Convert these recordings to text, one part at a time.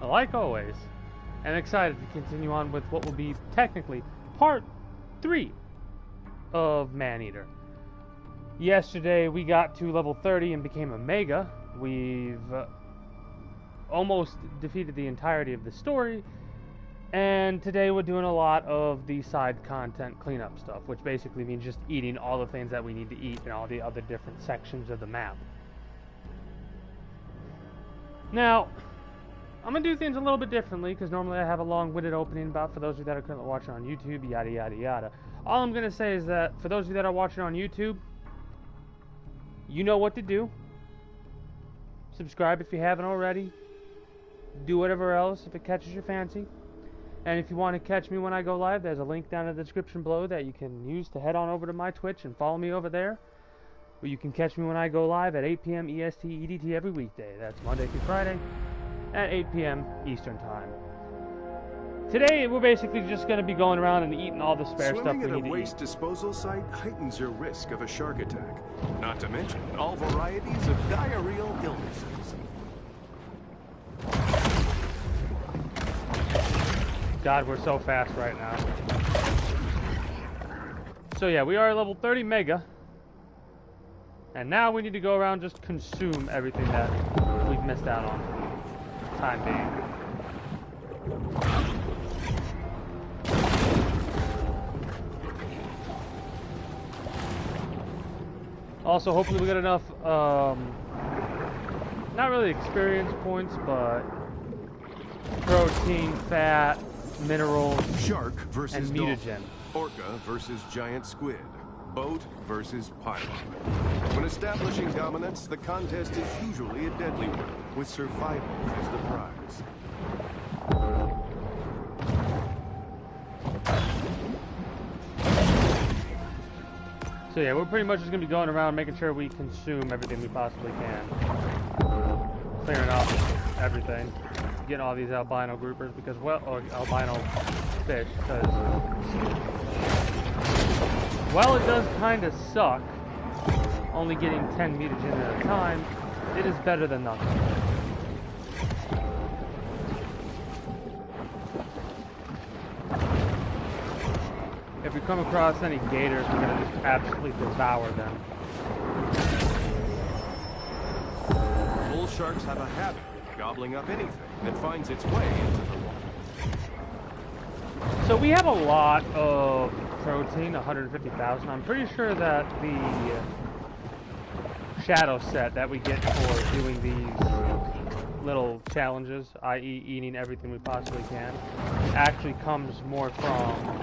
like always, and excited to continue on with what will be technically part 3 of Maneater. Yesterday we got to level 30 and became a Mega. We've almost defeated the entirety of the story, and today we're doing a lot of the side content cleanup stuff, which basically means just eating all the things that we need to eat in all the other different sections of the map. Now, I'm going to do things a little bit differently, because normally I have a long-winded opening about for those of you that are currently watching on YouTube, yada yada yada. All I'm going to say is that for those of you that are watching on YouTube, you know what to do. Subscribe if you haven't already. Do whatever else if it catches your fancy. And if you want to catch me when I go live, there's a link down in the description below that you can use to head on over to my Twitch and follow me over there. Or you can catch me when I go live at 8 p.m. EST EDT every weekday. That's Monday through Friday at 8 p.m. Eastern Time. Today, we're basically just going to be going around and eating all the spare stuff we need to eat. Swimming at a waste disposal site heightens your risk of a shark attack. Not to mention all varieties of diarrheal illnesses. God, we're so fast right now. So yeah, we are level 30 Mega. And now we need to go around and just consume everything that we've missed out on. For the time being. Also, hopefully we get enough, not really experience points, but protein, fat, minerals, shark versus and mutagen. Orca versus giant squid. Boat versus pylon. When establishing dominance, the contest is usually a deadly one, with survival as the prize. So yeah, we're pretty much just going to be going around making sure we consume everything we possibly can. Clearing up everything. Getting all these albino groupers because, well, or albino fish, because, while it does kind of suck, only getting 10 mutagen at a time, it is better than nothing. If we come across any gators, we're going to just absolutely devour them. Bull sharks have a habit of gobbling up anything that finds its way into the water. So we have a lot of protein, 150,000. I'm pretty sure that the shadow set that we get for doing these little challenges, i.e. eating everything we possibly can, actually comes more from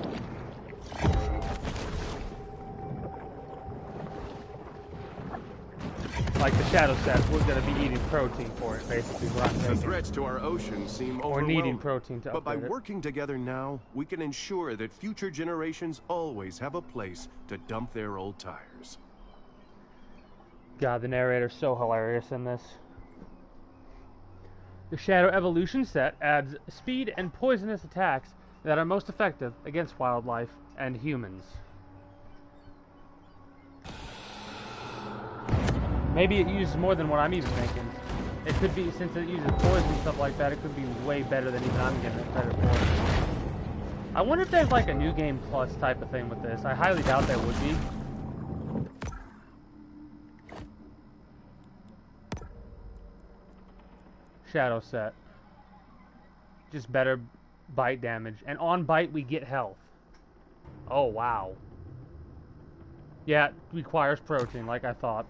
like the shadow set, we're going to be eating protein for it, basically. What I'm the threats to our ocean seem overwhelming, needing protein to but by upgrade it. working together now, we can ensure that future generations always have a place to dump their old tires. God, the narrator's so hilarious in this. The Shadow Evolution set adds speed and poisonous attacks that are most effective against wildlife and humans. Maybe it uses more than what I'm even thinking. It could be, since it uses poison and stuff like that, it could be way better than even I'm giving it credit for. I wonder if there's like a New Game Plus type of thing with this. I highly doubt there would be. Shadow set. Just better bite damage. And on bite we get health. Oh, wow. Yeah, it requires protein, like I thought.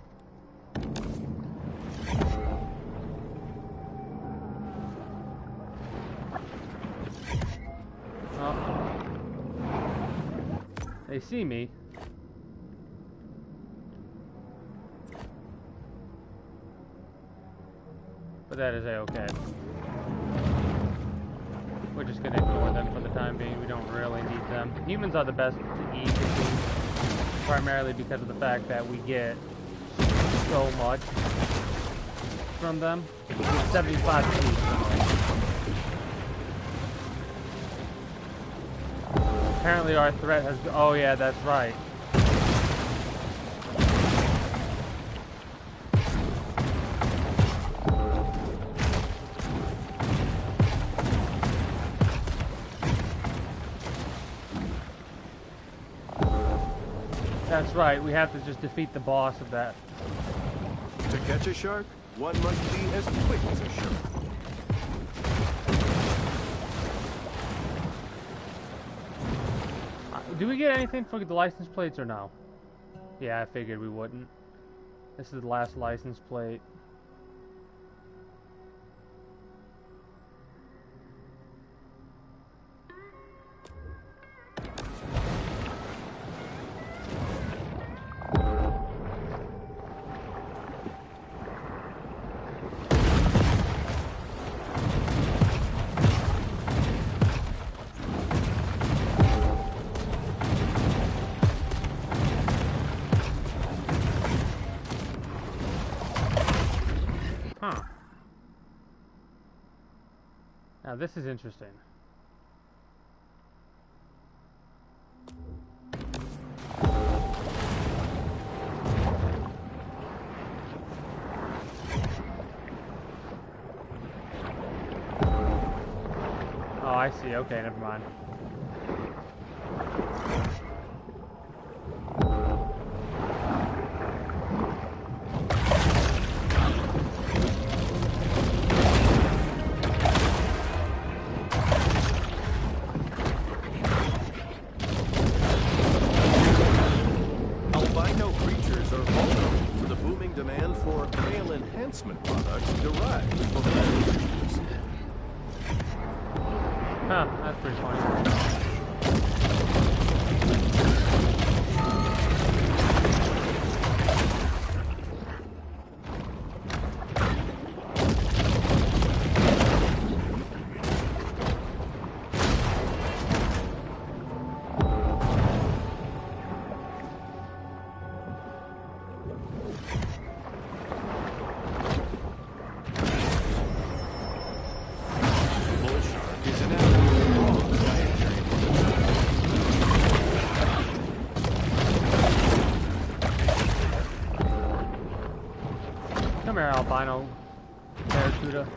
They see me. But that is a-okay. We're just gonna ignore them for the time being. We don't really need them. Humans are the best to eat, primarily because of the fact that we get so much from them. We get 75 feet from them. Apparently our threat has... Oh yeah, that's right. That's right, we have to just defeat the boss of that. To catch a shark, one must be as quick as a shark. Do we get anything for the license plates or no? Yeah, I figured we wouldn't. This is the last license plate. Now this is interesting. Oh, I see. Okay, never mind. Products derived from languages. Huh, that's pretty funny. Come here, albino barracuda.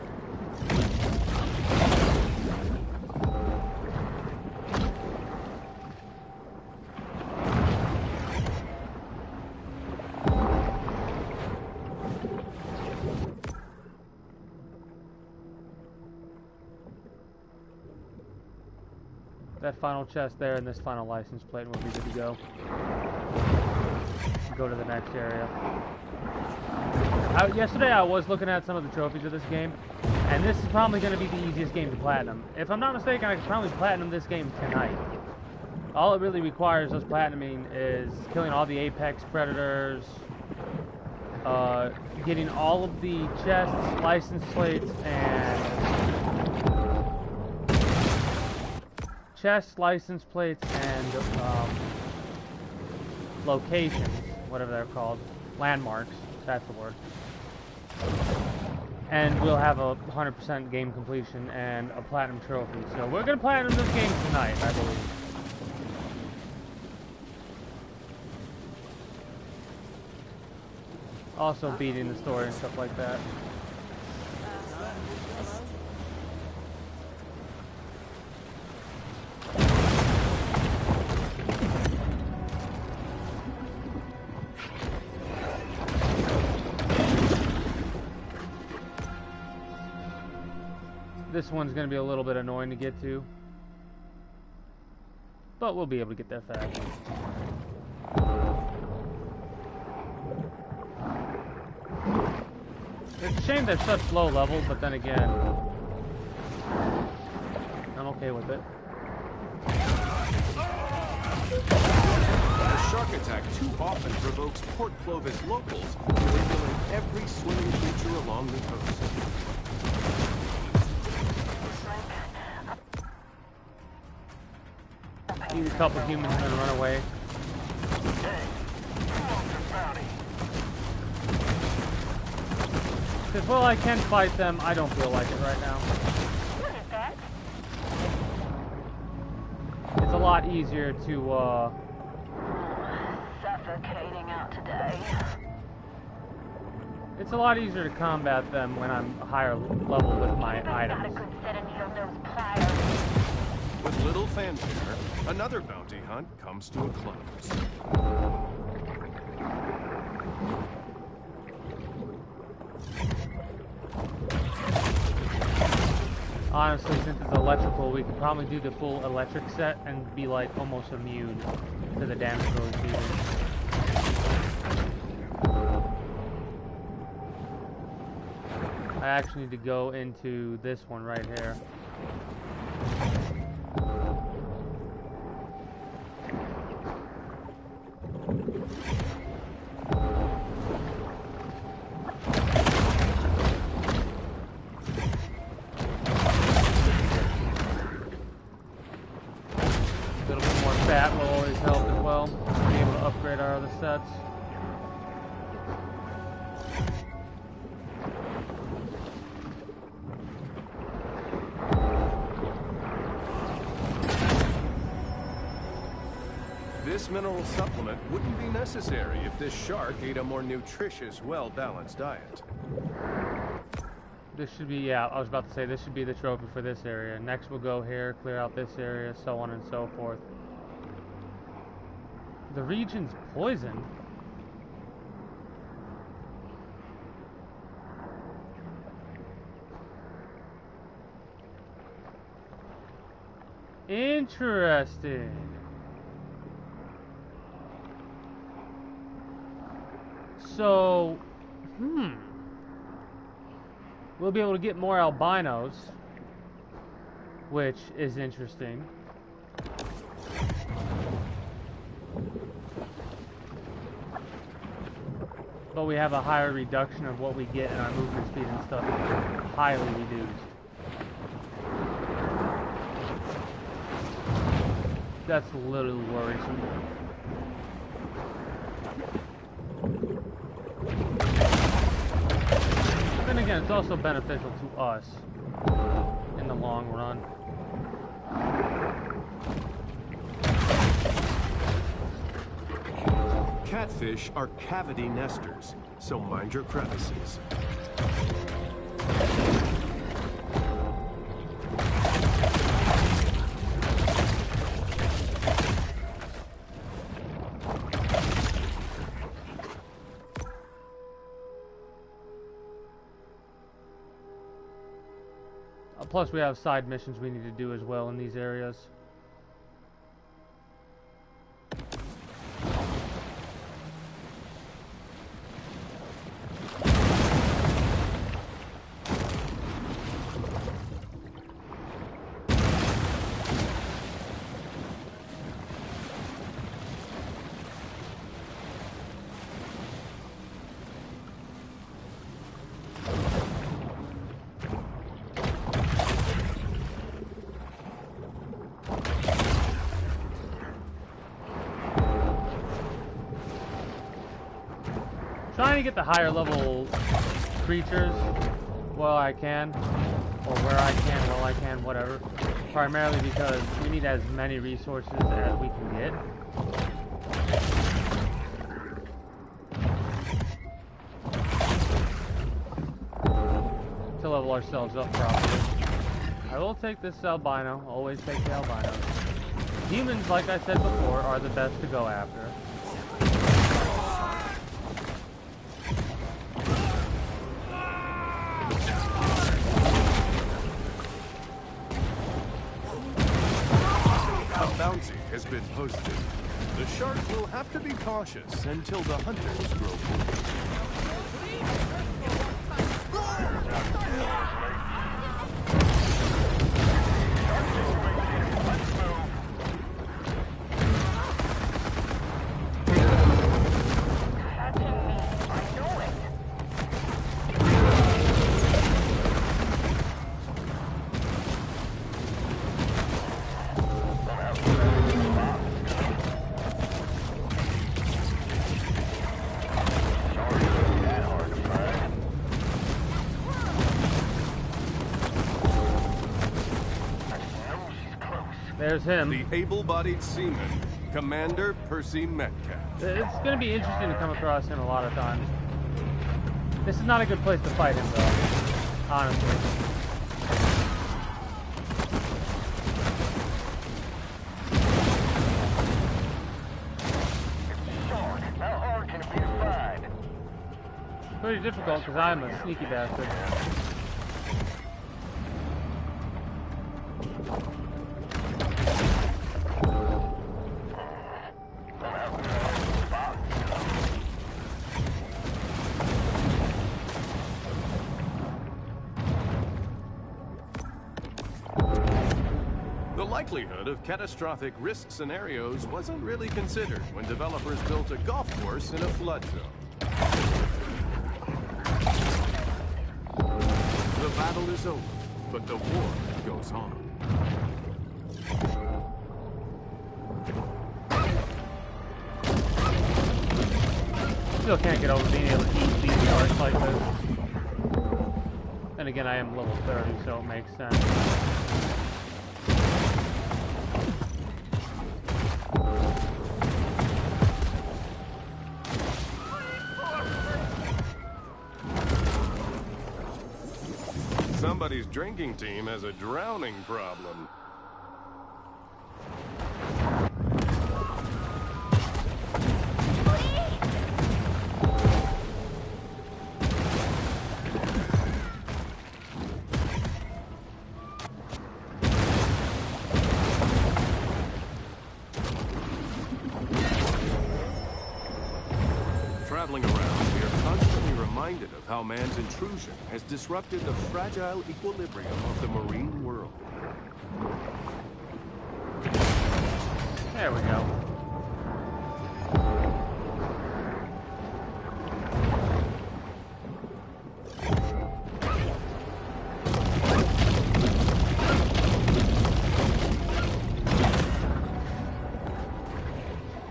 That final chest there and this final license plate and we'll be good to go. Go to the next area. Yesterday I was looking at some of the trophies of this game, and this is probably going to be the easiest game to platinum. If I'm not mistaken, I could probably platinum this game tonight. All it really requires us platinuming is killing all the apex predators, getting all of the chests, license plates, and locations, whatever they're called, landmarks. That's the word. And we'll have a 100% game completion and a platinum trophy. So we're gonna platinum this game tonight, I believe. Also beating the story and stuff like that. This one's going to be a little bit annoying to get to, but we'll be able to get there fast. It's a shame they're such low levels, but then again, I'm okay with it. The shark attack too often provokes Port Clovis locals, killing every swimming creature along the coast. See a couple humans and then run away. Because while I can fight them, I don't feel like it right now. What is that? It's a lot easier to, Suffocating out today. it's a lot easier to combat them when I'm a higher level with my items. Got a good set of needle-nose pliers. With little fanfare, another bounty hunt comes to a close. Honestly, since it's electrical, we could probably do the full electric set and be like almost immune to the damage we're receiving. I actually need to go into this one right here. A little bit more fat will always help as well. Be able to upgrade our other sets. This mineral supplement wouldn't be necessary if this shark ate a more nutritious, well-balanced diet. This should be, yeah, I was about to say, this should be the trophy for this area. Next we'll go here, clear out this area, so on and so forth. The region's poisoned. Interesting. So, we'll be able to get more albinos, which is interesting. But we have a higher reduction of what we get in our movement speed and stuff, highly reduced. That's a little worrisome. Then again, it's also beneficial to us in the long run. Catfish are cavity nesters, so mind your crevices. Plus, we have side missions we need to do as well in these areas. Trying to get the higher level creatures while I can, or where I can, while I can, whatever. Primarily because we need as many resources as we can get. To level ourselves up properly. I will take this albino, always take the albino. Humans, like I said before, are the best to go after. Bounty has been posted. The shark will have to be cautious until the hunters grow bold. There's him. The able-bodied seaman, Commander Percy Metcalf. It's going to be interesting to come across him a lot of times. This is not a good place to fight him, though. Honestly. How hard can it be to find? Pretty difficult because I'm a sneaky bastard. The likelihood of catastrophic risk scenarios wasn't really considered when developers built a golf course in a flood zone. The battle is over, but the war goes on. Still can't get over being able to eat these cards like this. Then again, I am level 30, so it makes sense. Somebody's drinking team has a drowning problem. Traveling around, we are constantly reminded of how man's intrusion has disrupted the fragile equilibrium of the marine world. There we go.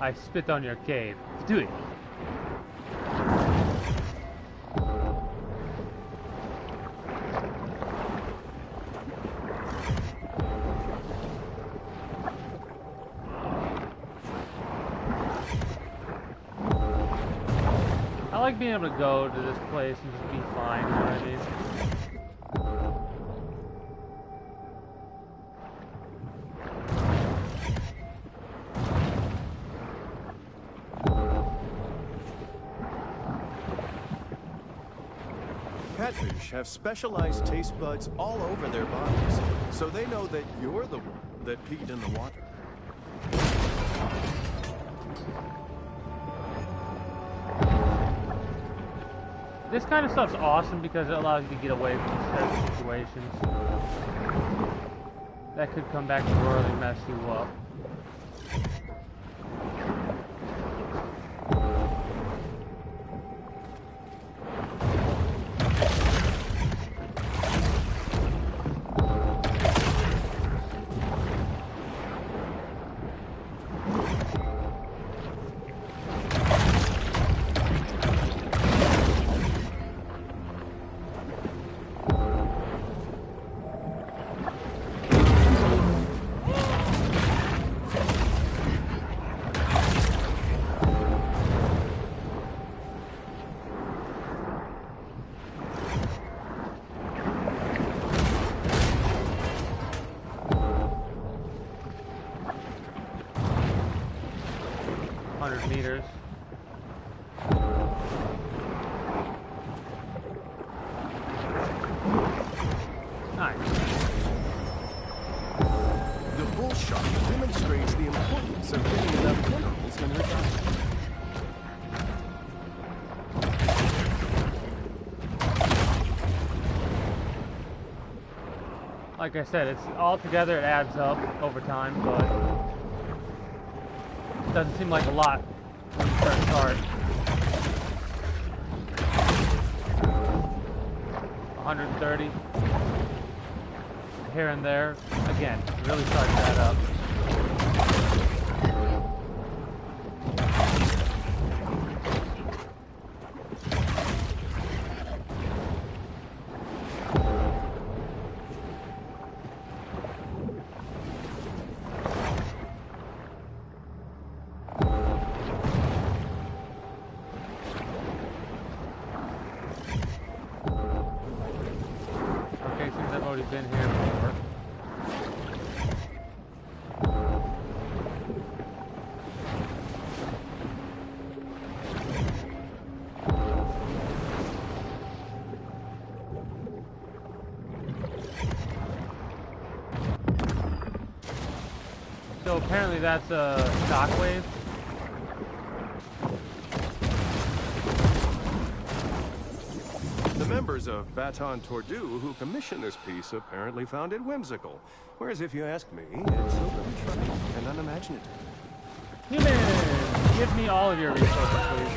I spit on your cave. Do it. I like being able to go to this place and just be fine, you know what I mean? Catfish have specialized taste buds all over their bodies, so they know that you're the one that peed in the water. This kind of stuff's awesome because it allows you to get away from certain situations that could come back to really mess you up. Meters. Nice. The bull shark demonstrates the importance of getting enough minerals in her diet. Like I said, it's all together, it adds up over time, but it doesn't seem like a lot when you first start. 130 here and there. Again, really starts to add up. Been here before. So apparently that's a shockwave. The members of Baton Tordu who commissioned this piece apparently found it whimsical. Whereas if you ask me, it's overly trite and unimaginative. Humans, give me all of your resources, please.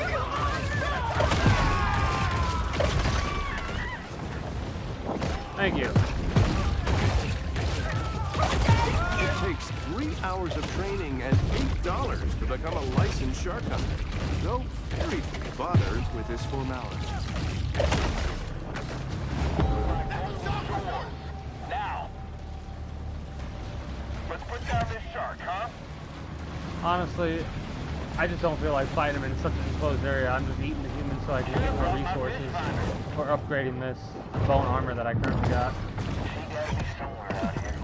Thank you. It takes 3 hours of training and $8 to become a licensed shark hunter. Though very few bother with this formality. Now. Let's put down this shark, huh? Honestly, I just don't feel like fighting them in such an enclosed area. I'm just eating the humans so I can get more resources for upgrading this bone armor that I currently got. She gotta be somewhere out here.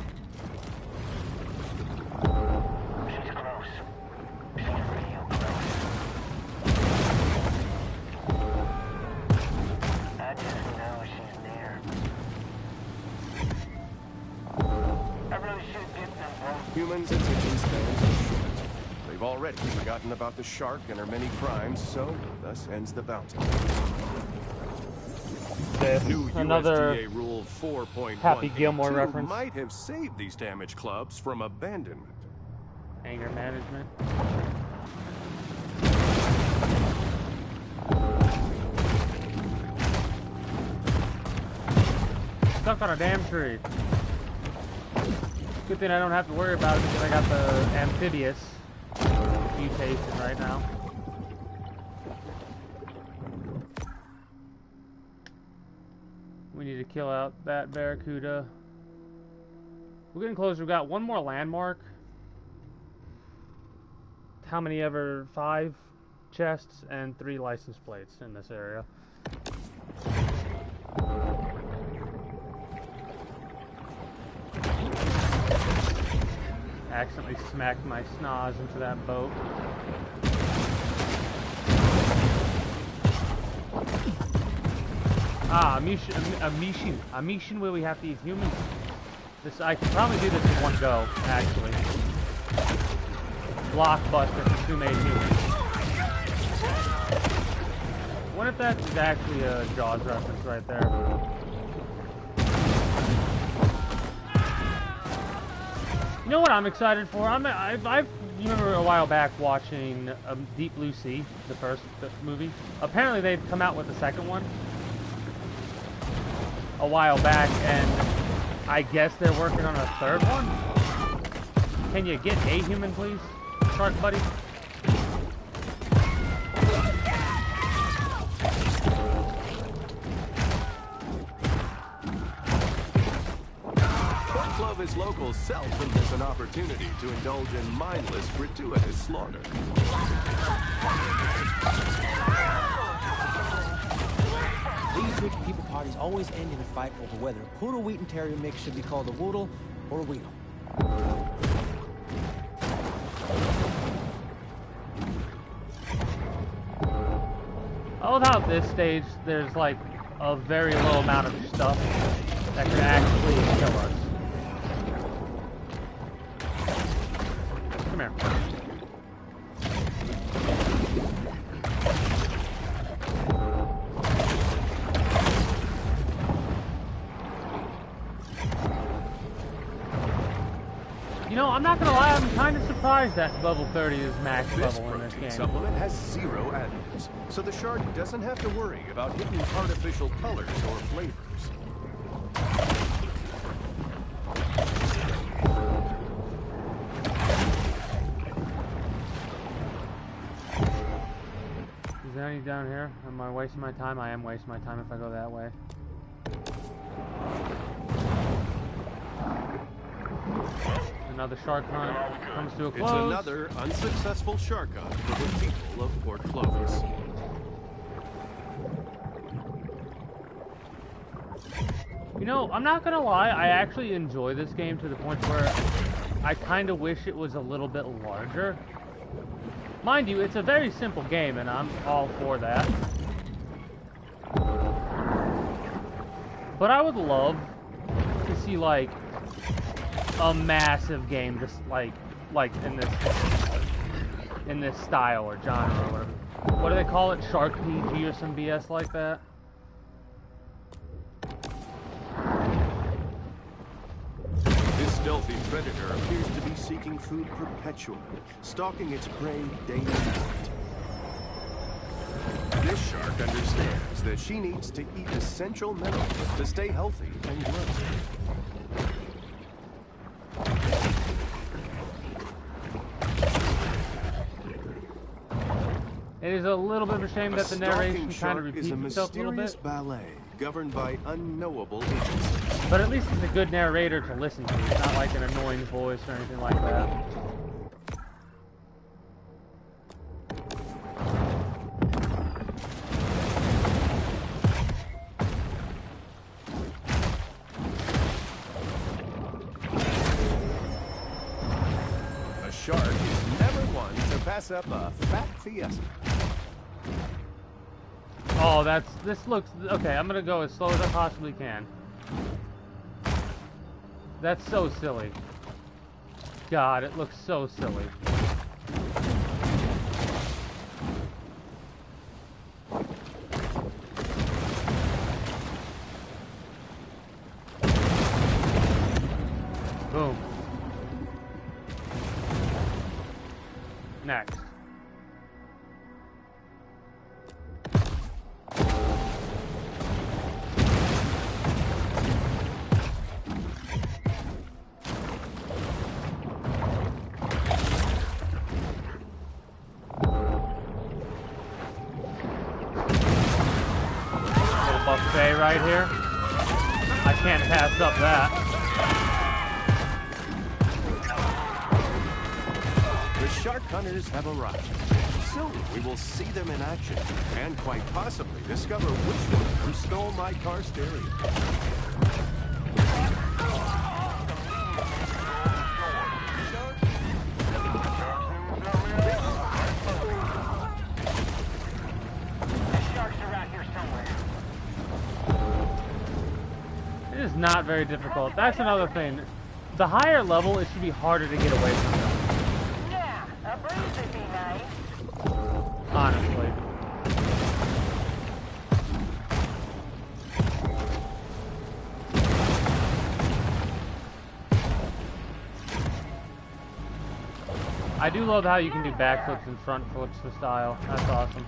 She's close. She's real close. I just know she's near. I really should get them both. Humans' attention spans are short. They've already forgotten about the shark and her many crimes, so thus ends the bounty. New Another USDA Rule 4.1 Happy Gilmore reference. might have saved these damaged clubs from abandonment. Anger management. Stuck on a damn tree. Good thing I don't have to worry about it because I got the amphibious mutation right now. We need to kill out that barracuda. We're getting closer. We've got one more landmark. How many ever? 5 chests and 3 license plates in this area. Accidentally smacked my schnoz into that boat. Ah, a mission where we have to eat humans. This I can probably do this in one go, actually. Blockbuster for who made humans. What if that's actually a Jaws reference right there? You know what I'm excited for? I remember a while back watching Deep Blue Sea, the first movie. Apparently they've come out with the second one a while back, and I guess they're working on a third one. Can you get a human, please, shark buddy? Clovis locals seldom miss an opportunity to indulge in mindless, gratuitous slaughter. These rich people parties always end in a fight over whether a poodle wheat and terrier mix should be called a woodle or a wheatle. I love how at this stage there's like a very low amount of stuff that can actually kill us. Come here. You know, I'm not gonna lie, I'm kind of surprised that level 30 is max level in this game. This supplement has 0 additives, so the shark doesn't have to worry about hitting artificial colors or flavors. Is there any down here? Am I wasting my time? I am wasting my time if I go that way. Another shark hunt comes to a close. It's another unsuccessful shark hunt for the people of Port Clovis. You know, I'm not gonna lie, I actually enjoy this game to the point where I kind of wish it was a little bit larger. Mind you, it's a very simple game, and I'm all for that. But I would love to see, like, a massive game just like in this style or genre or whatever. What do they call it? Shark PG or some BS like that? stealthy predator appears to be seeking food perpetually, stalking its prey day and night. This shark understands that she needs to eat essential minerals to stay healthy and grow. It is a little bit of a shame that the narration kind of repeats itself a little bit. Is a mysterious ballet governed by unknowable agencies. But at least it's a good narrator to listen to. It's not like an annoying voice or anything like that. A shark is never one to pass up a fat fiesta. Oh, this looks, okay, I'm gonna go as slow as I possibly can. That's so silly. God, it looks so silly. Boom. Next. Buffet right here. I can't pass up that. The shark hunters have arrived. Soon we will see them in action and quite possibly discover which one of them stole my car stereo. It is not very difficult. That's another thing. The higher level, it should be harder to get away from them. Yeah, a breeze would be nice. Honestly. I do love how you can do backflips and front flips for style. That's awesome.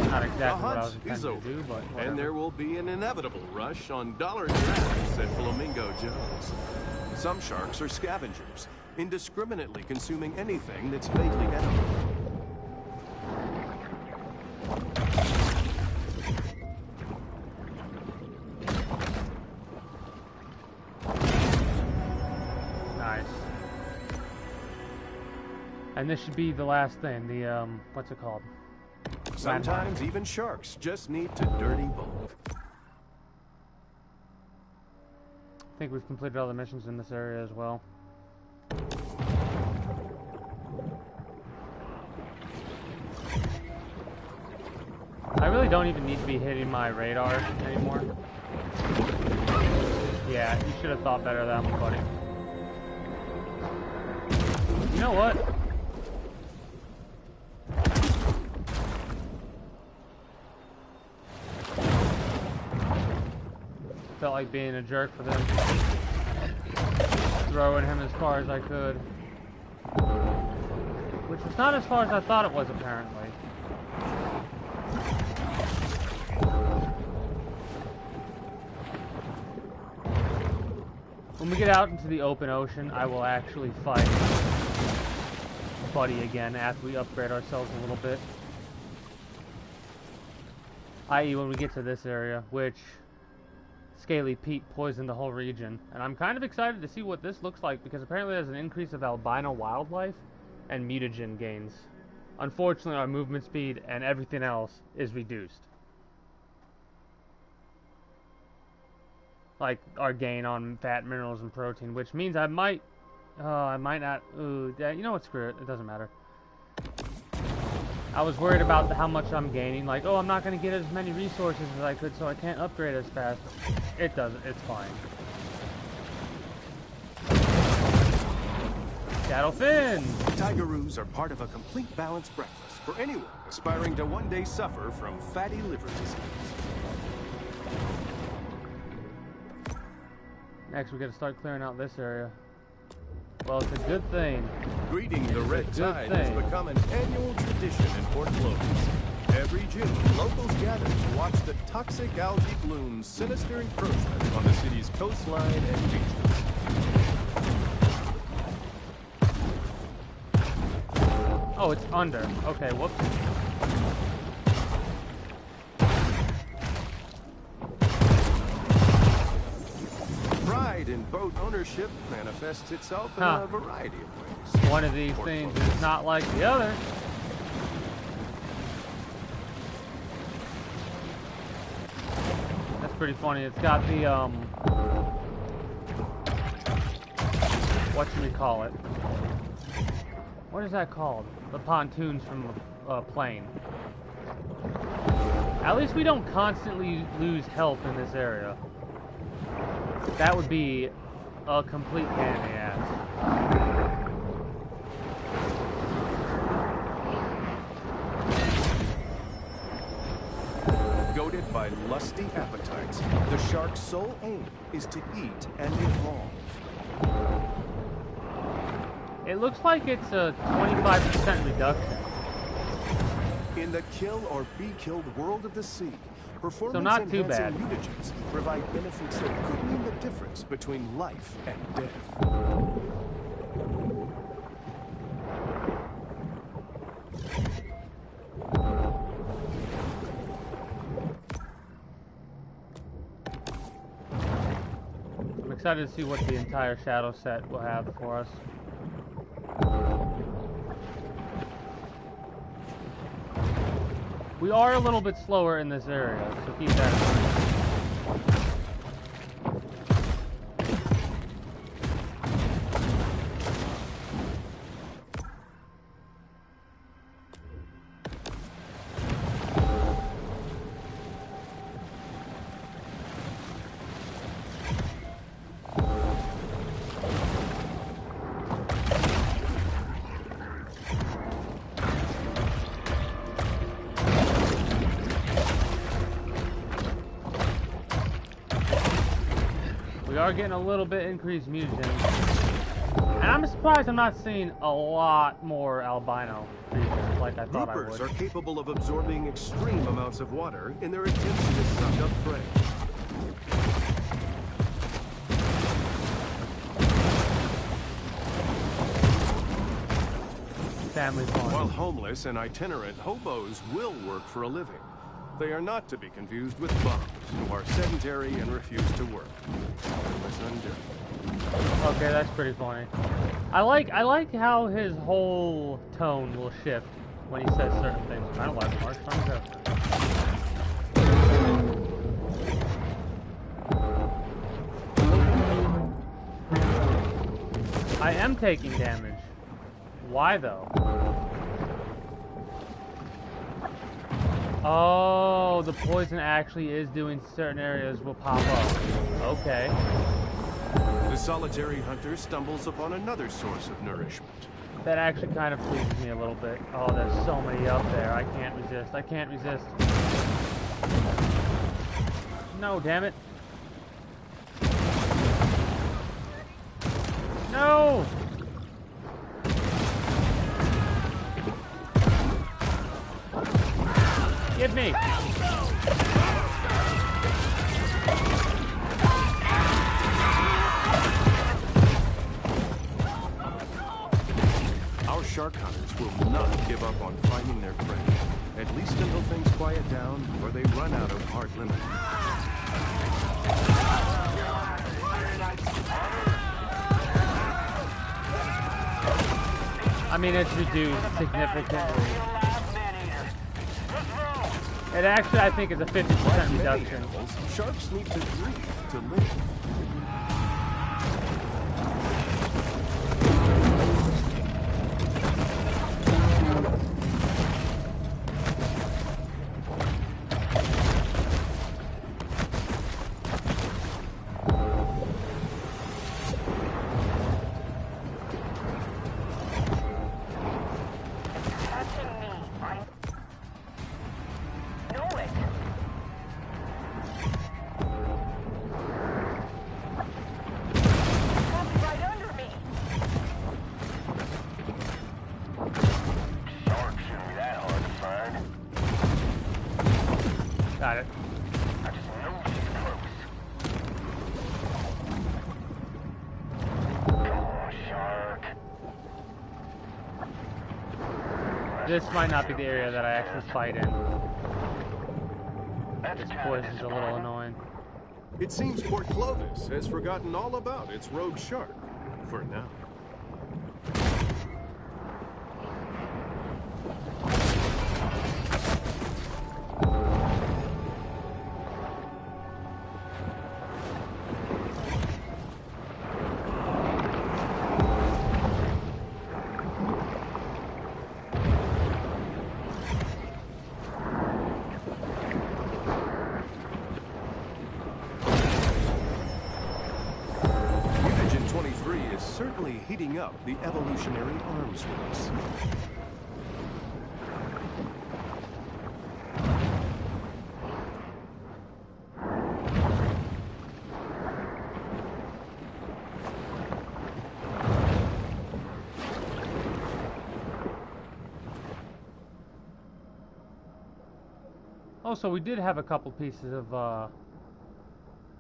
Not exactly what I was intending to do, but whatever. And there will be an inevitable rush on dollar drafts at Flamingo Joe's. Some sharks are scavengers, indiscriminately consuming anything that's vaguely edible. Nice. And this should be the last thing, the, what's it called? Sometimes even sharks just need to dirty bulk. I think we've completed all the missions in this area as well. I really don't even need to be hitting my radar anymore. Yeah, you should have thought better of that one, buddy. You know what? Felt like being a jerk for them. Throwing him as far as I could. Which was not as far as I thought it was, apparently. When we get out into the open ocean, I will actually fight Buddy again after we upgrade ourselves a little bit. I.e. when we get to this area, which Scaly Pete poisoned the whole region. And I'm kind of excited to see what this looks like, because apparently there's an increase of albino wildlife and mutagen gains. Unfortunately, our movement speed and everything else is reduced. Like our gain on fat, minerals, and protein, which means I might not, ooh, you know what, screw it, it doesn't matter. I was worried about how much I'm gaining, like, oh, I'm not going to get as many resources as I could, so I can't upgrade as fast. It doesn't, it's fine. Cattlefin! Tigeroos are part of a complete balanced breakfast for anyone aspiring to one day suffer from fatty liver disease. Next, we got to start clearing out this area. Well, it's a good thing. Greeting the red It's a good tide has thing. become an annual tradition in Port Clovis. Every June, locals gather to watch the toxic algae bloom's sinister encroachment on the city's coastline and beaches. Oh, it's under. Okay, whoops. Pride in boat ownership manifests itself in a variety of ways. One of these Port things Clovis. is not like the other. That's pretty funny. It's got the, whatchamacallit? What is that called? The pontoons from the plane. At least we don't constantly lose health in this area. That would be a complete pain in the ass. Goaded by lusty appetites, the shark's sole aim is to eat and evolve. It looks like it's a 25% reduction. In the kill or be killed world of the sea, performance not too enhancing bad. mutagens provide benefits that could mean the difference between life and death. I'm excited to see what the entire shadow set will have for us. We are a little bit slower in this area, so keep that in mind. We are getting a little bit increased mutagen. And I'm surprised I'm not seeing a lot more albino creatures like I thought I Groupers would. are capable of absorbing extreme amounts of water in their attempts to suck up prey. Family farm. While homeless and itinerant hobos will work for a living, they are not to be confused with bums, who are sedentary and refuse to work. Unless undone. Okay, that's pretty funny. I like how his whole tone will shift when he says certain things. Kind of like Mark's trying to go. I am taking damage. Why though? Oh, the poison actually is doing certain areas will pop up. Okay. The solitary hunter stumbles upon another source of nourishment. That actually kind of pleases me a little bit. Oh, there's so many up there. I can't resist. I can't resist. No, damn it. No! Give me! Our shark hunters will not give up on finding their prey, at least until things quiet down or they run out of hard limit. I mean, it's reduced significantly. It actually, I think, is a 50% Many reduction. animals, sharks need to breathe to live. this might not be the area that I actually fight in. That's This kinda poison's a little disappointing. annoying. It seems Port Clovis has forgotten all about its rogue shark. For now. Certainly heating up the evolutionary arms race. Oh, so we did have a couple pieces of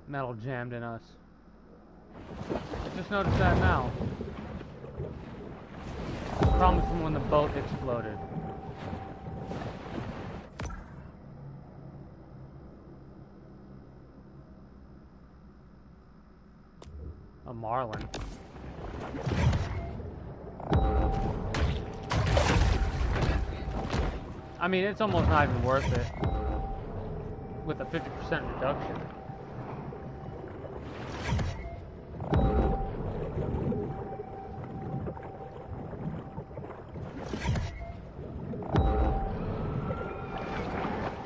metal jammed in us. I just noticed that now. Probably from when the boat exploded. A marlin. I mean, it's almost not even worth it with a 50% reduction.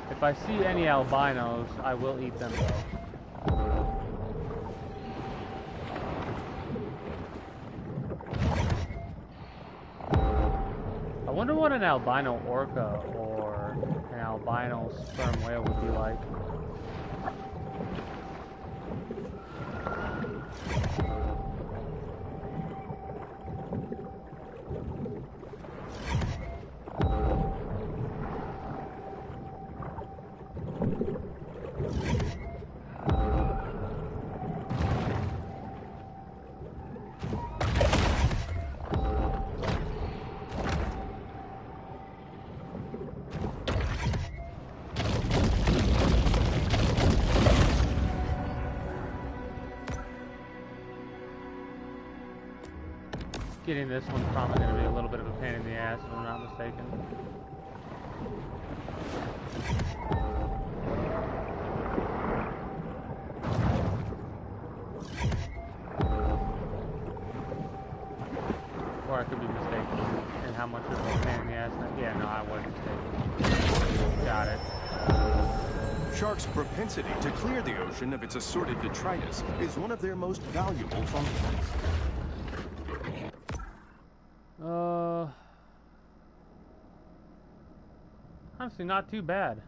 If I see any albinos, I will eat them though. I wonder what an albino orca or an albino sperm whale would be like. Getting this one's probably going to be a little bit of a pain in the ass if I'm not mistaken. Or I could be mistaken in how much of a pain in the ass. Yeah, no, I was mistaken. Got it. Sharks' propensity to clear the ocean of its assorted detritus is one of their most valuable functions. Honestly, not too bad.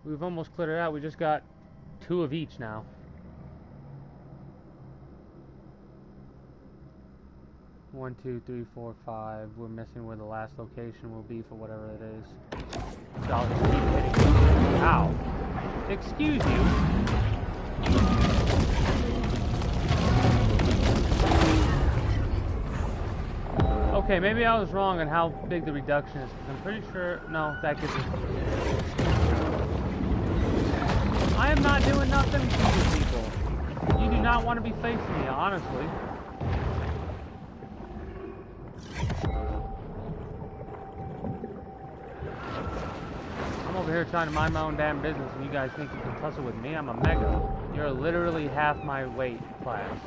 We've almost cleared it out. We just got 2 of each now. One, 2, 3, 4, 5. We're missing where the last location will be for whatever it is. So I'll just keep hitting. Ow. Excuse you. Okay, maybe I was wrong on how big the reduction is, because I'm pretty sure... No, that gives us... I am not doing nothing to you people. You do not want to be facing me, honestly. I'm over here trying to mind my own damn business, and you guys think you can tussle with me? I'm a mega. You're literally half my weight class.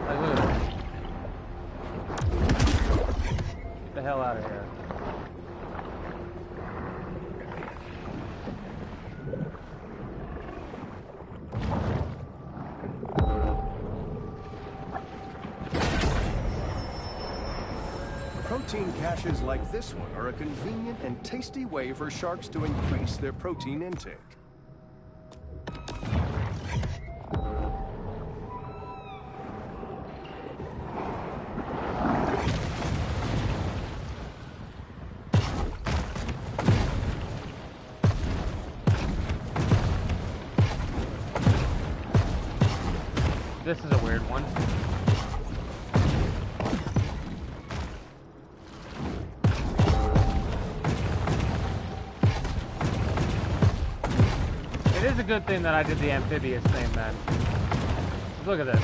Like, look at this. Get the hell out of here. Protein caches like this one are a convenient and tasty way for sharks to increase their protein intake. This is a weird one. is a good thing that I did the amphibious thing then. Look at this.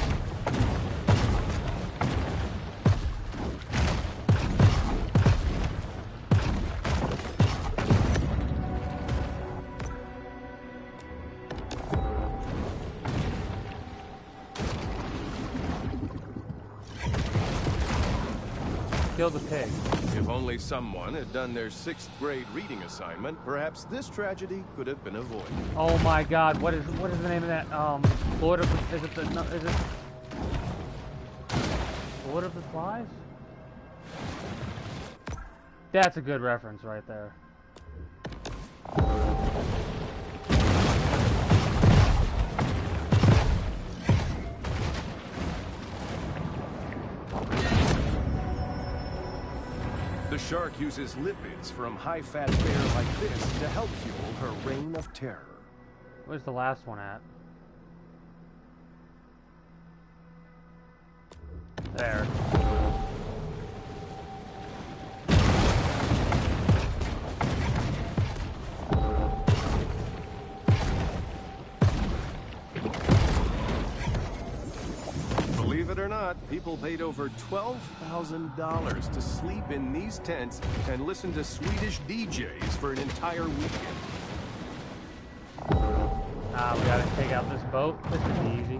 Kill the pig. If only someone had done their 6th grade reading assignment, perhaps this tragedy could have been avoided. Oh my God! What is the name of that? Lord of the, is it the no, is it Lord of the Flies? That's a good reference right there. The shark uses lipids from high-fat fare like this to help fuel her reign of terror. Where's the last one at? There. Believe it or not, people paid over $12,000 to sleep in these tents and listen to Swedish DJs for an entire weekend. Ah, we gotta take out this boat. This is easy.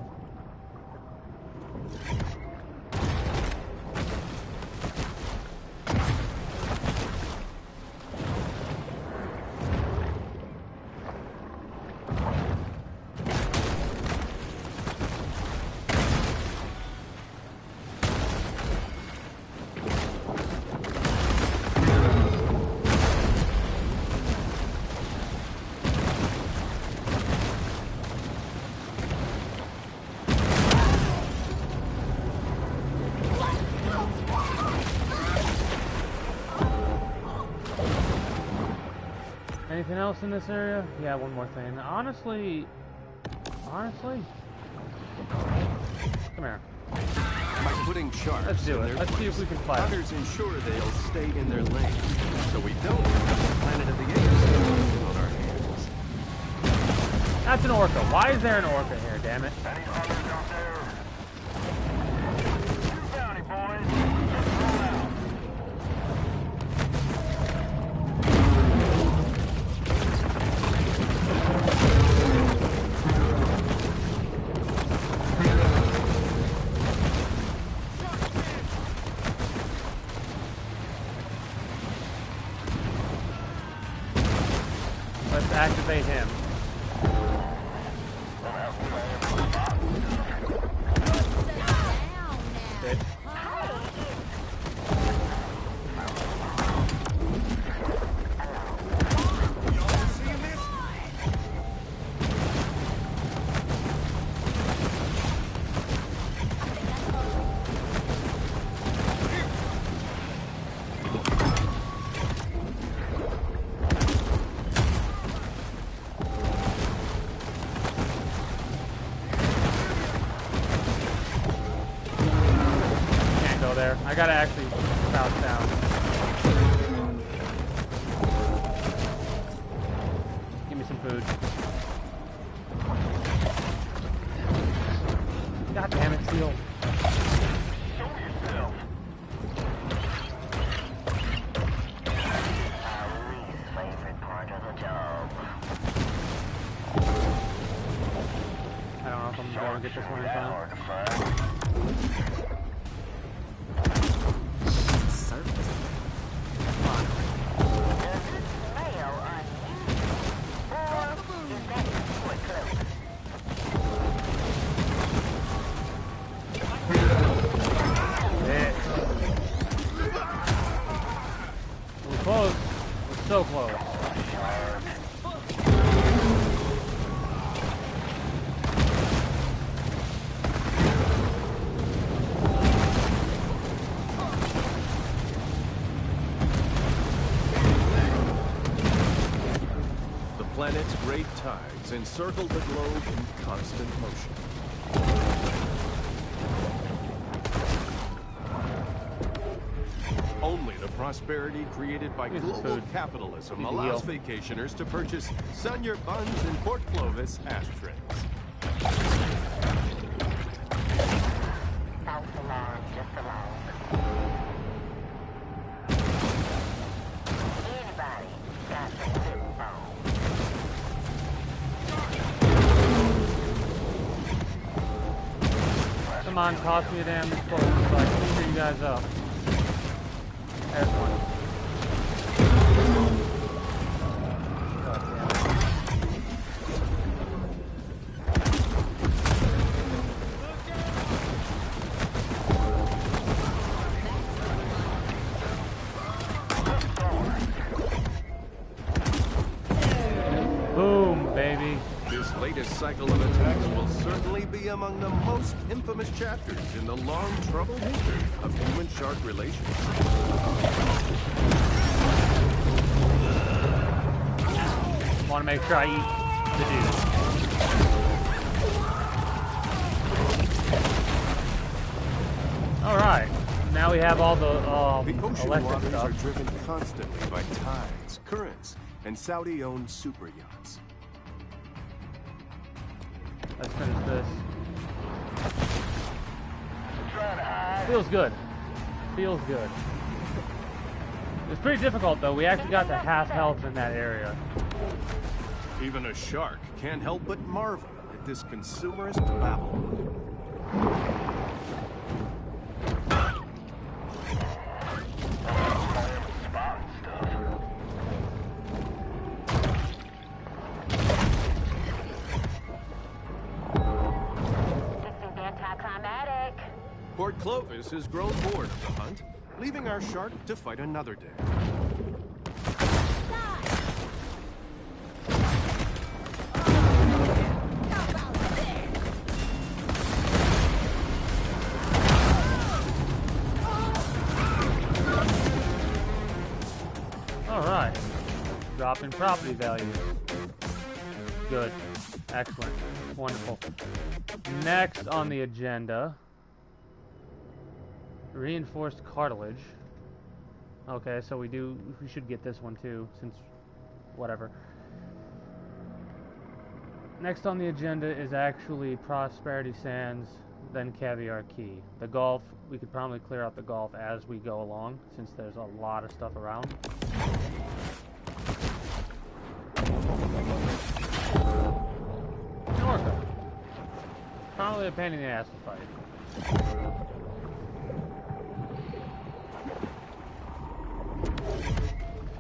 Anything else in this area? Yeah, one more thing. Honestly, come here. By putting sharks Let's do in it. their Let's see if we can fight. hunters ensure they'll stay in their lane, so we don't have the Planet of the Apes on our hands. That's an orca. Why is there an orca here, damn it? Any hunters out there? Shoot bounty, boys. Just roll out. Let's activate him. Bitch. Can't go there. I gotta actually bounce down. Give me some food. God damn it, Seal. Show yourself. Our least favorite part of the job. I don't know if I'm gonna get this one in time. Hard to find. Does it smell unusual? Or is that foot close? We're close. We're so close. The planet's great tides encircle the globe in constant motion. Only the prosperity created by Here's the global food. capitalism Need to allows heal. vacationers to purchase Sun-Your Buns and Port Clovis ashtrays. False alarm, just along. Anybody got some flip phone? Come on, toss me a damn explosive so I can clear you guys up. There's one. God damn it. Boom, baby. This latest cycle of attacks will certainly be among the most infamous chapters in the long, troubled history of human-shark relations. Want to make sure I eat the dude. All right, now we have all the The ocean electric waters stuff. are driven constantly by tides, currents, and Saudi-owned super yachts. Let's finish this. Feels good. Feels good. It's pretty difficult though. We actually got to half health in that area. Even a shark can't help but marvel at this consumerist Babylon. This is anticlimactic. Port Clovis has grown bored of the hunt, leaving our shark to fight another day. Alright. Drop in property value. Good. Excellent. Wonderful. Next on the agenda, reinforced cartilage. Okay, so we should get this one too, since whatever. Next on the agenda is actually Prosperity Sands, then Caviar Key. The Gulf, we could probably clear out the Gulf as we go along, since there's a lot of stuff around. Norca. Probably a pain in the ass to fight.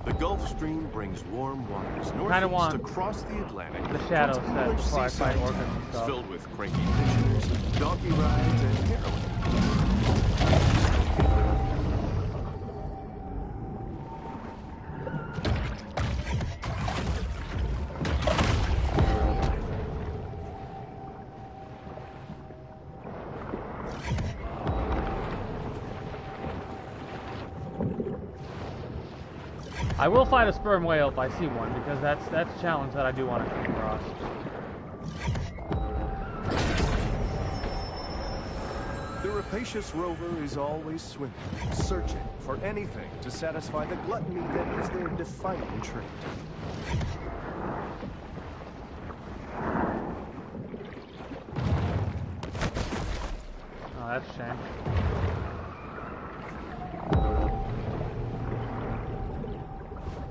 The Gulf Stream brings warm waters Kinda northeast want across the Atlantic. the shadow towards set English before I seaside fight orcas and towns stuff. filled with cranky fishers, donkey rides, and heroin. I will fight a sperm whale if I see one, because that's a challenge that I do want to come across. The rapacious rover is always swimming, searching for anything to satisfy the gluttony that is their defining trait. Oh, that's a shame.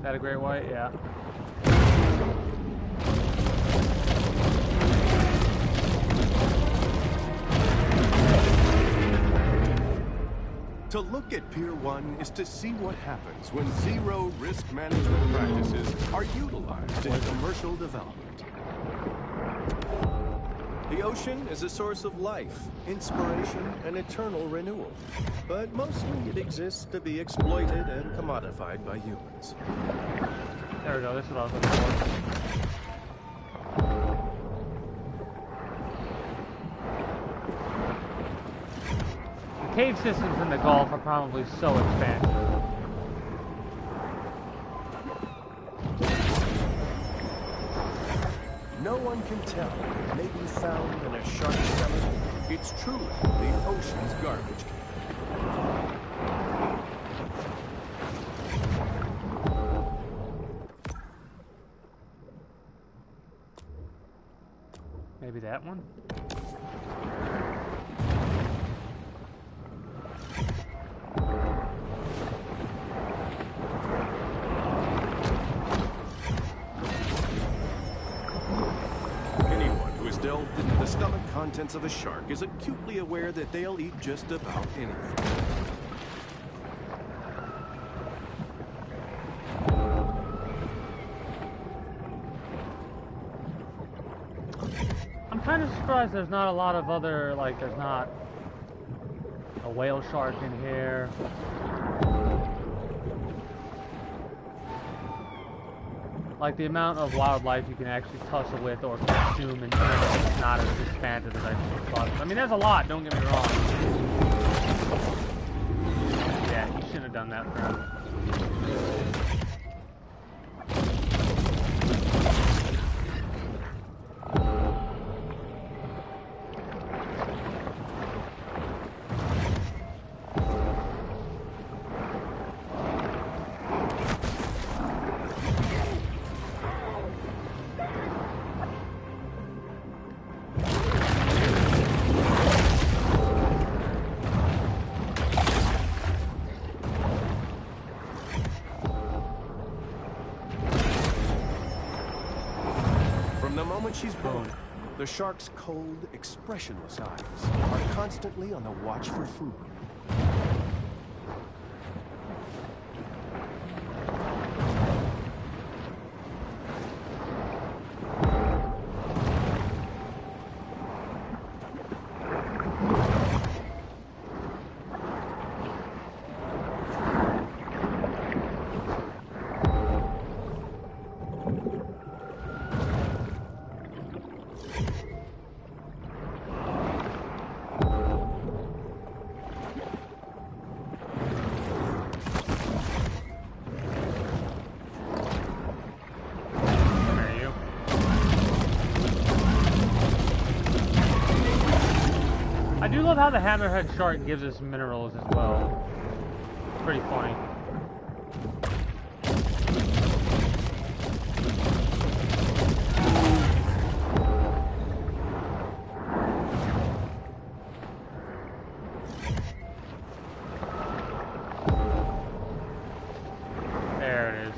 That a great white? Yeah. To look at Pier 1 is to see what happens when zero risk management practices are utilized in commercial development. The ocean is a source of life, inspiration, and eternal renewal. But mostly it exists to be exploited and commodified by humans. There we go. This is what I was looking for. The cave systems in the Gulf are probably so expansive. No one can tell what may be found in a shark skeleton. It's truly the ocean's garbage can. that one? Anyone who has delved into the stomach contents of a shark is acutely aware that they'll eat just about anything. I'm kind of surprised there's not a lot of other, like, there's not a whale shark in here. Like, the amount of wildlife you can actually tussle with or consume in terms is not as expansive as I thought. I mean, there's a lot, don't get me wrong. Yeah, you shouldn't have done that for him. She's born. The shark's cold, expressionless eyes are constantly on the watch for food. I do love how the hammerhead shark gives us minerals as well. It's pretty funny. There it is.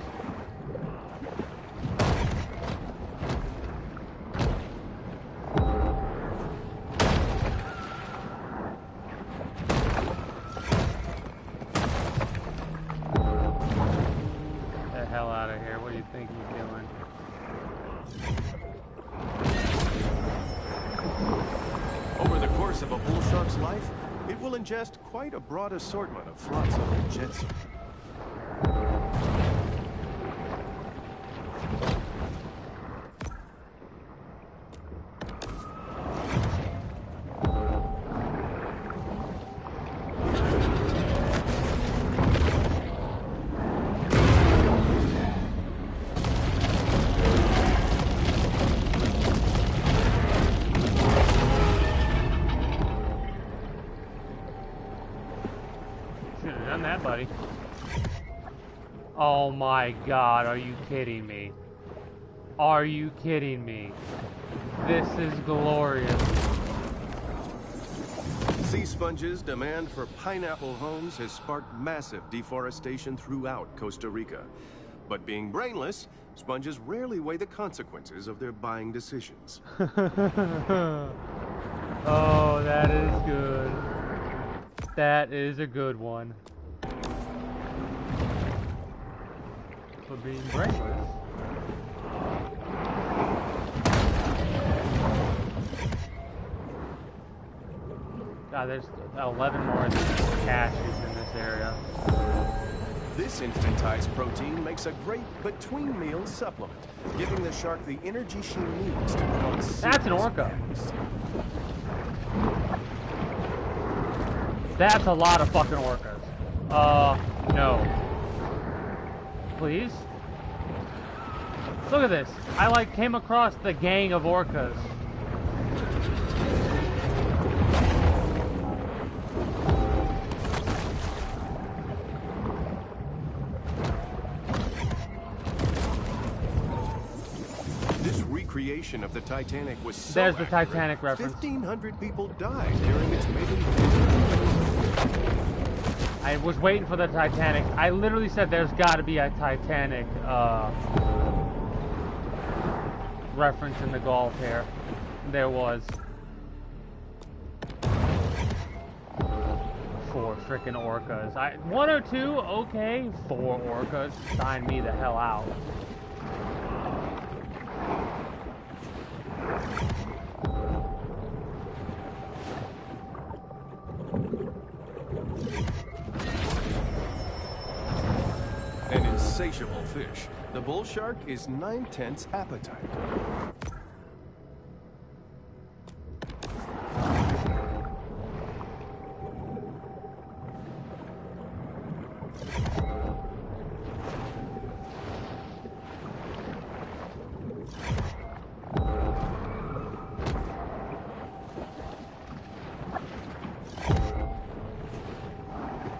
Of a bull shark's life, it will ingest quite a broad assortment of flotsam and jetsam. Buddy. Oh my god, are you kidding me? Are you kidding me? This is glorious. Sea sponges' demand for pineapple homes has sparked massive deforestation throughout Costa Rica. But being brainless, sponges rarely weigh the consequences of their buying decisions. Oh, that is good. That is a good one. For being brainless. God, there's 11 more caches in this area. This instantized protein makes a great between-meal supplement, giving the shark the energy she needs to put on. That's an orca. That's a lot of fucking orcas. No. Please? Look at this. I, like, came across the gang of orcas. devastation of the Titanic was so There's the accurate, Titanic reference. 1,500 people died during its maiden voyage. I was waiting for the Titanic. I literally said there's got to be a Titanic reference in the Gulf here. There was. 4 freaking orcas. 1 or 2, okay. 4 orcas. Sign me the hell out. An insatiable fish, the bull shark is 9/10 appetite.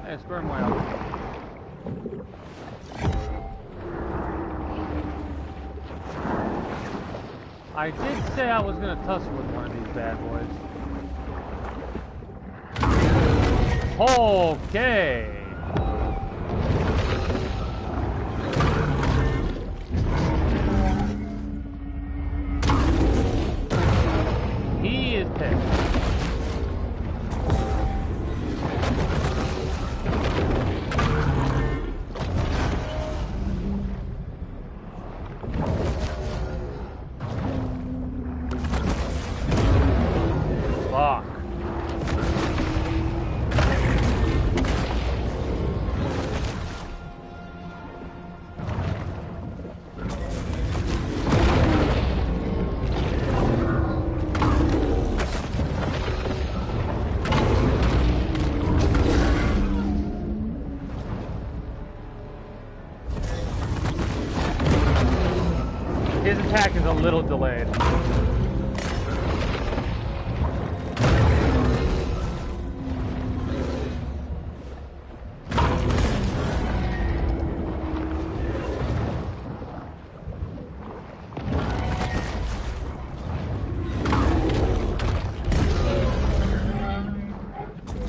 Hey, sperm whale. I did say I was gonna tussle with one of these bad boys. Okay. He is pissed. Fuck. His attack is a little delayed.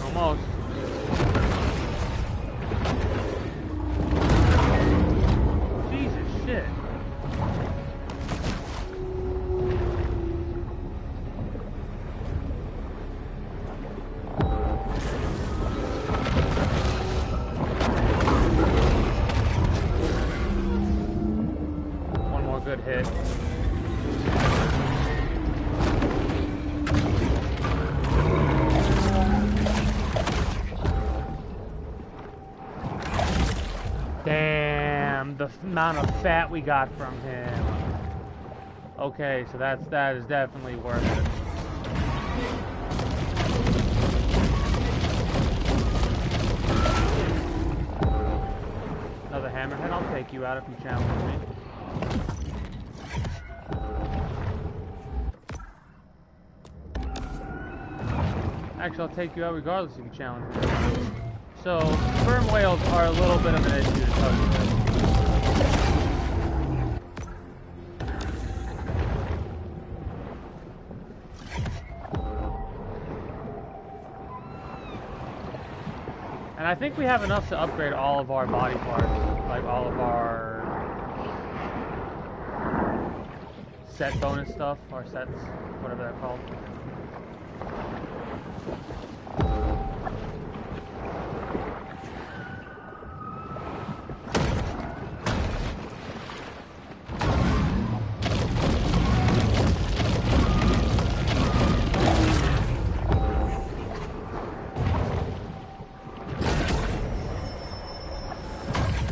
Almost. Jesus shit. One more good hit. Damn, the amount of fat we got from him. Okay, so that is definitely worth it. Another hammerhead, I'll take you out if you challenge me. Actually, I'll take you out regardless if you challenge me. So, sperm whales are a little bit of an issue to touch with. And I think we have enough to upgrade all of our body parts, like all of our set bonus stuff, our sets, whatever they're called.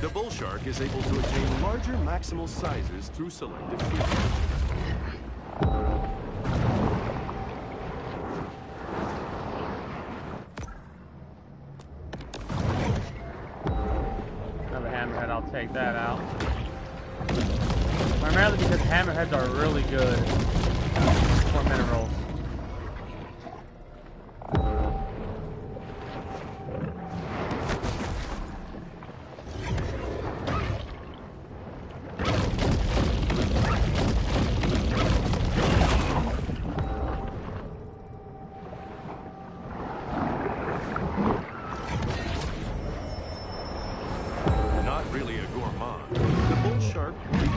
The bull shark is able to attain larger maximal sizes through selective feeding. Another hammerhead, I'll take that out. Primarily because hammerheads are really good for minerals.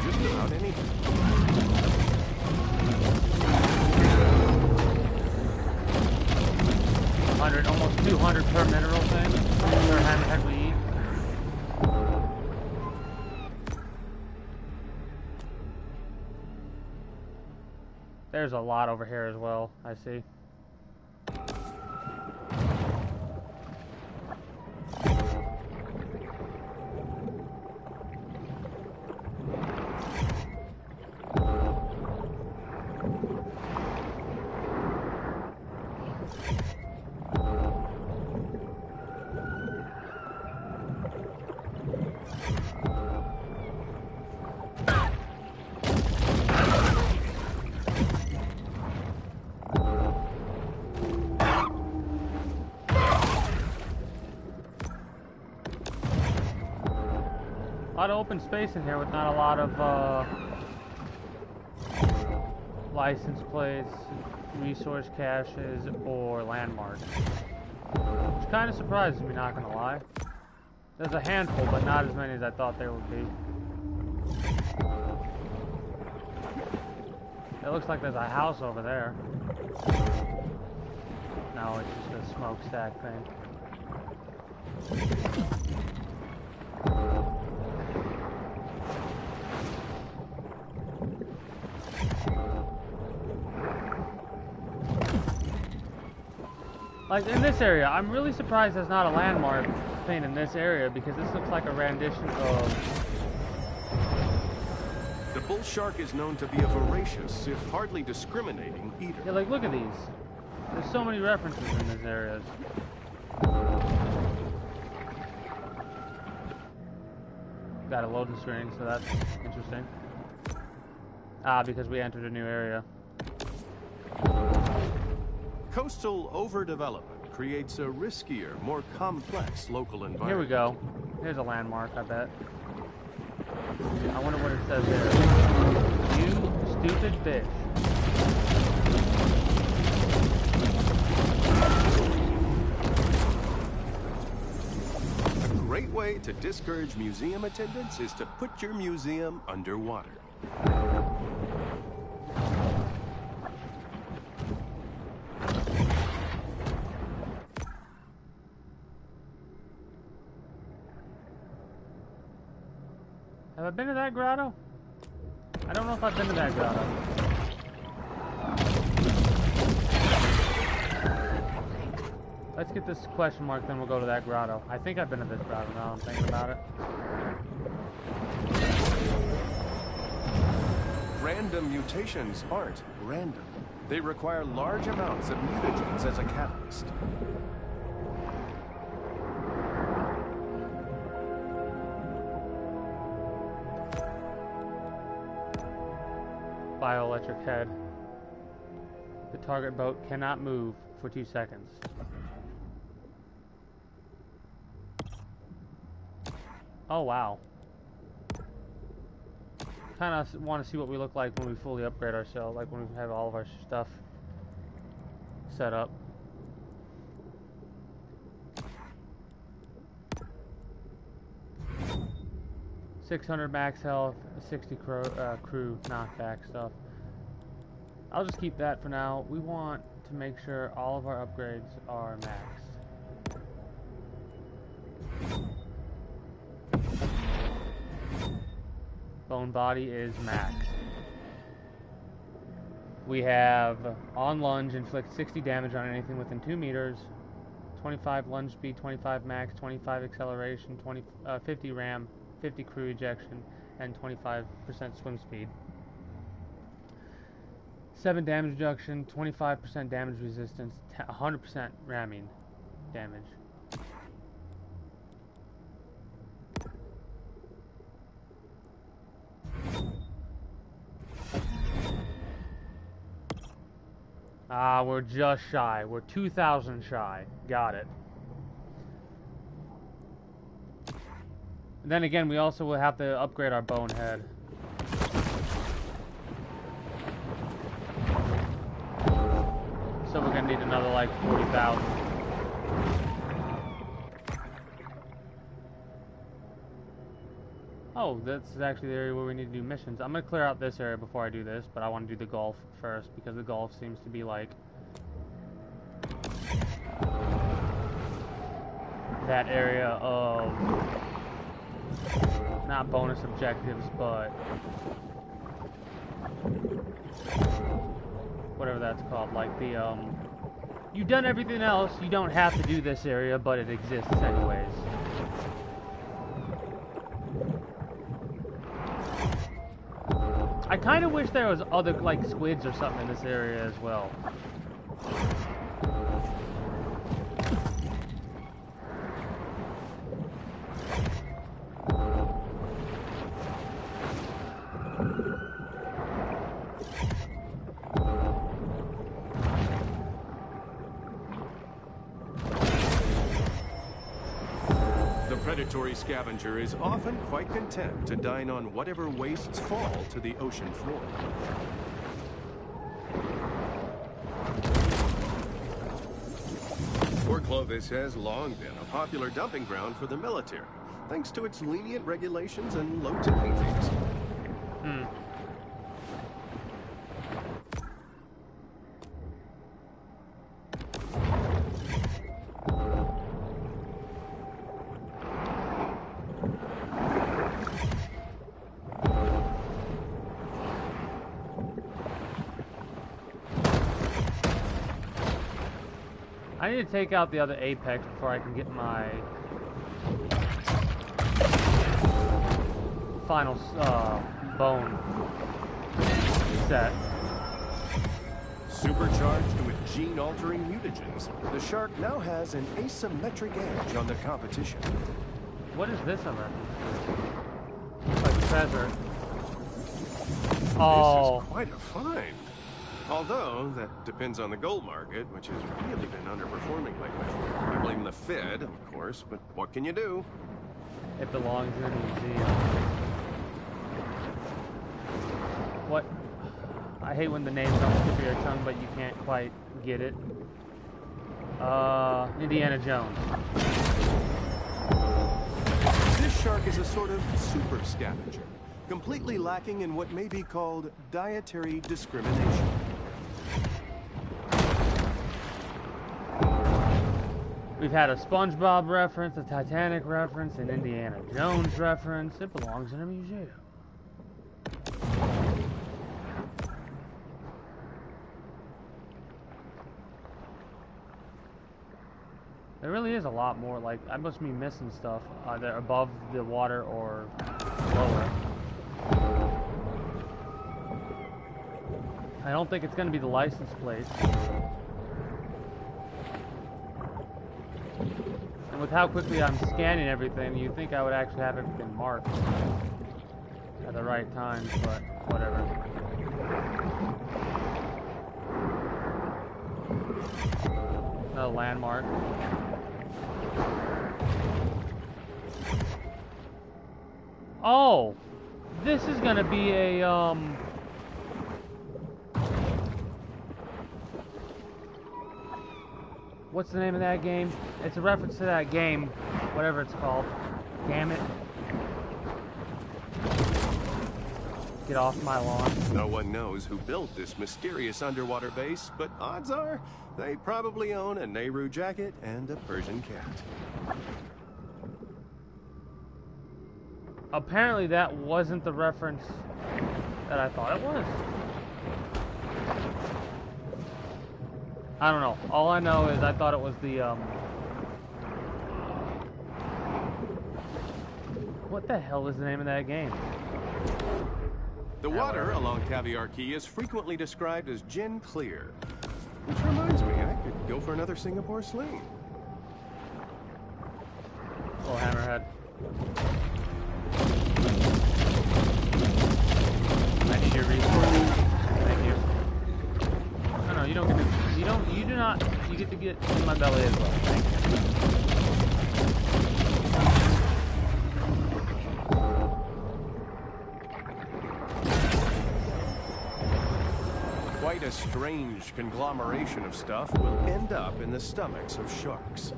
just about anything. 100, almost 200 per mineral thing, per hammerhead we eat. There's a lot over here as well, I see. A lot of open space in here with not a lot of license plates, resource caches, or landmarks. Which kind of surprises me, not gonna lie. There's a handful, but not as many as I thought there would be. It looks like there's a house over there. No, it's just a smokestack thing. Like in this area, I'm really surprised there's not a landmark thing in this area because this looks like a rendition of... The bull shark is known to be a voracious, if hardly discriminating, eater. Yeah, like look at these. There's so many references in these areas. Got a loading screen, so that's interesting. Ah, because we entered a new area. Coastal overdevelopment creates a riskier, more complex local environment. Here we go. Here's a landmark, I bet. I wonder what it says there. You stupid bitch. A great way to discourage museum attendance is to put your museum underwater. Have I been to that grotto? I don't know if I've been to that grotto. Let's get this question mark, then we'll go to that grotto. I think I've been to this grotto now I'm thinking about it. Random mutations aren't random. They require large amounts of mutagens as a catalyst. Bioelectric head. The target boat cannot move for 2 seconds. Oh wow. Kind of want to see what we look like when we fully upgrade ourselves, like when we have all of our stuff set up. $600 max health, 60 crew knockback stuff. I'll just keep that for now. We want to make sure all of our upgrades are maxed. Bone body is maxed. We have on lunge, inflict 60 damage on anything within 2 meters. 25 lunge speed, 25 max, 25 acceleration, 50 ram, 50 crew ejection, and 25% swim speed. 7 damage reduction, 25% damage resistance, 100% ramming damage. Ah, we're just shy. We're 2,000 shy. Got it. And then again, we also will have to upgrade our bonehead. So we're gonna need another like 40,000. Oh, that's actually the area where we need to do missions. I'm gonna clear out this area before I do this, but I want to do the Gulf first because the Gulf seems to be like that area of not bonus objectives, but whatever that's called. Like the you've done everything else, you don't have to do this area, but it exists anyways. I kind of wish there was other, like, squids or something in this area as well. Predatory scavenger is often quite content to dine on whatever wastes fall to the ocean floor. Port Clovis has long been a popular dumping ground for the military, thanks to its lenient regulations and low tipping fees. I need to take out the other apex before I can get my final bone set. Supercharged with gene-altering mutagens, the shark now has an asymmetric edge on the competition. What is this a reference to? Like treasure. Oh. This is quite a find. Although, that depends on the gold market, which has really been underperforming lately. I blame the Fed, of course, but what can you do? It belongs in a museum. What? I hate when the names don't slip your tongue, but you can't quite get it. Indiana Jones. This shark is a sort of super scavenger, completely lacking in what may be called dietary discrimination. We've had a SpongeBob reference, a Titanic reference, an Indiana Jones reference. It belongs in a museum. There really is a lot more. Like, I must be missing stuff either above the water or lower. I don't think it's going to be the license plate. And with how quickly I'm scanning everything, you'd think I would actually have everything marked at the right times, but whatever. Another landmark. Oh! This is gonna be a, what's the name of that game? It's a reference to that game, whatever it's called. Damn it. Get off my lawn. No one knows who built this mysterious underwater base, but odds are they probably own a Nehru jacket and a Persian cat. Apparently that wasn't the reference that I thought it was. I don't know. All I know is I thought it was the, what the hell is the name of that game? The water along Caviar Key is frequently described as gin clear. Which reminds me, I could go for another Singapore sling. Oh, hammerhead. I need your resources. Thank you. No, you don't get to, you do not, you get to get in my belly as well. Thank you. Quite a strange conglomeration of stuff will end up in the stomachs of sharks.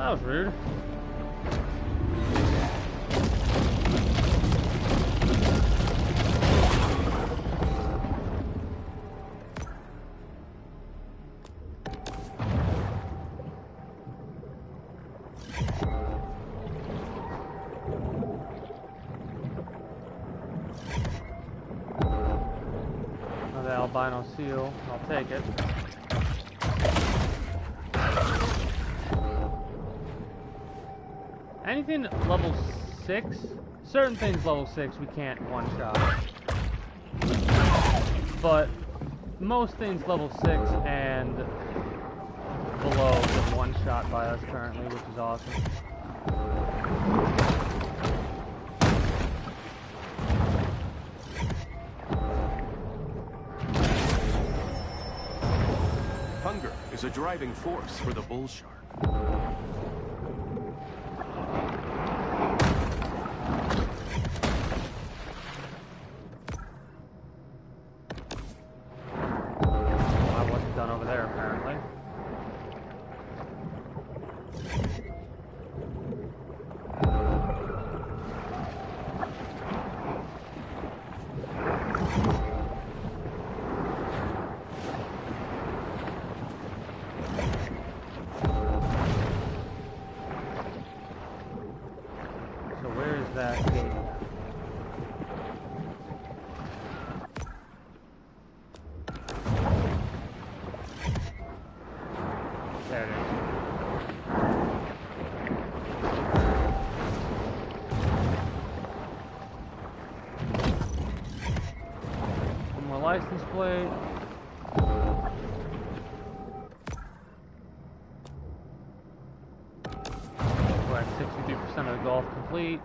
That was rude. Another albino seal. I'll take it. Anything level 6? Certain things level 6 we can't one-shot. But most things level 6 and below get one-shot by us currently, which is awesome. Hunger is a driving force for the bull shark. I wasn't done over there, apparently. So where is that gate? There it is. One more license plate. We're at 63% of the golf complete.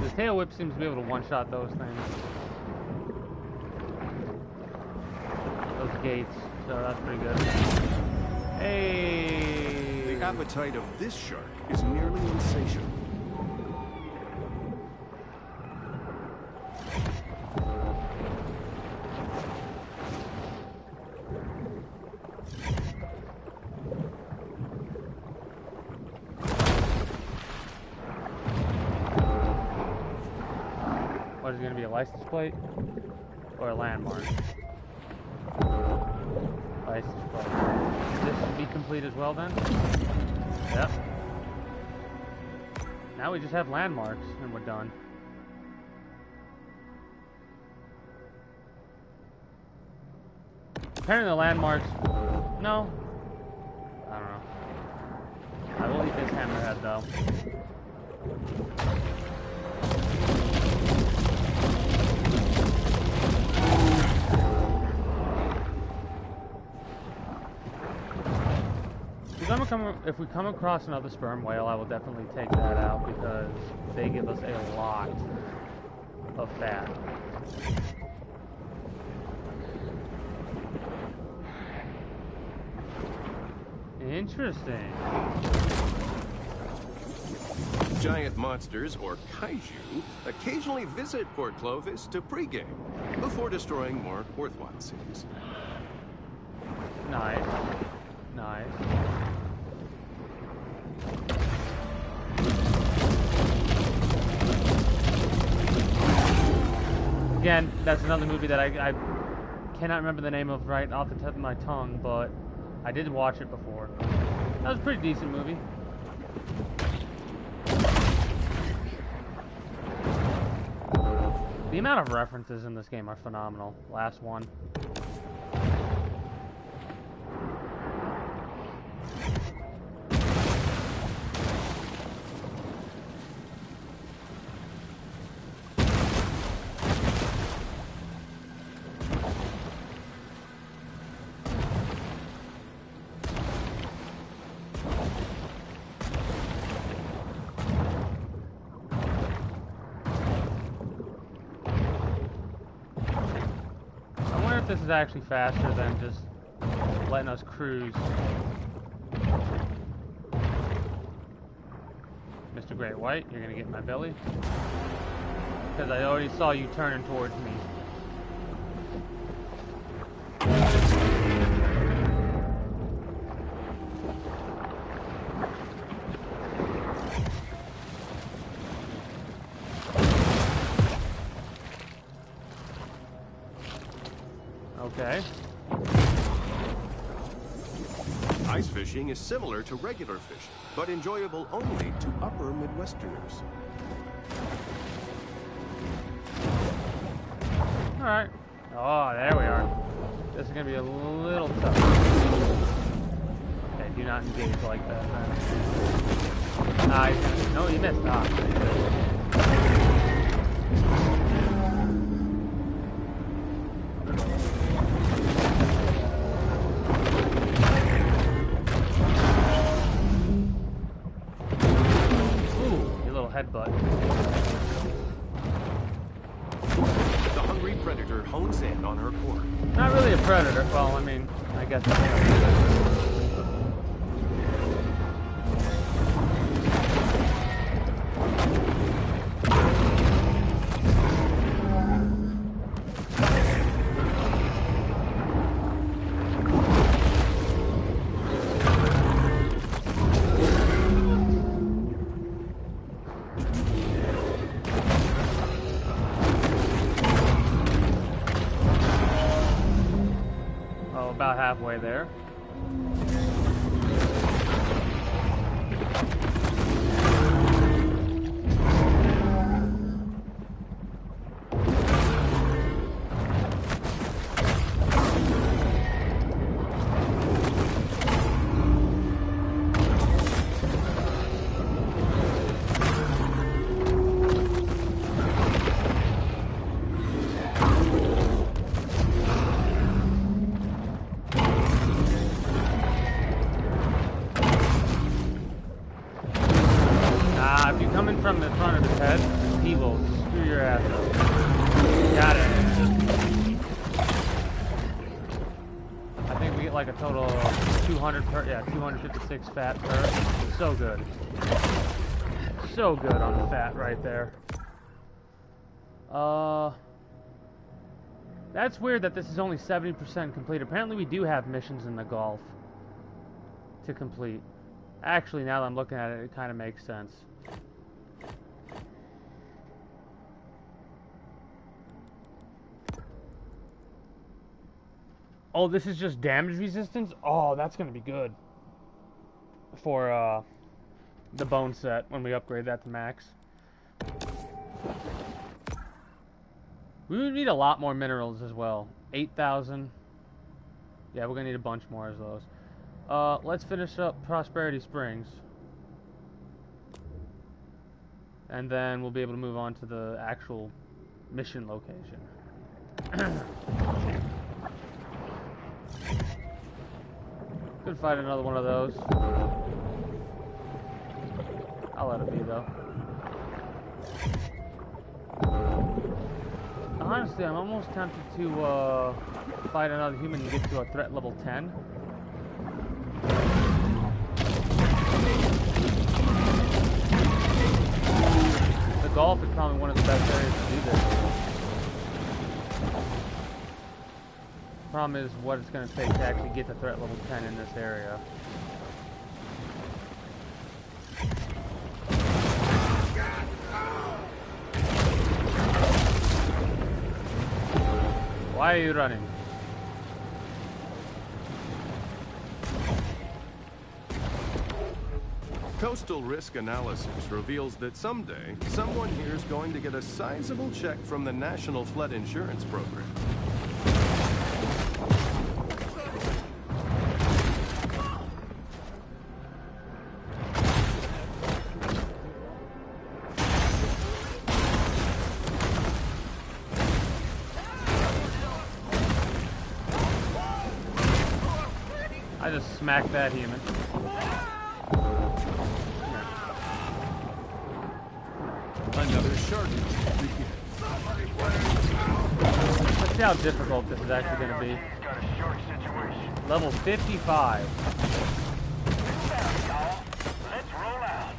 The tail whip seems to be able to one-shot those things. Those gates, so that's pretty good. Hey! The appetite of this shark is nearly insatiable. What is it going to be, a license plate? Or a landmark? License plate. This should be complete as well then? Yep. Now we just have landmarks and we're done. Apparently the landmarks... No. I don't know. I will eat this hammerhead though. If we come across another sperm whale, I will definitely take that out because they give us a lot of fat. Interesting. Giant monsters, or kaiju, occasionally visit Port Clovis to pregame before destroying more worthwhile cities. Nice. Nice. Again, that's another movie that I cannot remember the name of right off the tip of my tongue, but I did watch it before. That was a pretty decent movie. The amount of references in this game are phenomenal. Last one. This is actually faster than just letting us cruise. Mr. Great White, you're gonna get in my belly. Because I already saw you turning towards me. Okay. Ice fishing is similar to regular fishing, but enjoyable only to upper Midwesterners. Alright. Oh, there we are. This is going to be a little tough. Okay, do not engage like that. He's gonna, no, you missed. Ooh, you little headbutt. The hungry predator hones in on her quarry. Not really a predator. Well, I mean, I guess. About halfway there. Coming from the front of his head, he will screw your ass up. Got it. I think we get like a total of 200 per, yeah, 256 fat per. So good. So good on the fat right there. That's weird that this is only 70% complete. Apparently we do have missions in the Gulf to complete. Actually, now that I'm looking at it, it kind of makes sense. Oh, this is just damage resistance? Oh, that's going to be good. For, the bone set, when we upgrade that to max. We would need a lot more minerals as well. 8,000. Yeah, we're going to need a bunch more of those. Let's finish up Prosperity Springs. And then we'll be able to move on to the actual mission location. Could fight another one of those. I'll let it be though. Honestly, I'm almost tempted to fight another human and get to a threat level 10. The Gulf is probably one of the best areas to do this. Problem is what it's going to take to actually get to threat level 10 in this area. Why are you running? Coastal risk analysis reveals that someday, someone here is going to get a sizable check from the National Flood Insurance Program. I just smacked that human. Another shark. Let's see how difficult this is actually going to be. Level 55. Let's roll out.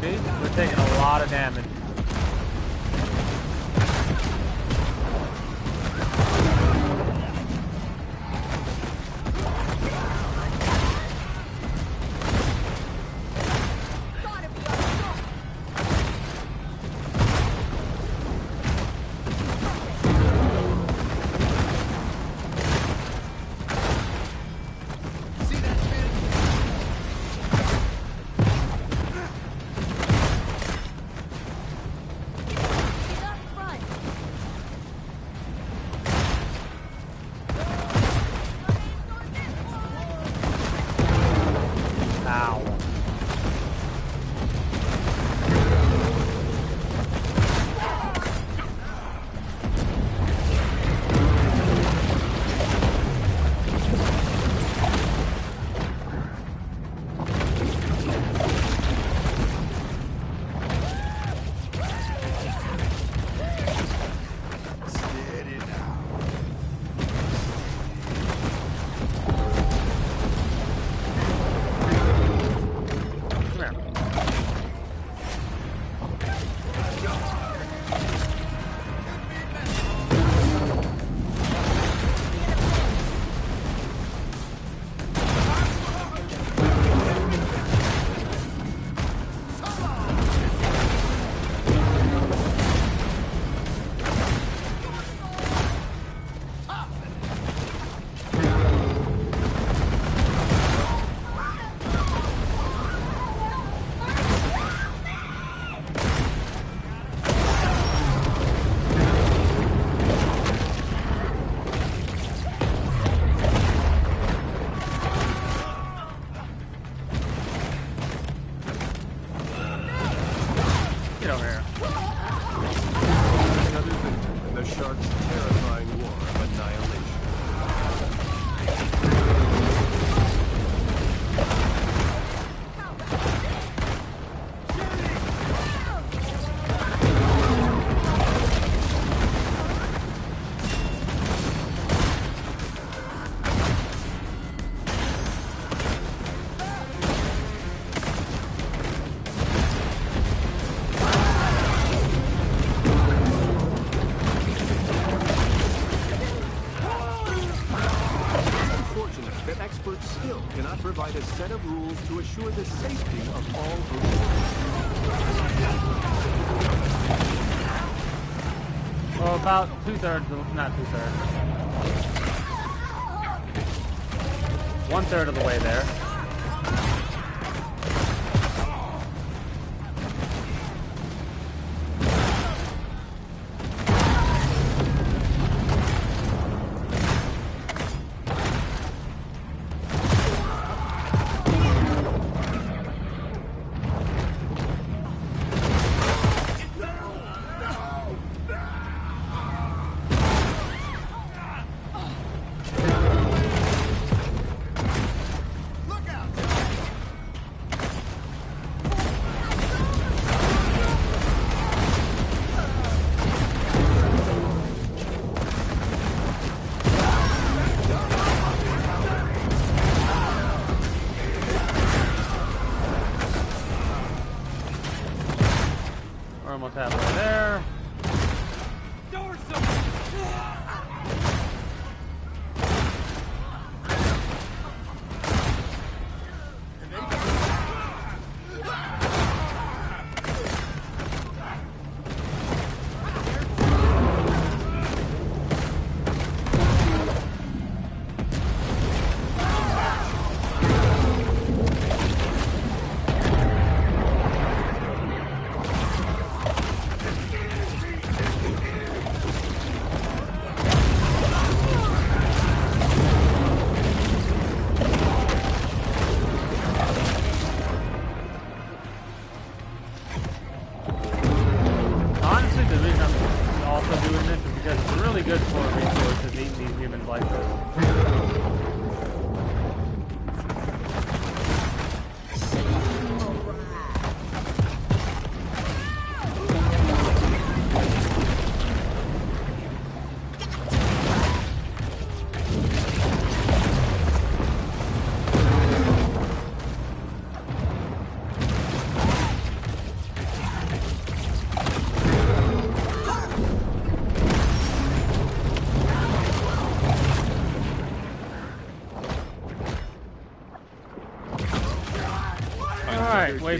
See? We're taking a lot of damage. Provide a set of rules to assure the safety of all groups. Well, about two-thirds, not two-thirds. 1/3 of the way there. Almost halfway there.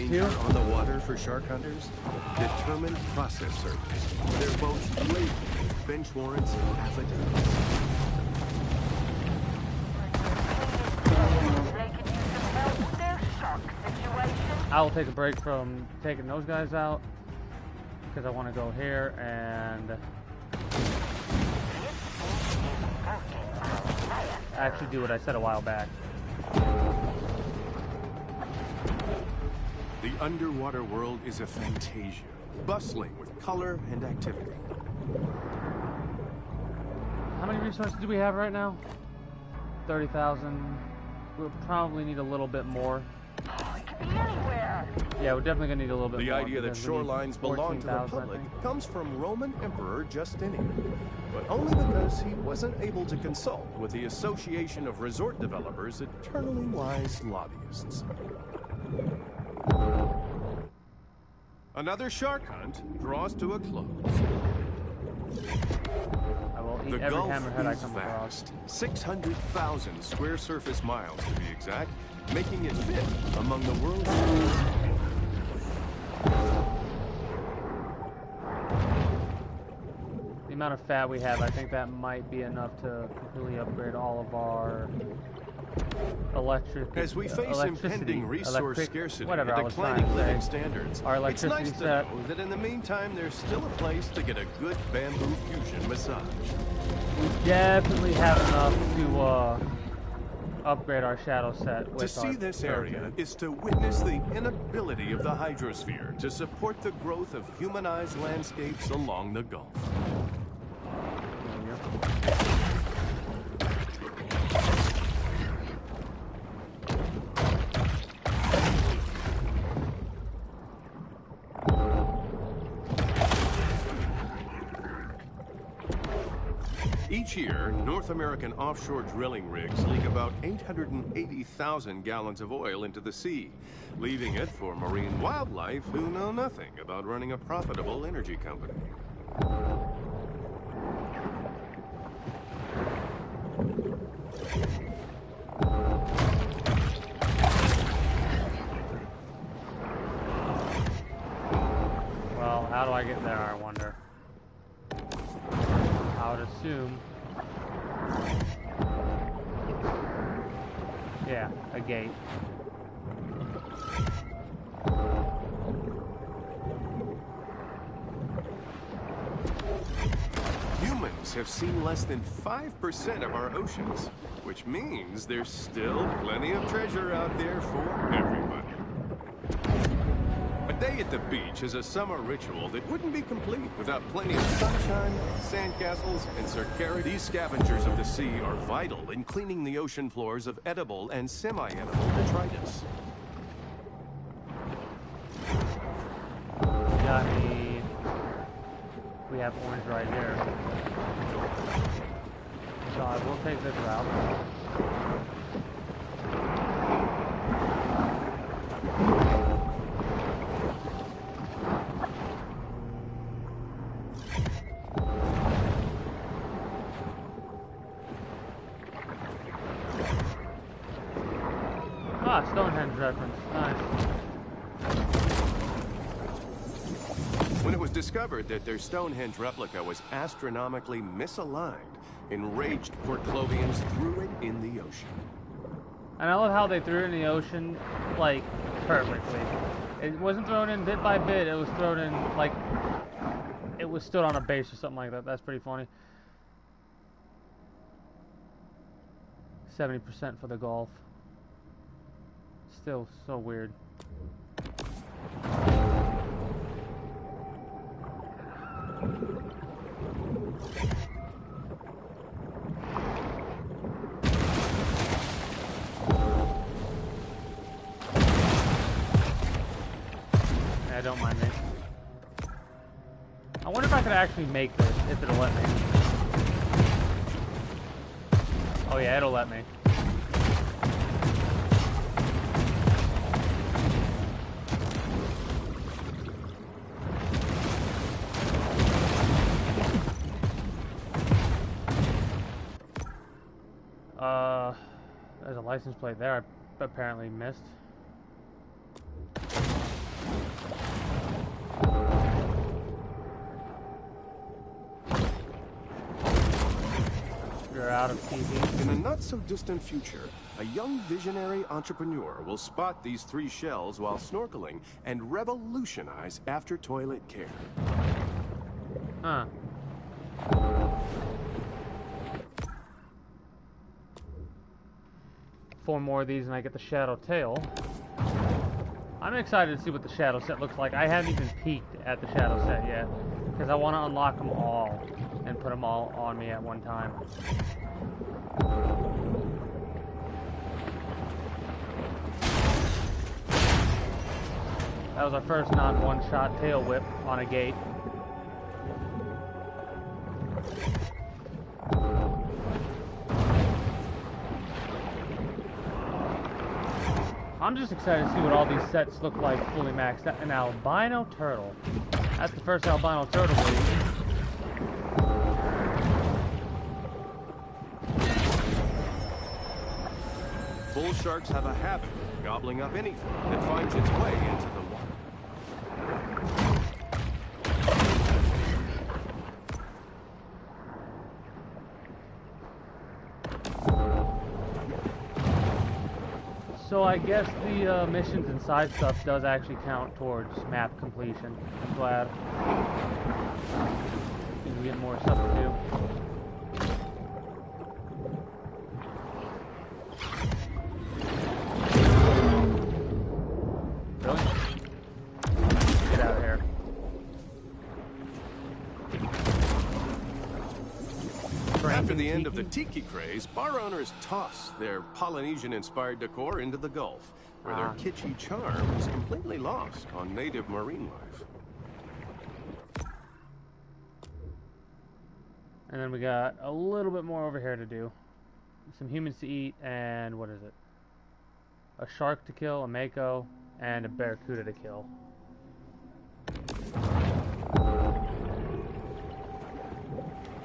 danger on the water for shark hunters? Determined process servers. Their boats laden with bench warrants and affidavits. They could use some help with their shark situation. I will take a break from taking those guys out because I want to go here and actually do what I said a while back. The underwater world is a fantasia, bustling with color and activity. How many resources do we have right now? 30,000. We'll probably need a little bit more. It could be anywhere. Yeah, we're definitely gonna need a little bit The more. idea that because we need shorelines belong to the 14,000, I public think. comes from Roman Emperor Justinian, but only because he wasn't able to consult with the Association of Resort Developers' eternally wise lobbyists. Another shark hunt draws to a close. I will eat The every Gulf hammerhead I is come across. vast, 600,000 square surface miles to be exact, making it fifth among the world's The amount of fat we have, I think that might be enough to completely upgrade all of our As we face impending resource scarcity whatever I and was declining trying to living say. standards, Our it's nice electricity to set. know that in the meantime there's still a place to get a good bamboo fusion massage. We definitely have enough to upgrade our shadow set with To see this area is to witness the inability of the hydrosphere to support the growth of humanized landscapes along the Gulf. Each year, North American offshore drilling rigs leak about 880,000 gallons of oil into the sea, leaving it for marine wildlife who know nothing about running a profitable energy company. Well, how do I get there, I wonder? I would assume. Yeah, a gate. Humans have seen less than 5% of our oceans, which means there's still plenty of treasure out there for everybody. A day at the beach is a summer ritual that wouldn't be complete without plenty of sunshine, sandcastles, and circarity. These scavengers of the sea are vital in cleaning the ocean floors of edible and semi-edible detritus. Got any? We have orange right here. So I will take this route. Ah, Stonehenge reference. Nice. When it was discovered that their Stonehenge replica was astronomically misaligned, enraged Port Clovians threw it in the ocean. And I love how they threw it in the ocean, like, perfectly. It wasn't thrown in bit by bit, it was thrown in, like, it was stood on a base or something like that. That's pretty funny. 70% for the Gulf. Still so weird. Yeah, don't mind me. I wonder if I could actually make this, if it'll let me. Oh yeah, it'll let me. There's a license plate there I apparently missed. out of TV. In a not-so-distant future, a young visionary entrepreneur will spot these 3 shells while snorkeling and revolutionize after-toilet care. Huh. Four more of these and I get the shadow tail. I'm excited to see what the shadow set looks like. I haven't even peeked at the shadow set yet, because I want to unlock them all and put them all on me at one time. That was our first non-one-shot tail whip on a gate. I'm just excited to see what all these sets look like fully maxed out. An albino turtle. That's the first albino turtle we've. Bull sharks have a habit of gobbling up anything that finds its way into the water. So I guess the missions and side stuff does actually count towards map completion. I'm glad. We get more stuff to do. Really? Get out of here. After the end of the tiki craze, bar owners toss their Polynesian-inspired decor into the Gulf, where their kitschy charm is completely lost on native marine life. And then we got a little bit more over here to do. Some humans to eat, and what is it? A shark to kill, a mako, and a barracuda to kill.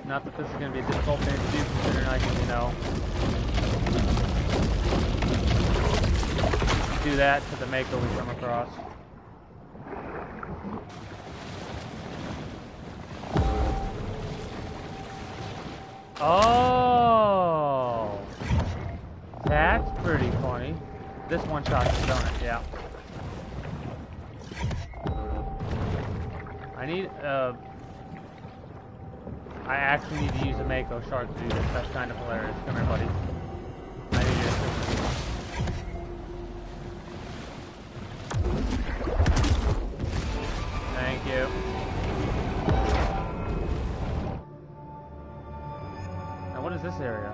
Not that this is going to be a difficult thing to do, considering I can, you know, do that to the mako we come across. Oh, that's pretty funny. This one shot is done it, yeah. I actually need to use a mako shark to do this. That's kind of hilarious. Come here, buddy. I need your assistance. Thank you. Now, what is this area?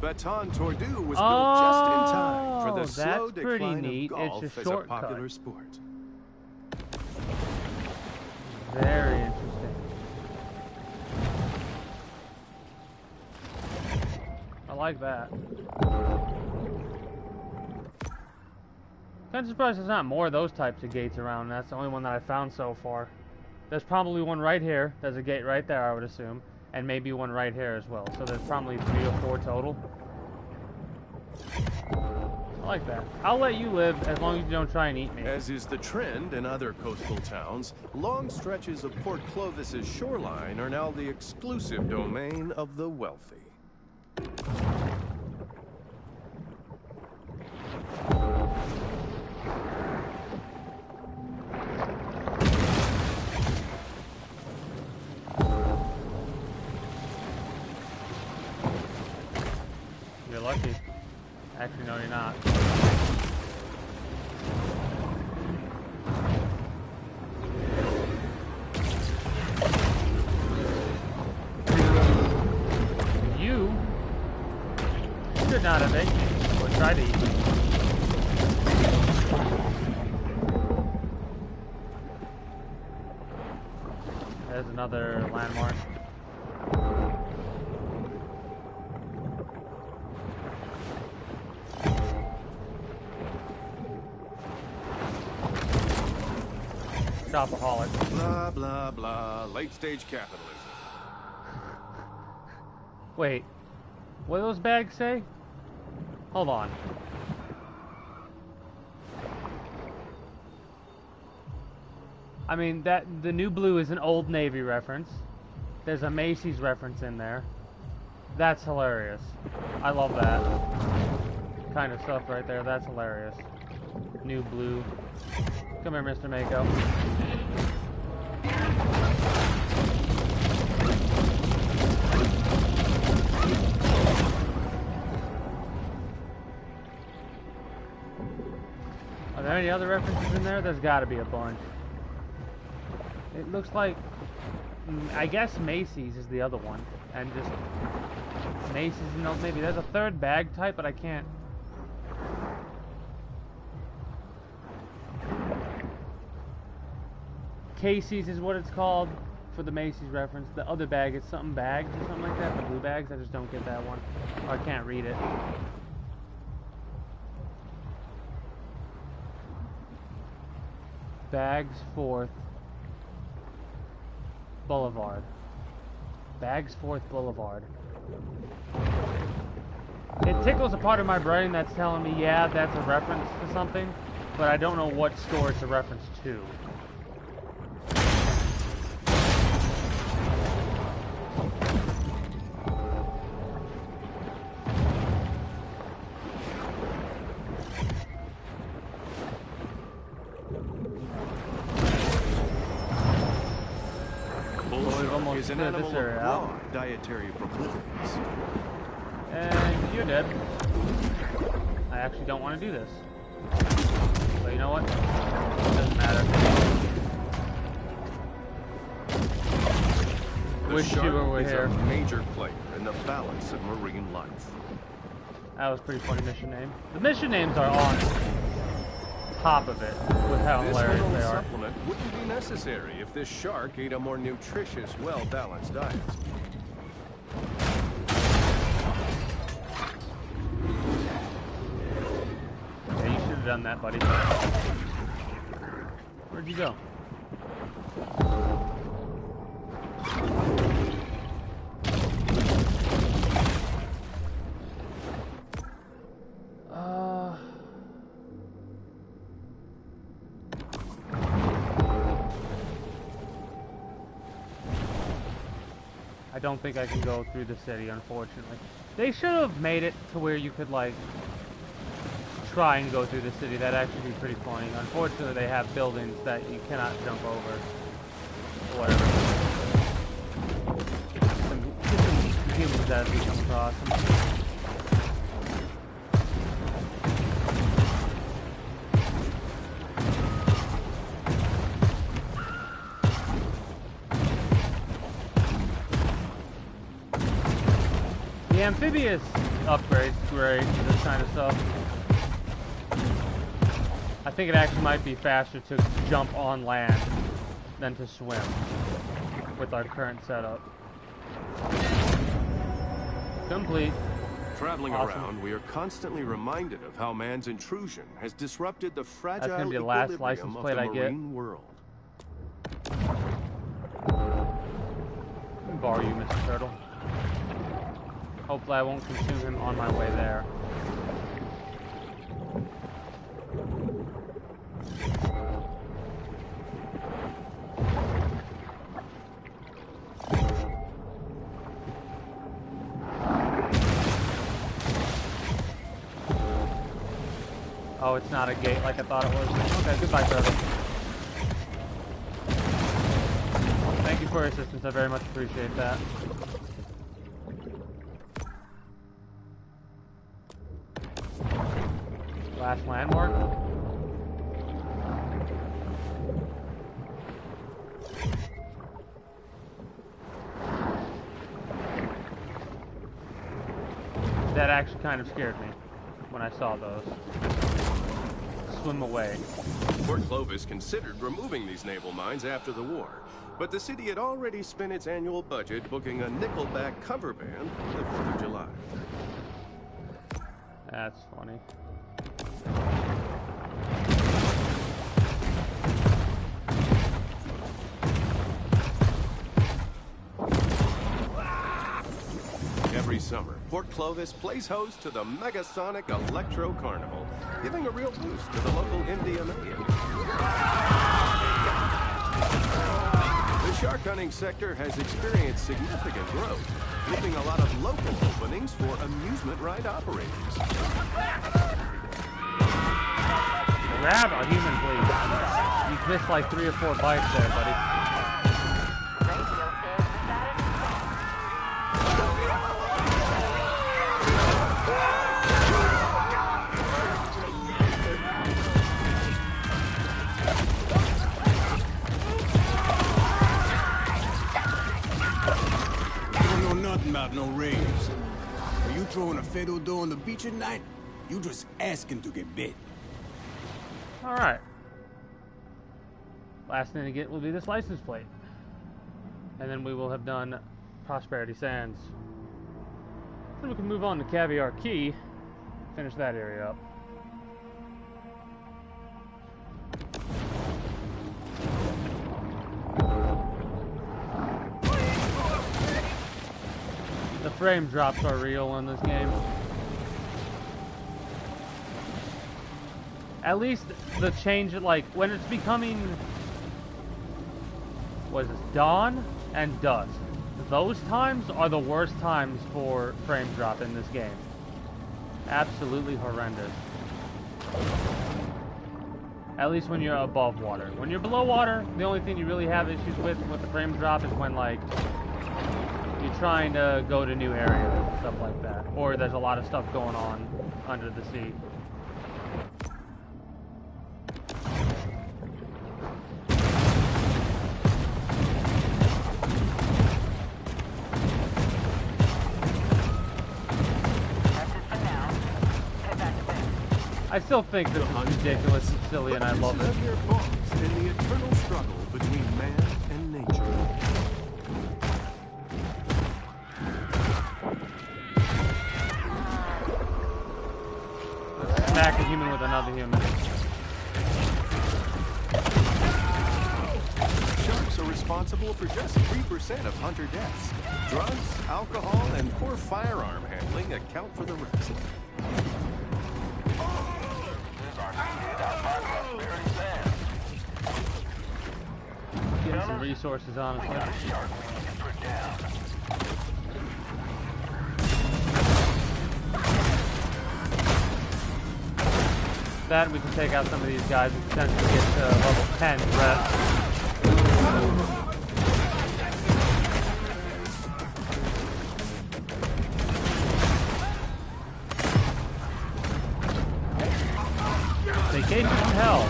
Baton Tordu was built just in time for the slow decline neat. of golf It's a as a shortcut. popular sport. Very interesting. I like that. Kind of surprised there's not more of those types of gates around. That's the only one that I found so far. There's probably one right here. There's a gate right there, I would assume. And maybe one right here as well. So there's probably 3 or 4 total. I like that. I'll let you live as long as you don't try and eat me. As is the trend in other coastal towns, long stretches of Port Clovis's shoreline are now the exclusive domain of the wealthy. You're lucky. Actually, no, you're not. You should not have ate me, or tried to eat me. There's another landmark. Shopaholic. Blah, blah, blah. Late-stage capitalism. Wait, what do those bags say? Hold on. I mean, that the new blue is an Old Navy reference. There's a Macy's reference in there. That's hilarious. I love that kind of stuff right there. That's hilarious. New blue. Come here, Mr. Mako. Are there any other references in there? There's got to be a bunch. It looks like, I guess Macy's is the other one, and just Macy's, you know, maybe there's a third bag type, but I can't. Casey's is what it's called for the Macy's reference. The other bag is something bags or something like that. The blue bags, I just don't get that one. Or I can't read it. Bags 4th Boulevard. Bags 4th Boulevard. It tickles a part of my brain that's telling me, yeah, that's a reference to something, but I don't know what store it's a reference to. Is an animal of broad dietary proclivities. And you're dead. I actually don't want to do this. But you know what? It doesn't matter. Wish you were here. The shark is a major player in the balance of marine life. That was a pretty funny mission name. The mission names are on top of it with how hilarious they are. Supplement wouldn't be necessary if this shark ate a more nutritious, well-balanced diet. Yeah, you should have done that, buddy. Where'd you go? I don't think I can go through the city, unfortunately. They should have made it to where you could, like, try and go through the city. That'd actually be pretty funny. Unfortunately, they have buildings that you cannot jump over. Or whatever. Some humans as we come across them. The amphibious upgrade's great for this kind of stuff. I think it actually might be faster to jump on land than to swim with our current setup. Complete. Traveling around, we are constantly reminded of how man's intrusion has disrupted the fragile That's gonna be the last equilibrium license of plate the I get. marine world. Let me borrow you, Mr. Turtle. Hopefully I won't consume him on my way there. Oh, it's not a gate like I thought it was. Okay, goodbye, Turtle. Thank you for your assistance. I very much appreciate that. Last landmark. That actually kind of scared me when I saw those. Swim away. Port Clovis considered removing these naval mines after the war, but the city had already spent its annual budget booking a Nickelback cover band for the 4th of July. That's funny. Every summer, Port Clovis plays host to the Megasonic Electro Carnival, giving a real boost to the local MDMA industry. shark hunting sector has experienced significant growth, leaving a lot of local openings for amusement ride operators. Grab a human, please. You've missed like 3 or 4 bites there, buddy. About no raves. Are you throwing a fiddle dough on the beach at night? You just asking to get bit. Alright. Last thing to get will be this license plate. And then we will have done Prosperity Sands. Then we can move on to Caviar Key. Finish that area up. The frame drops are real in this game. At least the change, like, when it's becoming, what is this, dawn and dusk. Those times are the worst times for frame drop in this game. Absolutely horrendous. At least when you're above water. When you're below water, the only thing you really have issues with the frame drop is when, like, you're trying to go to new areas and stuff like that. Or there's a lot of stuff going on under the sea. I still think this is ridiculous and silly, and I love it. Their bonds in the eternal struggle between man and nature. Let's smack a human with another human. Sharks are responsible for just 3% of hunter deaths. Drugs, alcohol, and poor firearm handling account for the rest. Getting some resources, honestly. That we can take out some of these guys and potentially get to level 10 rest. Vacation from Hell.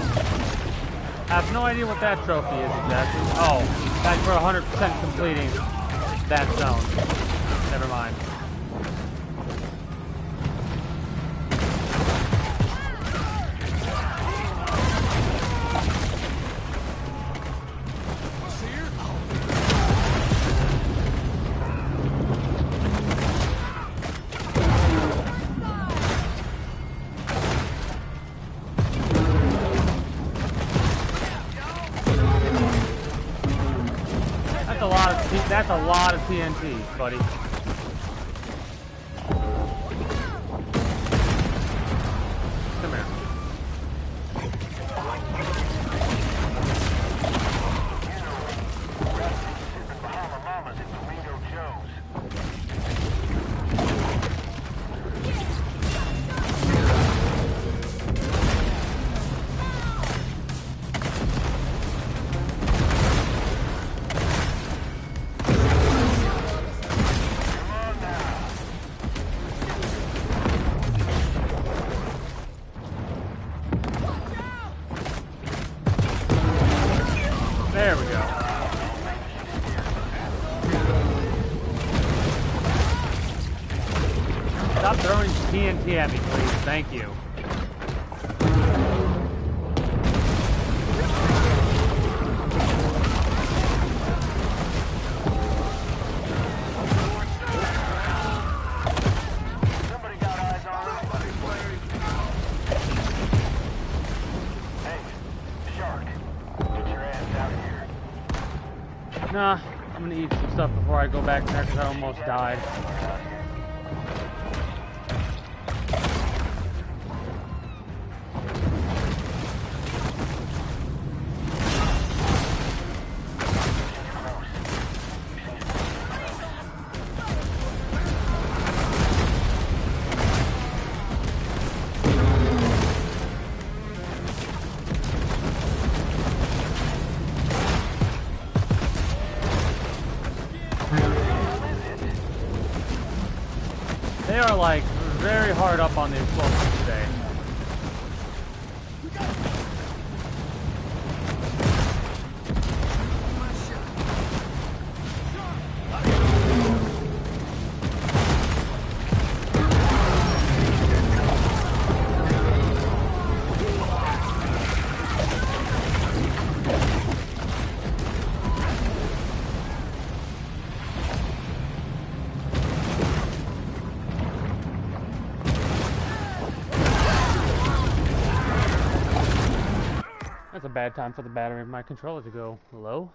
I have no idea what that trophy is exactly. Oh, that's for 100% completing that zone. Never mind. That's a lot of TNT, buddy. Come here. There we go. Stop throwing TNT at me, please. Thank you. Nah, I'm gonna eat some stuff before I go back there because I almost died. are like very hard up on the explosives today. That's a bad time for the battery of my controller to go low.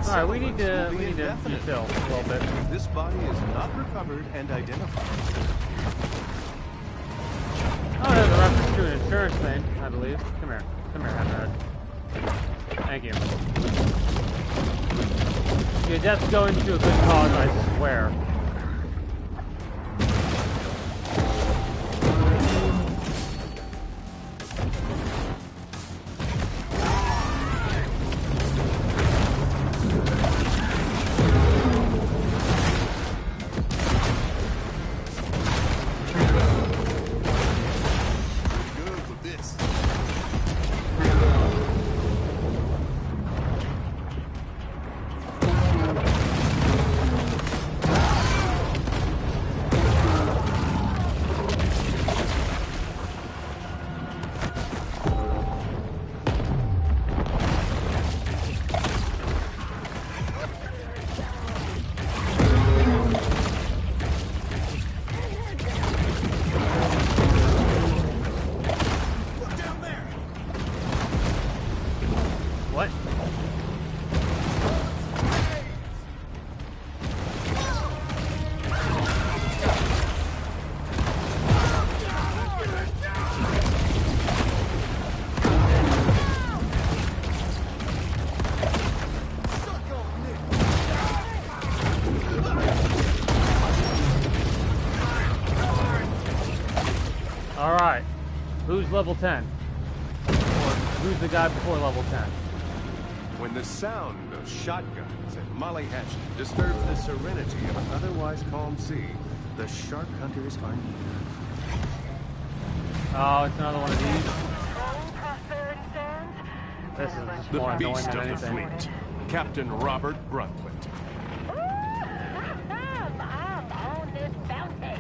Alright, we need to chill a little bit. This body is not recovered and identified. Oh, there's a reference to an insurance thing, I believe. Come here, Hammerhead. Thank you. Your death's going to a good cause, I swear. Alright, who's level 10? Or who's the guy before level 10? When the sound of shotguns and molly hatchet disturbs the serenity of an otherwise calm sea, the shark hunters are near. Oh, it's another one of these. This is just more The annoying beast than of the anything. fleet, Captain Robert Bruntlett. I'm on this bounty.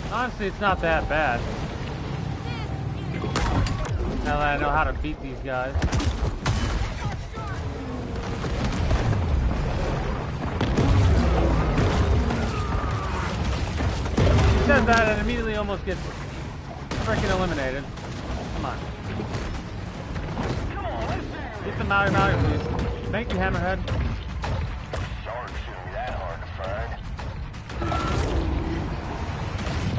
Honestly, it's not that bad. Now that I know how to beat these guys. says that and immediately almost gets freaking eliminated. Come on. Get the Maui, please. Thank you, Hammerhead. Sorry, shouldn't be that hard to find.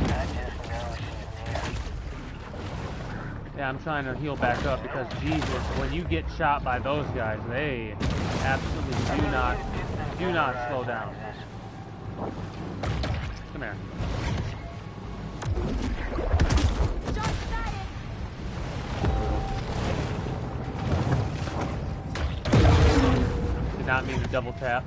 I just know she's near. Yeah, I'm trying to heal back up because, Jesus, when you get shot by those guys, they absolutely do not slow down. Come here. Did not mean to double tap.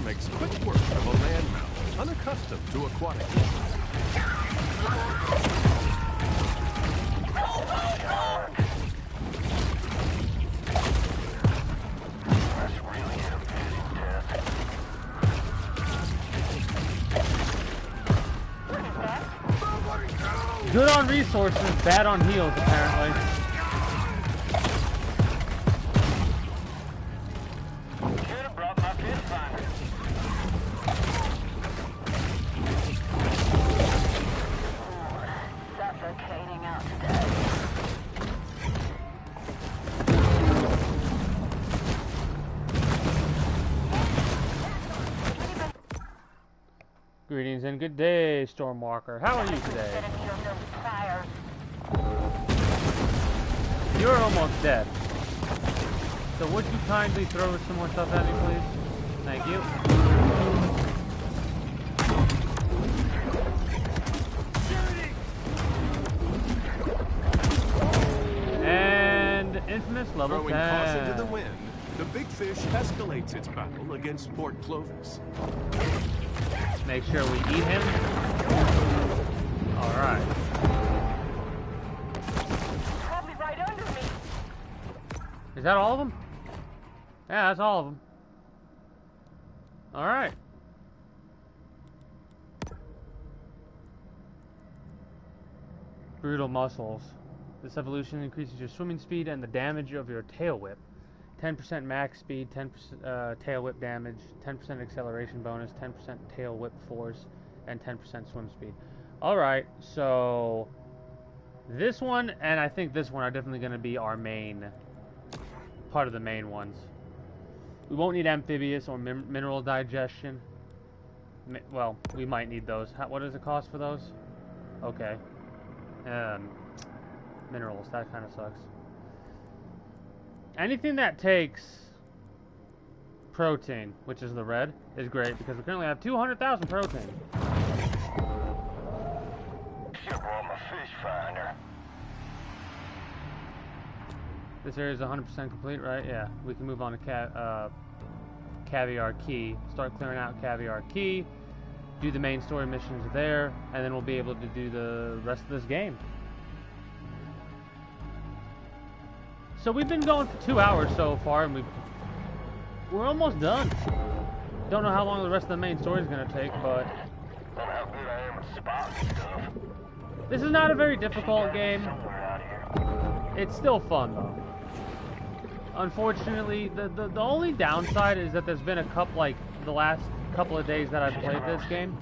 Makes quick work of a land mammal unaccustomed to aquatic life. Good on resources, bad on heals, apparently. Greetings and good day, Stormwalker. How are you today? You're almost dead. So would you kindly throw some more stuff at me, please? Thank you. And infamous level 10. Throwing caution to the wind, the big fish escalates its battle against Port Clovis. Make sure we eat him. Alright. Probably right under me. Is that all of them? Yeah, that's all of them. Alright. Brutal muscles. This evolution increases your swimming speed and the damage of your tail whip. 10% max speed, 10% tail whip damage, 10% acceleration bonus, 10% tail whip force, and 10% swim speed. Alright, so this one and I think this one are definitely going to be our main, part of the main ones. We won't need amphibious or mineral digestion. Well, we might need those. What does it cost for those? Okay. Minerals, that kind of sucks. Anything that takes protein, which is the red, is great because we currently have 200,000 protein. Should've brought my fish finder. This area is 100% complete, right? Yeah. We can move on to Caviar Key. Start clearing out Caviar Key. Do the main story missions there, and then we'll be able to do the rest of this game. So we've been going for 2 hours so far, and we're almost done. Don't know how long the rest of the main story is going to take, but Don't know how good I am at spotting stuff. this is not a very difficult game. Somewhere out here. It's still fun though. Unfortunately, the only downside is that there's been a couple, like the last couple of days that I've played this game,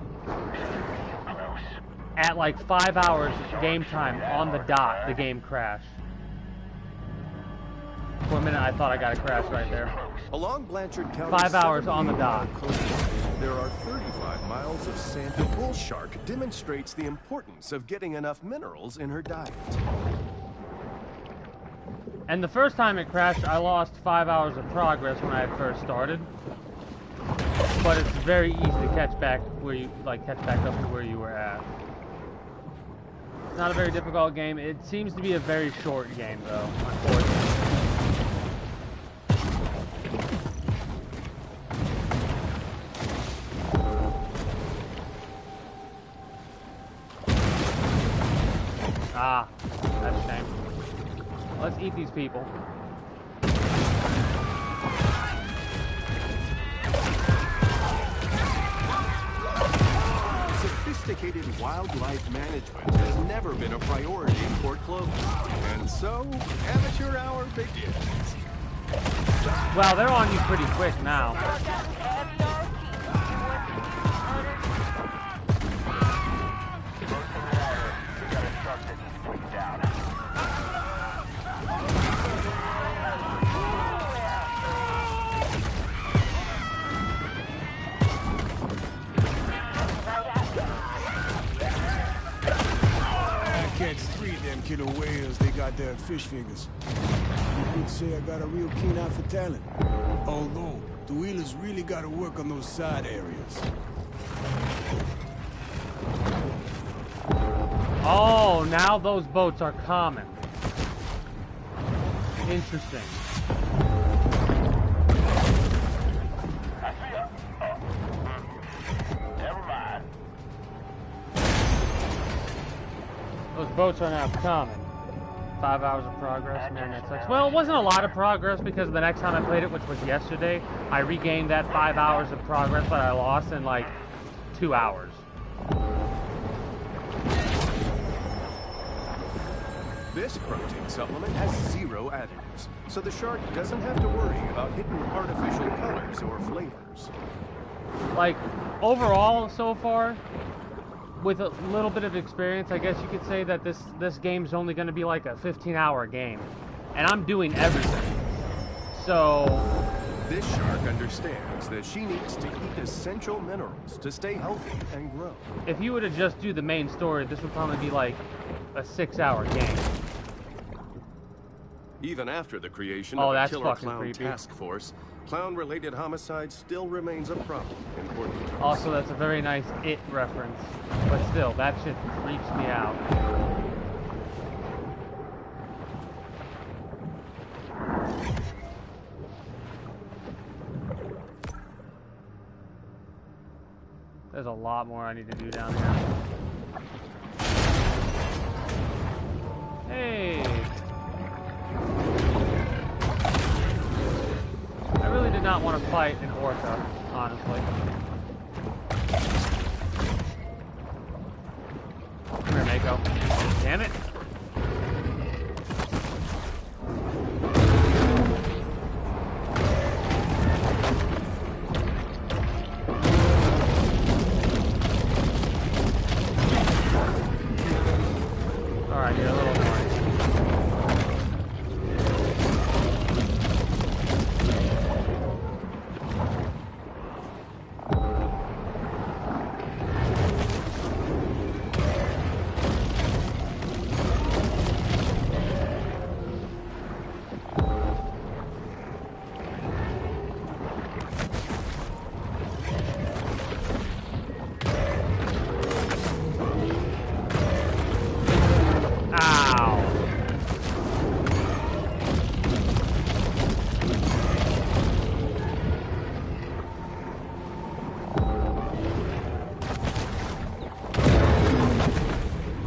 at like 5 hours game time on the dot, the game crashed. For a minute, I thought I got a crash right there. Along Blanchard County, 5 hours on the dot. there are 35 miles of sand. The bull shark demonstrates the importance of getting enough minerals in her diet. And the first time it crashed, I lost 5 hours of progress when I had first started. but it's very easy to catch back where you catch back up to where you were at. It's not a very difficult game. It seems to be a very short game though, unfortunately. Ah, that's a shame. Let's eat these people. Sophisticated wildlife management has never been a priority in Port Clovis. And so, amateur hour begins. Wow, they're on you pretty quick now. Killer whales, they got their fish fingers. You could say I got a real keen eye for talent. Although, the wheelers really gotta work on those side areas. Oh, now those boats are common. Interesting. Never mind. Those boats are now common. 5 hours of progress, man, that sucks. Well, it wasn't a lot of progress because the next time I played it, which was yesterday, I regained that 5 hours of progress that I lost in like 2 hours. This protein supplement has 0 additives, so the shark doesn't have to worry about hidden artificial colors or flavors. Like, overall, so far, with a little bit of experience, I guess you could say that this game's only going to be like a 15-hour game. And I'm doing everything. So... This shark understands that she needs to eat essential minerals to stay healthy and grow. if you were to just do the main story, this would probably be like a 6-hour game. Even after the creation Oh, of a that's killer fucking clown creepy. task force, clown-related homicide still remains a problem in Port Clovis. Also, that's a very nice It reference. But still, that shit creeps me out. There's a lot more I need to do down here. Hey! I really did not want to fight an orca, honestly. Come here, Mako. Damn it! Alright, you're a little annoying.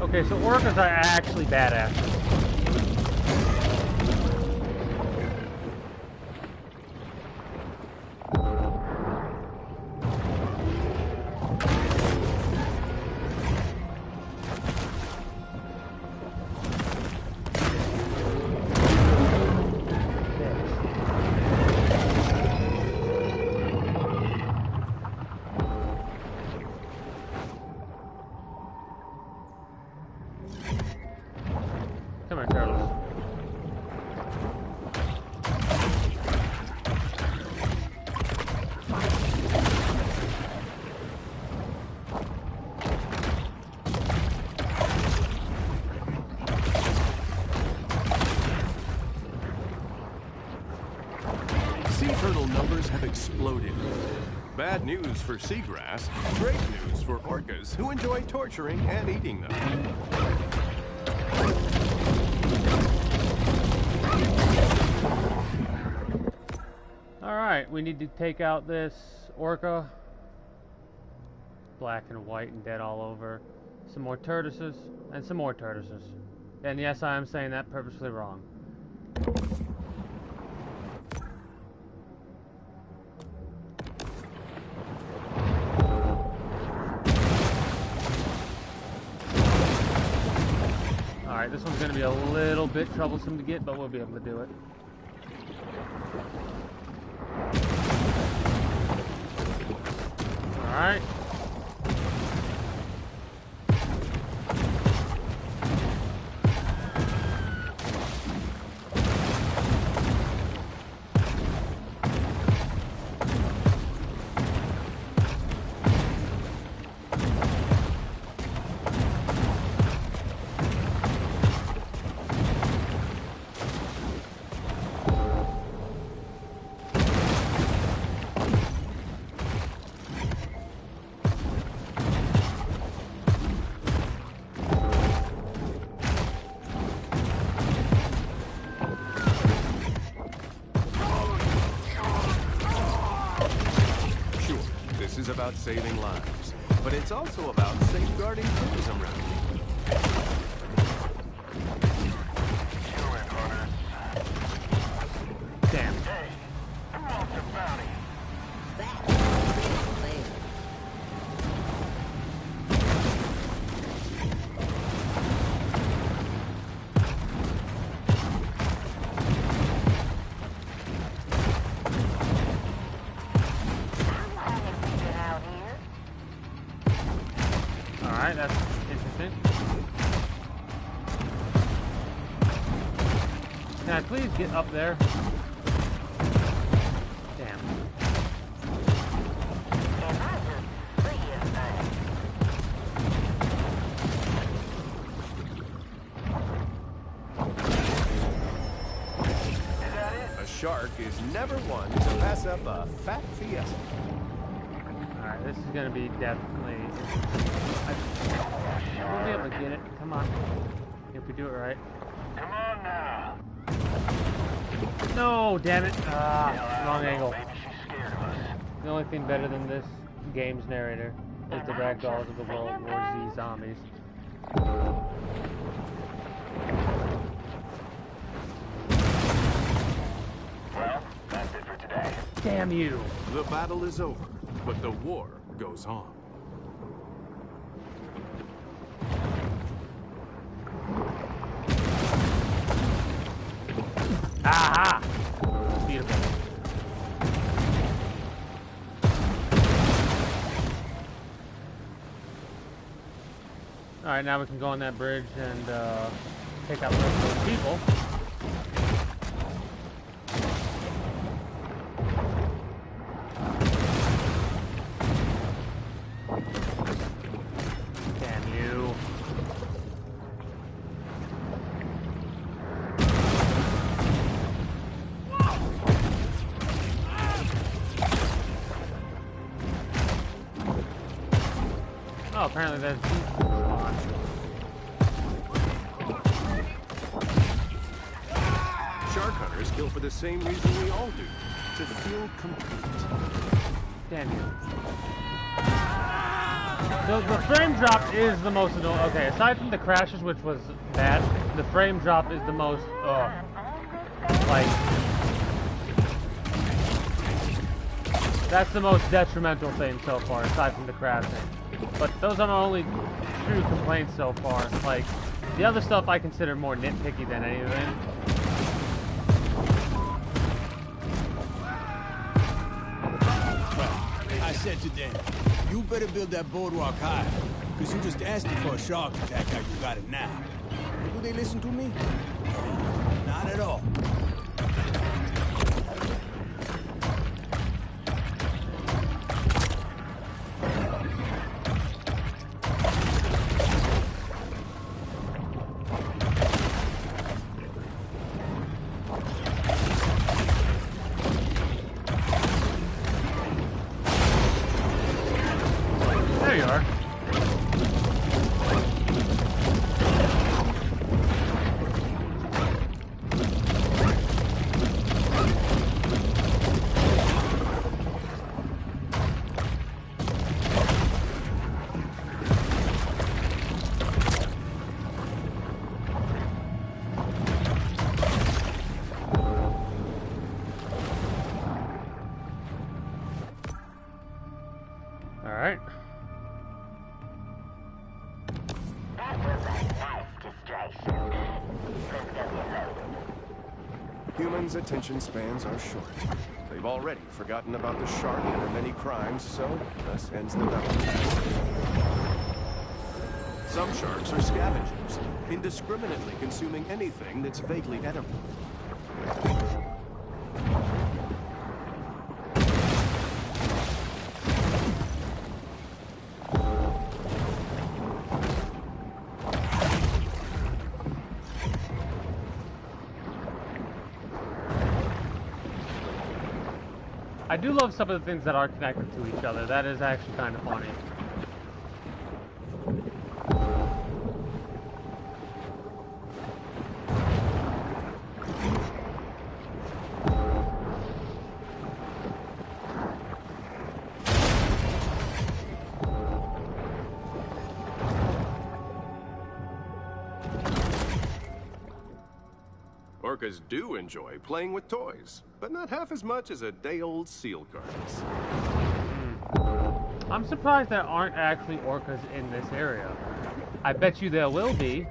Okay, so orcas are actually badasses. Come here, turtles. Sea turtle numbers have exploded. Bad news for seagrass, great news for orcas who enjoy torturing and eating them. Alright, we need to take out this orca. Black and white and dead all over. Some more tortoises, and some more tortoises. And yes, I am saying that purposely wrong. Alright, this one's going to be a little bit troublesome to get, but we'll be able to do it. Alright. About saving lives, but it's also about safeguarding tourism revenue. Damn. Hey, who wants a bounty? That's a player. Alright, that's interesting. Can I please get up there? Damn. A shark is never one to pass up a fat fiesta. Alright, this is gonna be definitely... We'll be able to get it. Come on. If we do it right. Come on now. No, damn it. Wrong angle. Maybe she's scared of us. The only thing better than this game's narrator is the ragdolls of the World War Z zombies. Well, that's it for today. Damn you. The battle is over, but the war goes on. Aha! Beautiful. Alright, now we can go on that bridge and take out the rest of those people. Damn you. Oh, apparently there's deep spawn. Shark hunters kill for the same reason we all do, to feel complete. Damn you. The frame drop is the most annoying. Okay, aside from the crashes, which was bad, the frame drop is the most, like, that's the most detrimental thing so far, aside from the crashing. But those are my only true complaints so far. Like, the other stuff I consider more nitpicky than anything. I said to them, you better build that boardwalk high, because you just asked me for a shark attack how you got it now. But do they listen to me? Not at all. orcas' attention spans are short. They've already forgotten about the shark and her many crimes, so thus ends the double task. Some sharks are scavengers, indiscriminately consuming anything that's vaguely edible. I do love some of the things that are connected to each other. That is actually kind of funny. Orcas do enjoy playing with toys, but not half as much as a day-old seal carcass. I'm surprised there aren't actually orcas in this area. I bet you there will be.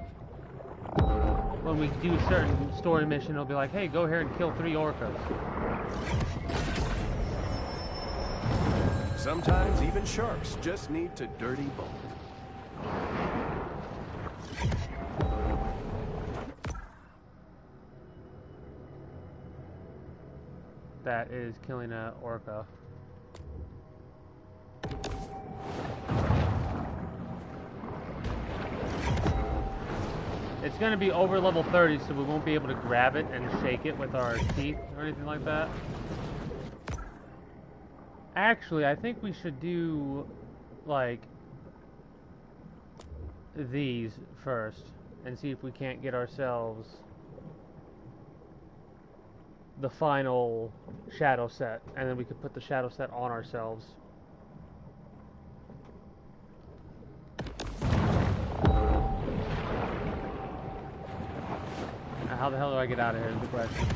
When we do a certain story mission, it'll be like, hey, go here and kill 3 orcas. Sometimes even sharks just need to dirty bulk. That is killing an orca. It's gonna be over level 30, so we won't be able to grab it and shake it with our teeth or anything like that. Actually, I think we should do, like, these first and see if we can't get ourselves the final shadow set, and then we could put the shadow set on ourselves. Now, how the hell do I get out of here is the question.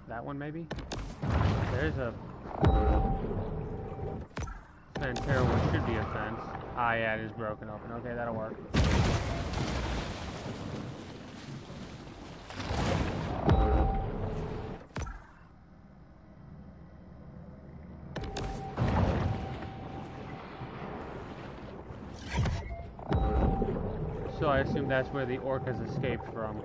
That one, maybe? There's a Maneater, which should be a fence. Ah, yeah, it is broken open. Okay, that'll work. So I assume that's where the orcas escaped from.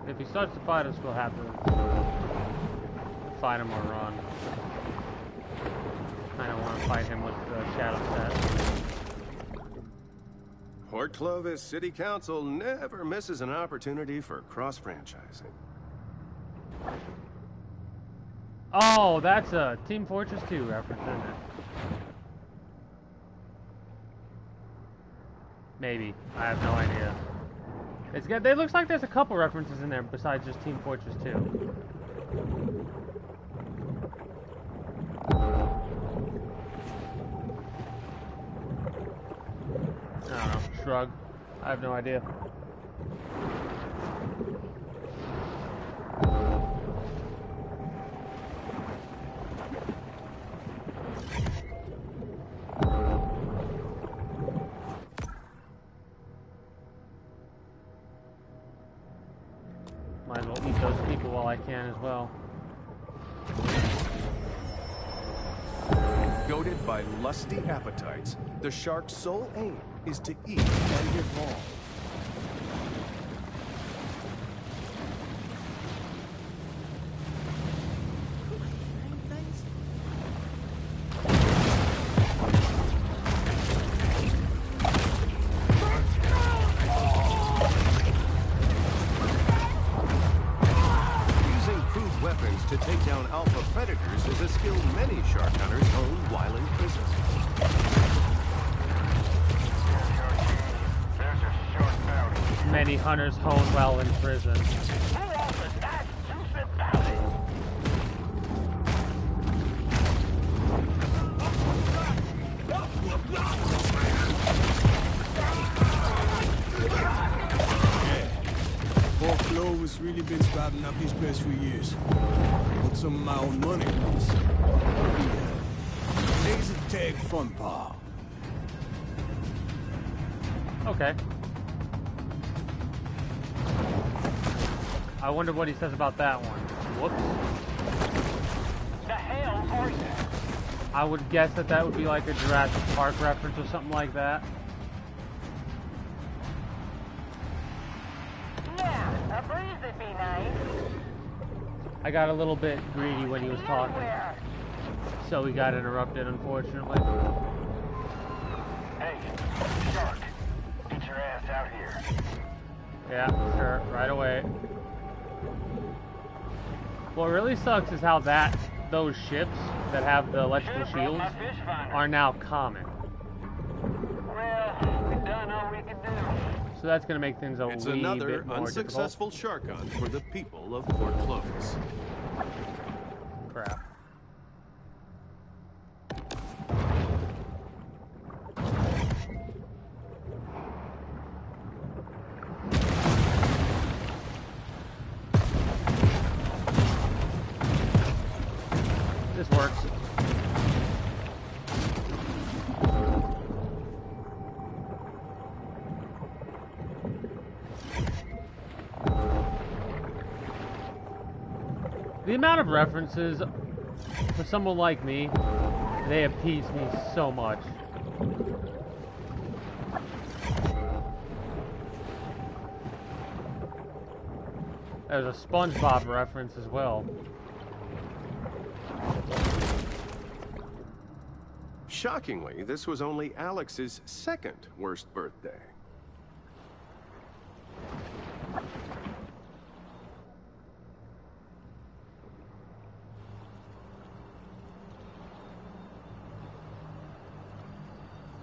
If he starts to fight us, we'll have to fight him or run. I don't want to fight him with the shadow set. Port Clovis City Council never misses an opportunity for cross-franchising. Oh, that's a Team Fortress 2 reference, isn't it? Maybe. I have no idea. It's good. It looks like there's a couple references in there besides just Team Fortress 2. I don't know. Shrug. I have no idea. Might as well eat those people while I can as well. Goaded by lusty appetites, the shark's sole aim is to eat and evolve. alpha predators is a skill many shark hunters hone while in prison. There's a short bounty. Many hunters hone while in prison. Who wants a nice juicy bounty? Poor Clovis really been sprouting up these past few years. Put some of my own money in this. Yeah. Laser tag fun pal. Okay. I wonder what he says about that one. Whoops. The hell are you? I would guess that that would be like a Jurassic Park reference or something like that. Yeah, a breeze would be nice. I got a little bit greedy when he was talking, Anywhere. so he got interrupted, unfortunately. Hey, shark. Get your ass out here. Yeah, sure, right away. What really sucks is how those ships that have the electrical Should've brought shields my fish finder. are now common. Well, we've done all we can do. So that's going to make things a It's wee another bit more unsuccessful shark hunt for the people of Port Clovis. difficult. Crap. This works. The amount of references for someone like me, they appease me so much. There's a SpongeBob reference as well. Shockingly, this was only Alex's second worst birthday.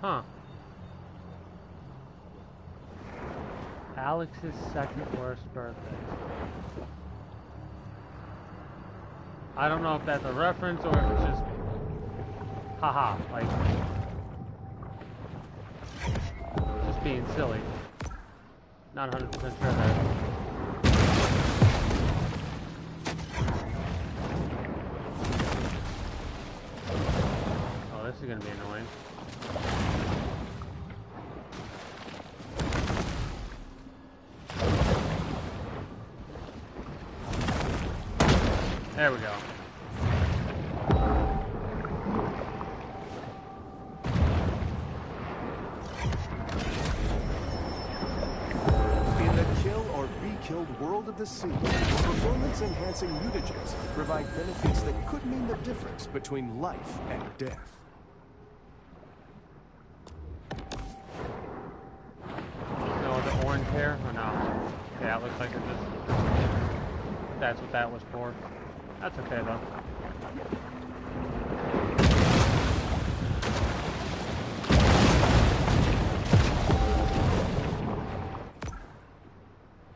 Huh. Alex's second worst birthday. I don't know if that's a reference or if it's just haha, like just being silly. Not 100% sure there. Oh, this is gonna be annoying. There we go. In the kill or be killed world of the sea, performance-enhancing mutagens provide benefits that could mean the difference between life and death. No, the orange hair? Or no? Yeah, it looks like it just... That's what that was for. That's okay, though.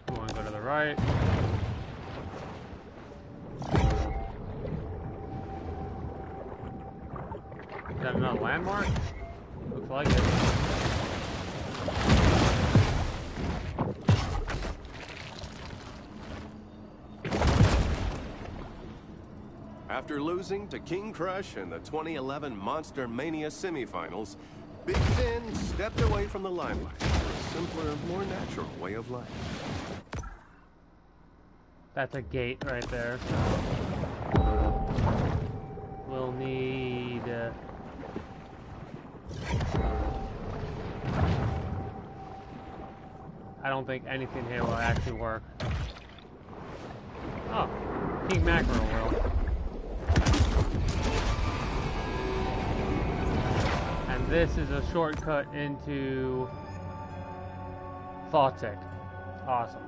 We want to go to the right. Is that another landmark? Looks like it. After losing to King Crush in the 2011 Monster Mania semifinals, Big Finn stepped away from the limelight for a simpler, more natural way of life. That's a gate right there. We'll need... I don't think anything here will actually work. Oh, King Mackerel will. And this is a shortcut into Thoughtic. Awesome.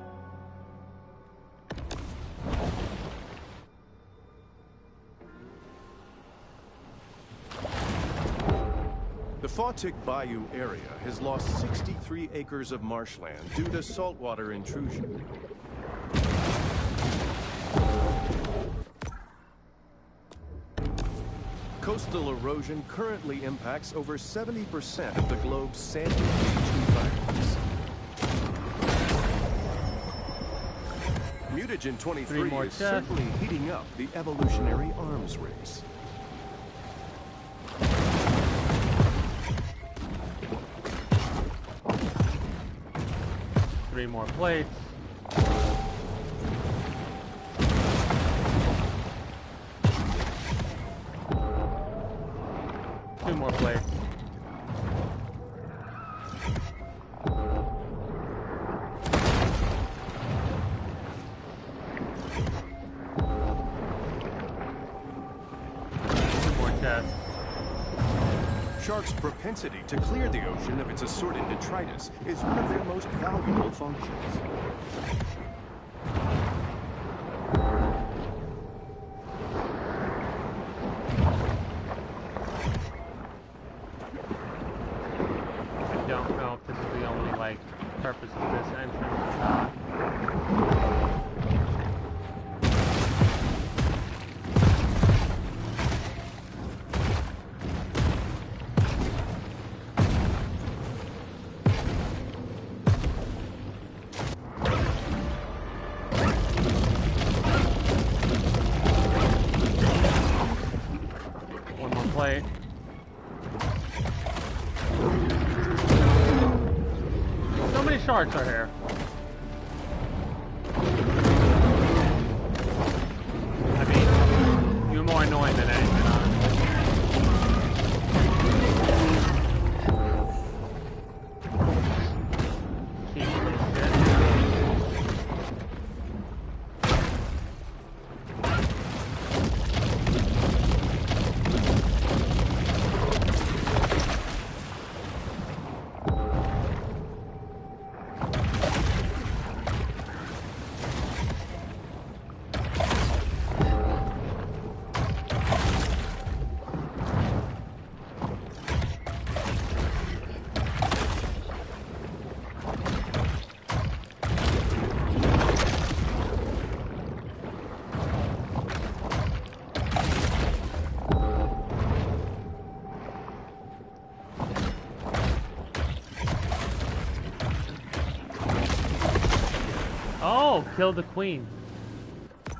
Fawtick Bayou area has lost 63 acres of marshland due to saltwater intrusion. Coastal erosion currently impacts over 70% of the globe's sandy beach environments. Mutagen 23 is simply heating up the evolutionary arms race. Three more plates. Two more plates. Two more chests. Sharks' propensity to clear the ocean of its assorted detritus is one of their most valuable functions. I don't know if this is the only, like, purpose of this entrance or not. One more plate. So many sharks are here. I mean, you're more annoying than anything, honestly. Piece of shit. Oh, kill the queen.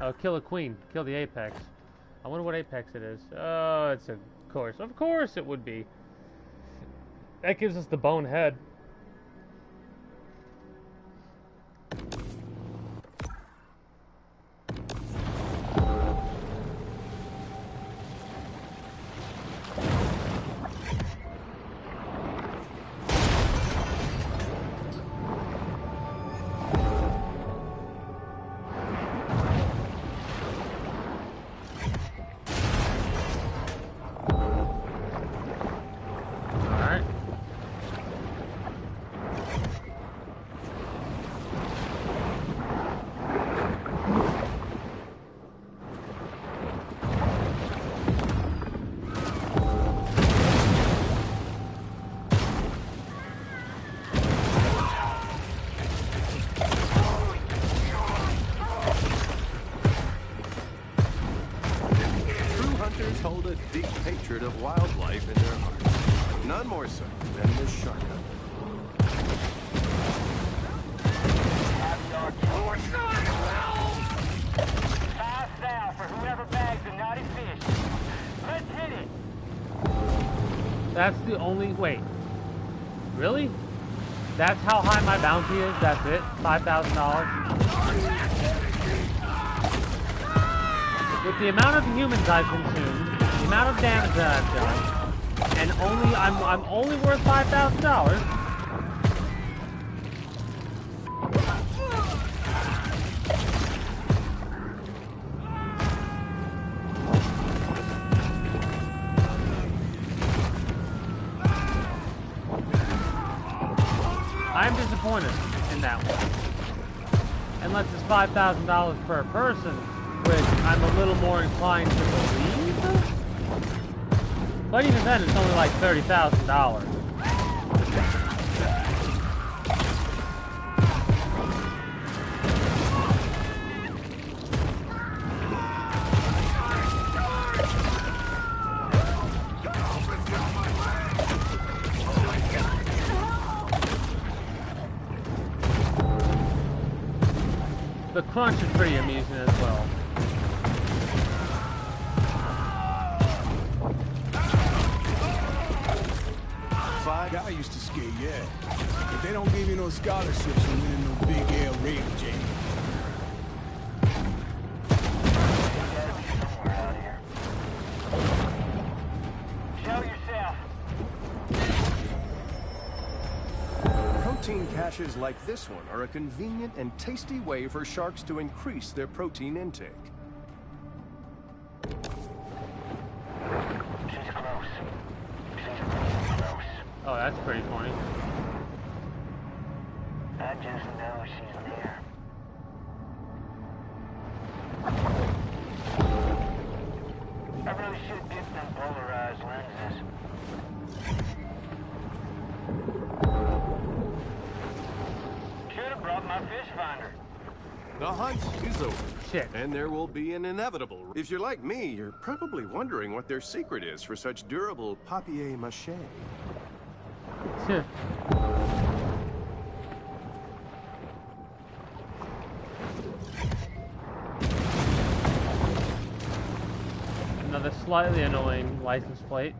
Oh, kill a queen. Kill the apex. I wonder what apex it is. Oh, it's a course. Of course it would be. That gives us the bone head. Alright. True hunters hold a deep hatred of wildlife in their hearts. None more so than the shark hunter. Five thou for whoever bags a naughty fish. Let's hit it. That's the only... Wait. Really? That's how high my bounty is? That's it? $5,000? With the amount of humans I've consumed, the amount of damage that I've done, and I'm only worth $5,000. I'm disappointed in that one. Unless it's $5,000 per person, which I'm a little more inclined to believe. But even then, it's only like $30,000. The crunch is pretty amusing as well. I used to skate, yeah. But they don't give you no scholarships for winning no big L rating, Jay. Show yourself. Protein caches like this one are a convenient and tasty way for sharks to increase their protein intake. She's close. Oh, that's pretty funny. I just know she's near. I really should get them polarized lenses. Should have brought my fish finder. The hunt is over. Shit. And there will be an inevitable. If you're like me, you're probably wondering what their secret is for such durable papier-mâché. Another slightly annoying license plate.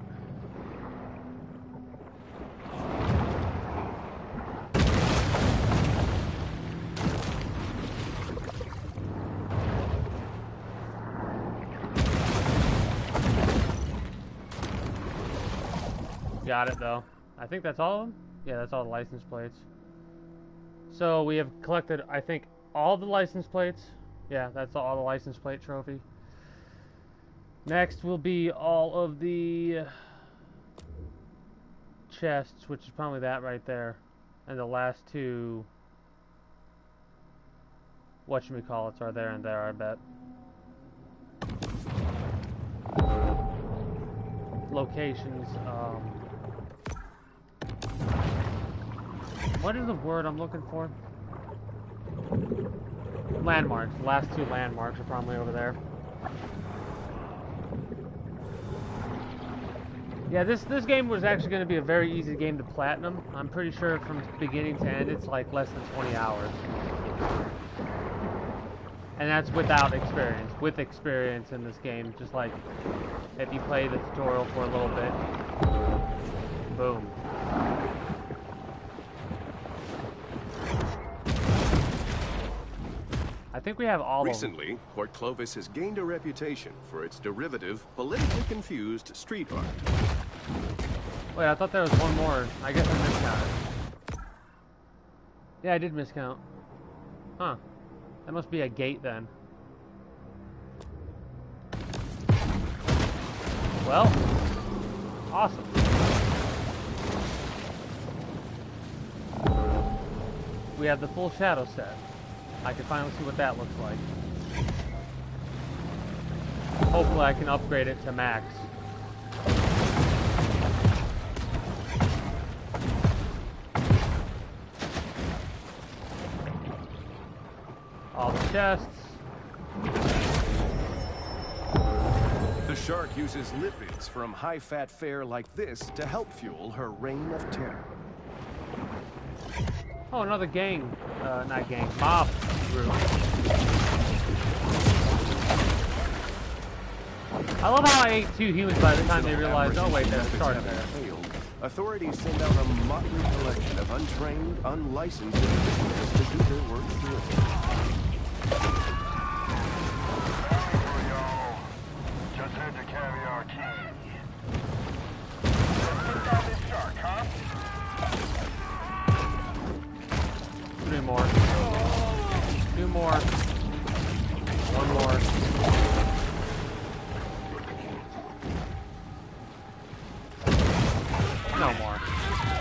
Got it though. I think that's all of them? Yeah, that's all the license plates. So we have collected, I think, all the license plates. Yeah, that's all the license plate trophy. Next will be all of the chests, which is probably that right there. And the last two, whatchamacallits, are there and there, I bet. Locations, what is the word I'm looking for? Landmarks. The last two landmarks are probably over there. Yeah, this game was actually going to be a very easy game to platinum. I'm pretty sure from beginning to end it's like less than 20 hours. And that's without experience. With experience in this game, just like if you play the tutorial for a little bit, boom. I think we have all Recently, of them. Port Clovis has gained a reputation for its derivative, politically confused street art. Wait, I thought there was one more. I guess I miscounted. Yeah, I did miscount. Huh. That must be a gate then. Well, awesome. We have the full shadow set. I can finally see what that looks like. Hopefully I can upgrade it to max. All the chests. The shark uses lipids from high-fat fare like this to help fuel her reign of terror. Oh, another gang. Not gang. Mob group. I love how I ate two humans by the time they realized, oh wait, there's a shark there. Authorities send out a motley collection of untrained, unlicensed individuals to do their work through it. Just heard the caviar king. Let's get this shark, huh? 3 more. 2 more. 1 more. No more.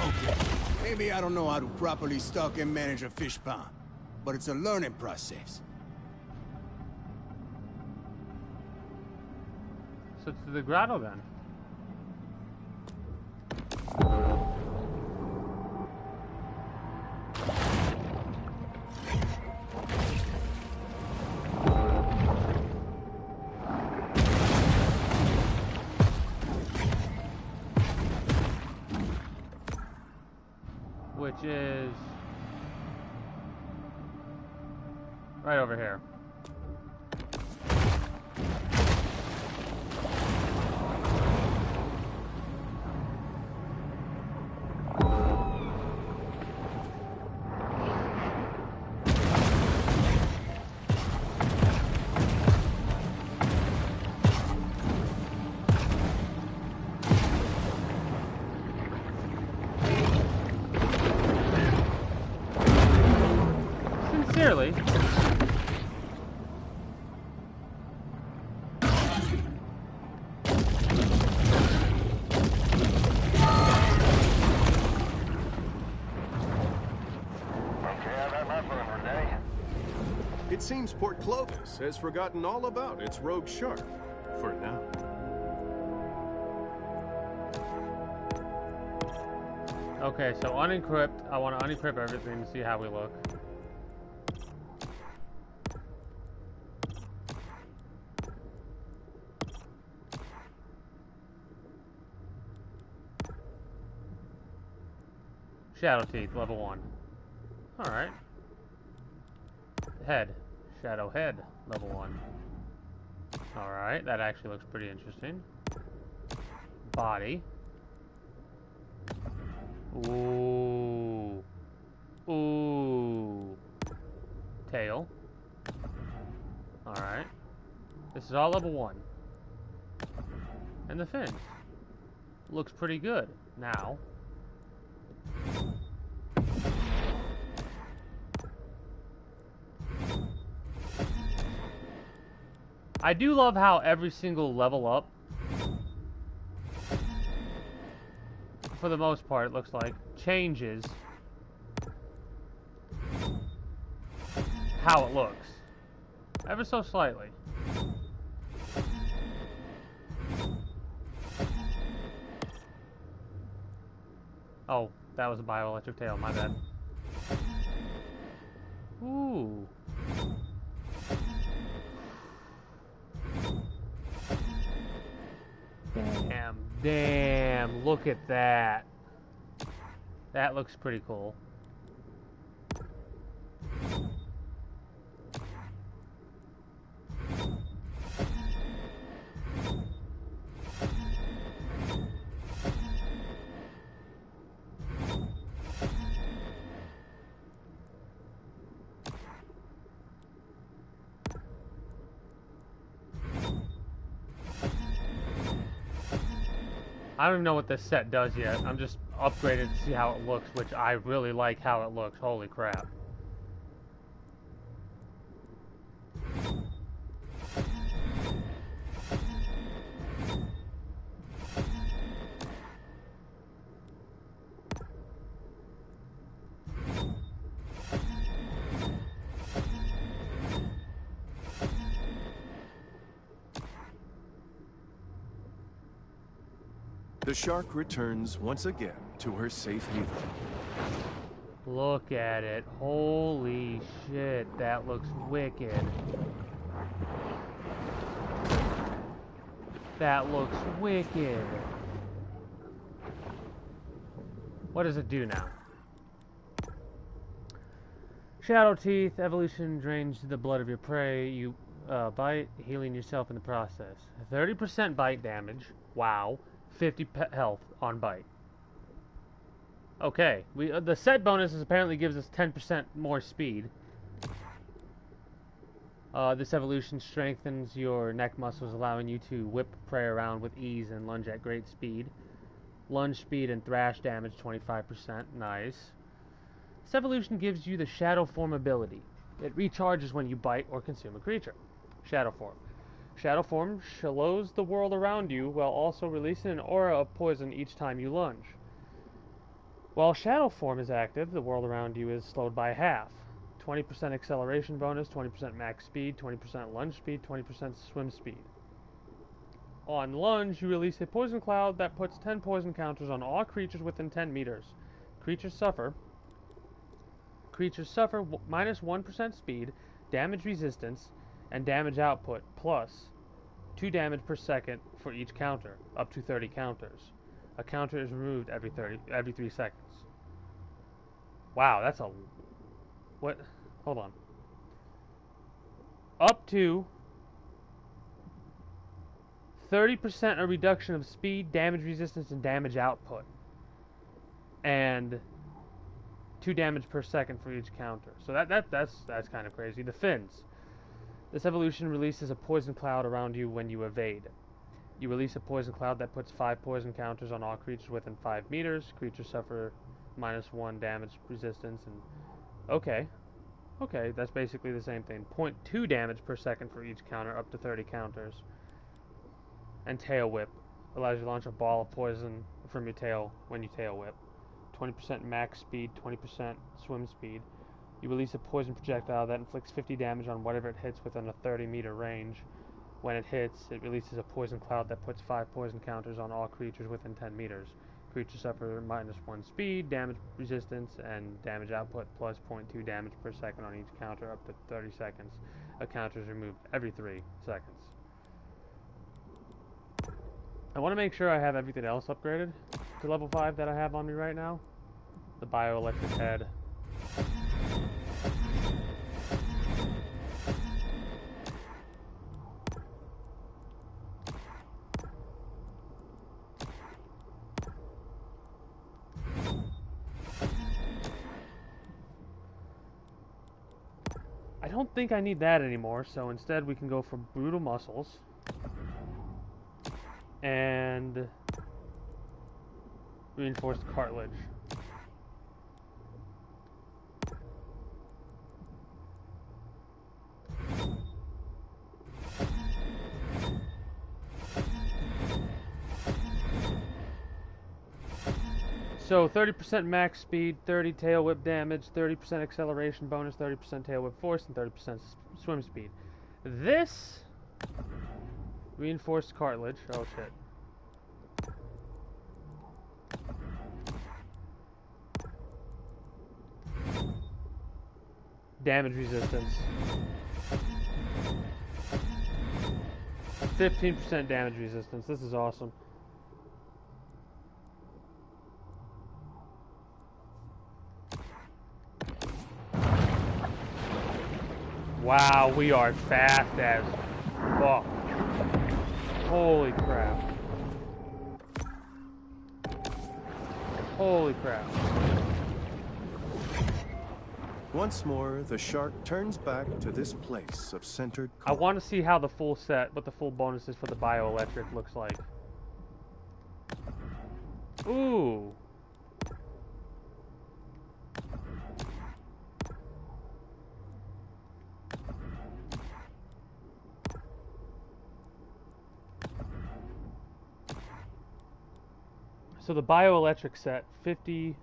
Okay. Maybe I don't know how to properly stock and manage a fish pond, but it's a learning process. So to the grotto then. which is right over here. Sincerely. It seems Port Clovis has forgotten all about its rogue shark, for now. Okay, so unencrypt. I want to unencrypt everything to see how we look. Shadow teeth, level 1. Alright. Head. Shadow head, level 1. Alright, that actually looks pretty interesting. Body. Ooh. Ooh. Tail. Alright. This is all level 1. And the fins. Looks pretty good. Now. I do love how every single level up, for the most part, it looks like, changes how it looks. Ever so slightly. Oh, that was a bioelectric tail, my bad. Ooh. Damn, look at that. That looks pretty cool. I don't even know what this set does yet. I'm just upgraded to see how it looks, which I really like how it looks. Holy crap. The shark returns once again to her safe haven. Look at it. Holy shit, that looks wicked. That looks wicked. What does it do now? Shadow teeth, evolution drains the blood of your prey. You bite, healing yourself in the process. 30% bite damage. Wow. 50 health on bite. Okay, the set bonuses apparently gives us 10% more speed. This evolution strengthens your neck muscles, allowing you to whip prey around with ease and lunge at great speed. Lunge speed and thrash damage 25%. Nice. This evolution gives you the shadow form ability. It recharges when you bite or consume a creature. Shadow form. Shadow form shadows the world around you while also releasing an aura of poison each time you lunge. While shadow form is active, the world around you is slowed by half. 20% acceleration bonus, 20% max speed, 20% lunge speed, 20% swim speed. On lunge, you release a poison cloud that puts 10 poison counters on all creatures within 10 meters. Creatures suffer minus 1% speed, damage resistance, and damage output, plus 2 damage per second for each counter, up to 30 counters. A counter is removed every 3 seconds. Wow, that's a... What? Hold on. Up to 30% a reduction of speed, damage resistance, and damage output. And 2 damage per second for each counter. So that's kind of crazy. The fins. This evolution releases a poison cloud around you when you evade. You release a poison cloud that puts 5 poison counters on all creatures within 5 meters. Creatures suffer -1 damage resistance. And okay, that's basically the same thing. 0.2 damage per second for each counter, up to 30 counters. And tail whip allows you to launch a ball of poison from your tail when you tail whip. 20% max speed, 20% swim speed. You release a poison projectile that inflicts 50 damage on whatever it hits within a 30-meter range. When it hits, it releases a poison cloud that puts 5 poison counters on all creatures within 10 meters. Creatures suffer -1 speed, damage resistance, and damage output plus 0.2 damage per second on each counter up to 30 seconds. A counter is removed every 3 seconds. I want to make sure I have everything else upgraded to level 5 that I have on me right now. The bioelectric head. I don't think I need that anymore, so instead we can go for brutal muscles and reinforced cartilage. So 30% max speed, 30 tail whip damage, 30% acceleration bonus, 30% tail whip force, and 30% swim speed. This reinforced cartilage. Oh shit. Damage resistance. 15% damage resistance. This is awesome. Wow, we are fast as fuck. Holy crap. Holy crap. Once more, the shark turns back to this place of centered I want to see how the full set, what the full bonuses for the bioelectric looks like. Ooh. So the bioelectric set, 50%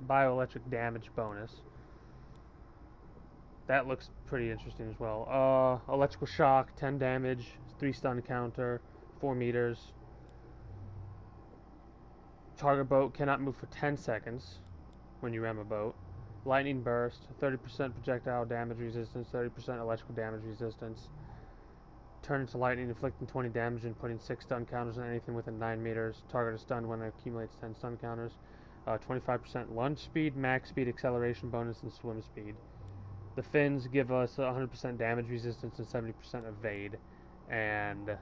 bioelectric damage bonus. That looks pretty interesting as well. Electrical shock, 10 damage, 3 stun counter, 4 meters. Target boat cannot move for 10 seconds when you ram a boat. Lightning burst, 30% projectile damage resistance, 30% electrical damage resistance. Turn into lightning, inflicting 20 damage and putting 6 stun counters on anything within 9 meters. Target is stunned when it accumulates 10 stun counters. 25% lunge speed, max speed, acceleration bonus, and swim speed. The fins give us 100% damage resistance and 70% evade. And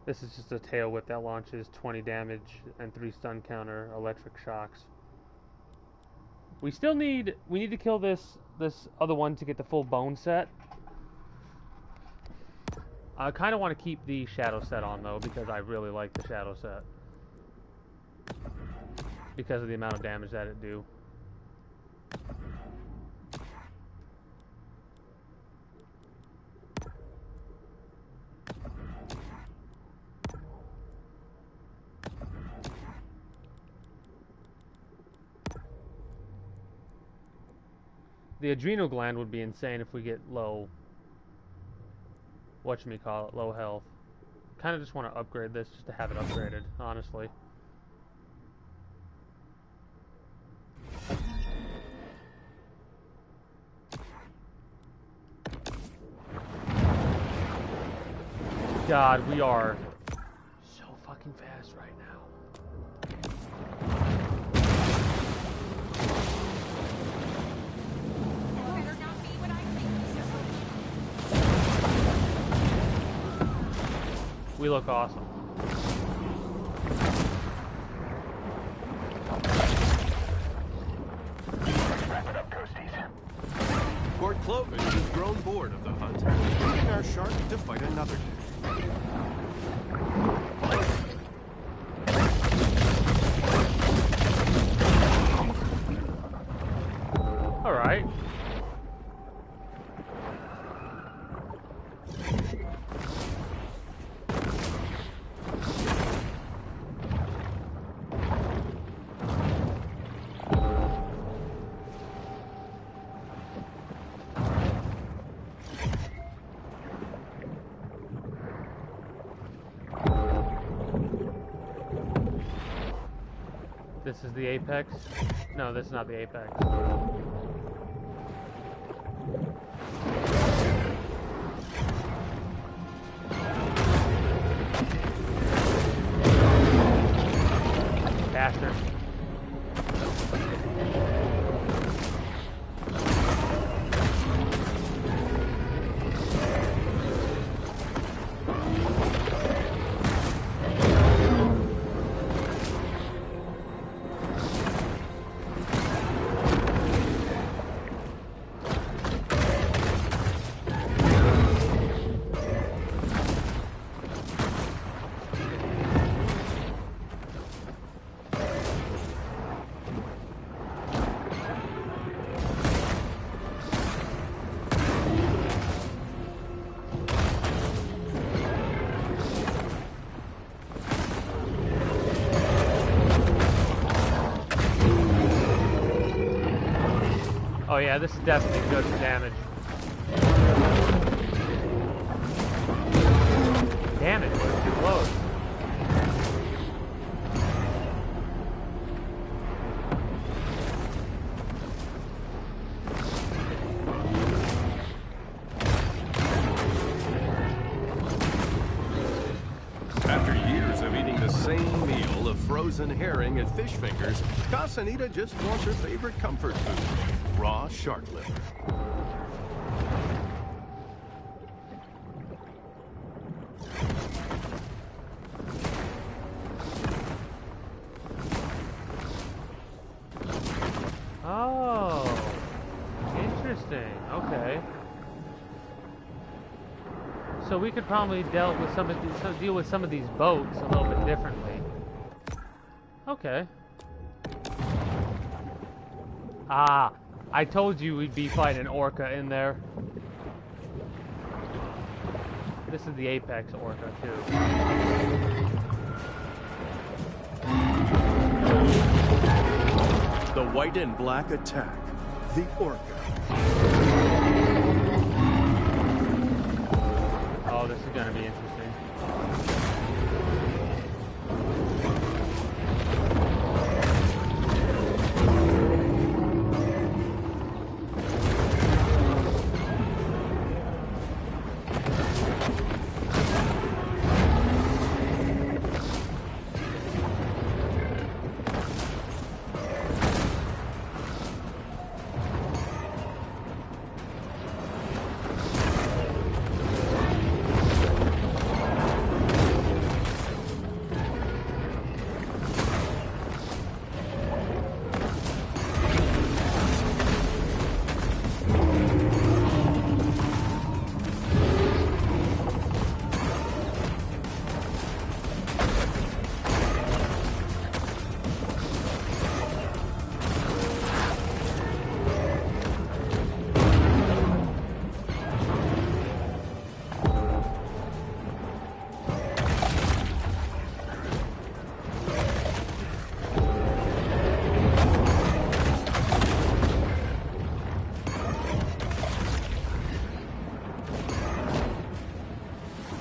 this is just a tail whip that launches 20 damage and 3 stun counter electric shocks. We need to kill this other one to get the full bone set. I kind of want to keep the shadow set on though, because I really like the shadow set. Because of the amount of damage that it do. The adrenal gland would be insane if we get low, low health. Kind of just want to upgrade this just to have it upgraded, honestly. God, we are so fucking fast right now. We look awesome. Wrap it up, Ghosties. Port Clovis has grown bored of the hunt, leaving our shark to fight another day. All right. This is the apex? No, this is not the apex. Bastard. Oh yeah, this is definitely good for damage. Damn it, we're too close. After years of eating the same meal of frozen herring and fish fingers, Casanita just wants her favorite comfort food, raw shark liver. Oh, interesting. Okay. So we could probably deal with some of these boats a little bit differently. Okay. Ah, I told you we'd be fighting Orca in there. This is the Apex Orca too. The white and black attack, the Orca. Oh, this is gonna be interesting.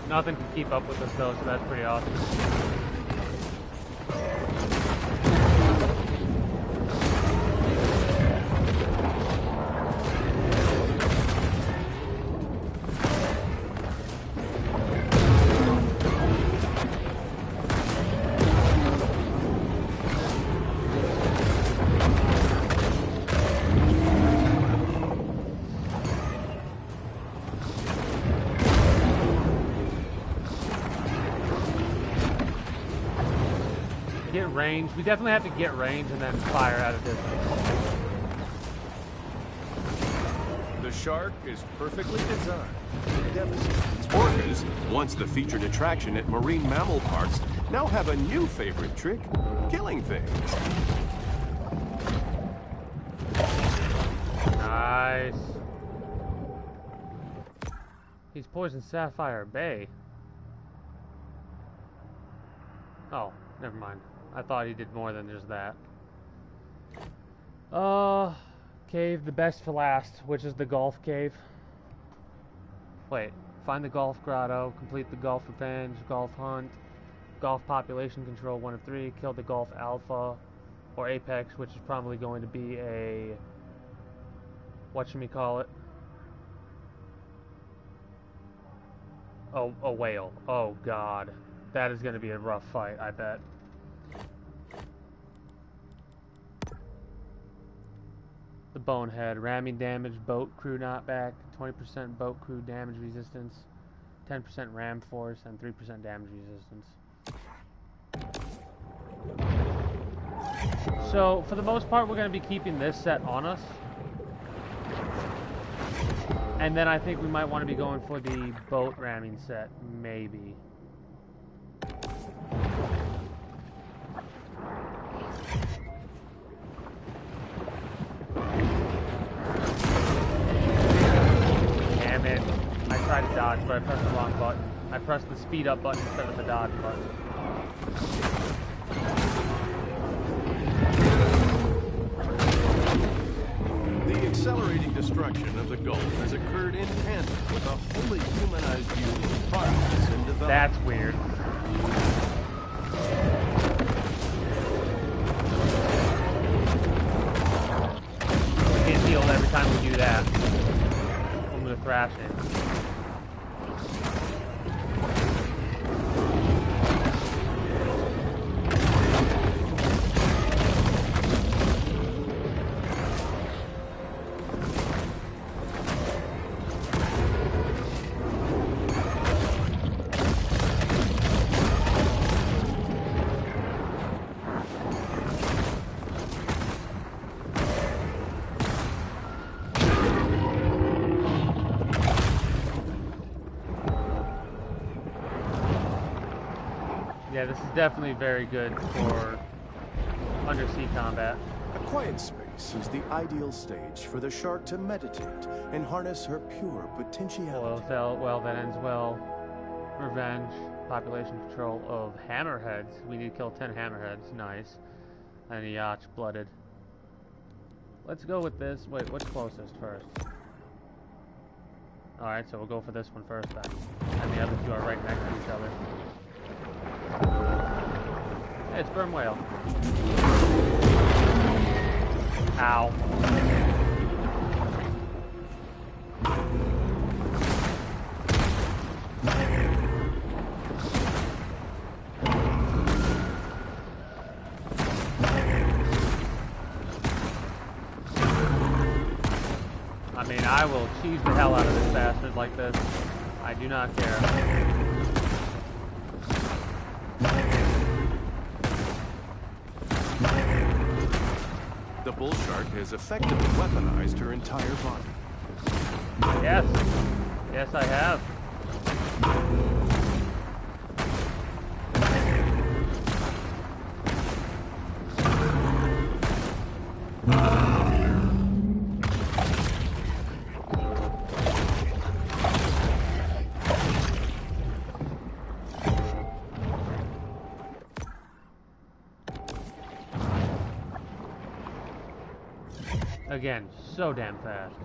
Nothing can keep up with us though, so that's pretty awesome. Get range. We definitely have to get range and then fire at a distance. The shark is perfectly designed to devastate. Orcas, once the featured attraction at marine mammal parks, now have a new favorite trick, killing things. Nice. He's poisoned Sapphire Bay. Oh, never mind. I thought he did more than just that. Cave, the best for last, which is the Golf Cave. Wait, find the Golf Grotto, complete the Golf Revenge, Golf Hunt, Golf Population Control 1 of 3, kill the Golf Alpha, or Apex, which is probably going to be a... whatchamacallit? Oh, a whale. Oh, God. That is going to be a rough fight, I bet. The Bonehead. Ramming damage, boat crew knockback, 20% boat crew damage resistance, 10% ram force, and 3% damage resistance. So, for the most part, we're going to be keeping this set on us. And then I think we might want to be going for the boat ramming set, maybe. Damn it. I tried to dodge, but I pressed the wrong button. I pressed the speed up button instead of the dodge button. The accelerating destruction of the Gulf has occurred in tandem with a wholly humanized view of progress and development. That's weird. We get healed every time we do that. I'm gonna thrash it. Yeah, this is definitely very good for undersea combat. A quiet space is the ideal stage for the shark to meditate and harness her pure potentiality. Well, that ends well. Revenge, population control of hammerheads. We need to kill 10 hammerheads. Nice. And a yacht blooded. Let's go with this. Wait, what's closest first? Alright, so we'll go for this one first then. And the other two are right next to each other. Hey, it's sperm whale. Ow. I mean, I will cheese the hell out of this bastard like this. I do not care. The bull shark has effectively weaponized her entire body. Yes. Yes, I have. Again, so damn fast.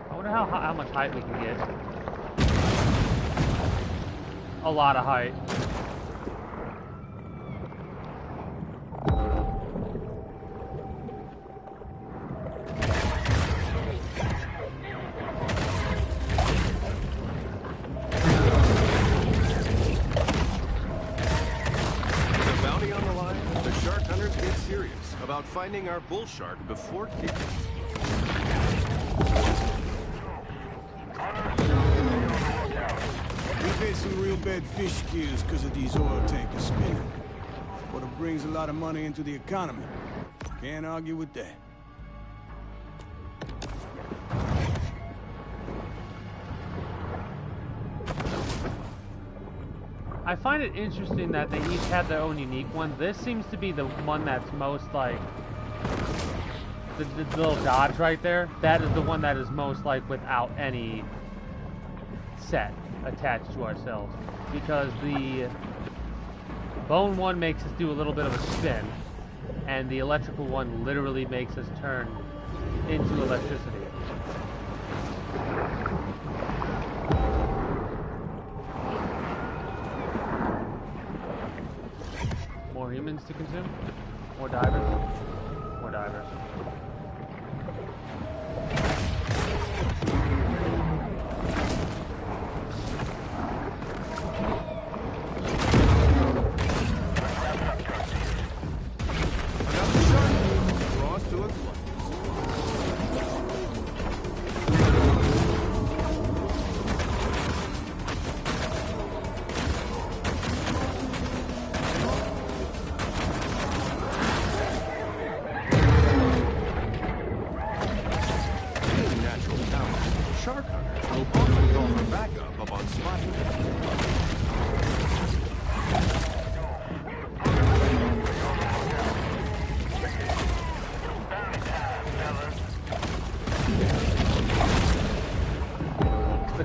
I wonder how much height we can get. A lot of height. Finding our bull shark before kicking. We've made some real bad fish kills because of these oil tankers spinning. But it brings a lot of money into the economy. Can't argue with that. I find it interesting that they each have their own unique one. This seems to be the one that's most like the little dodge right there. That is the one that is most like without any set attached to ourselves, because the bone one makes us do a little bit of a spin, and the electrical one literally makes us turn into electricity. More humans to consume? More divers? More divers.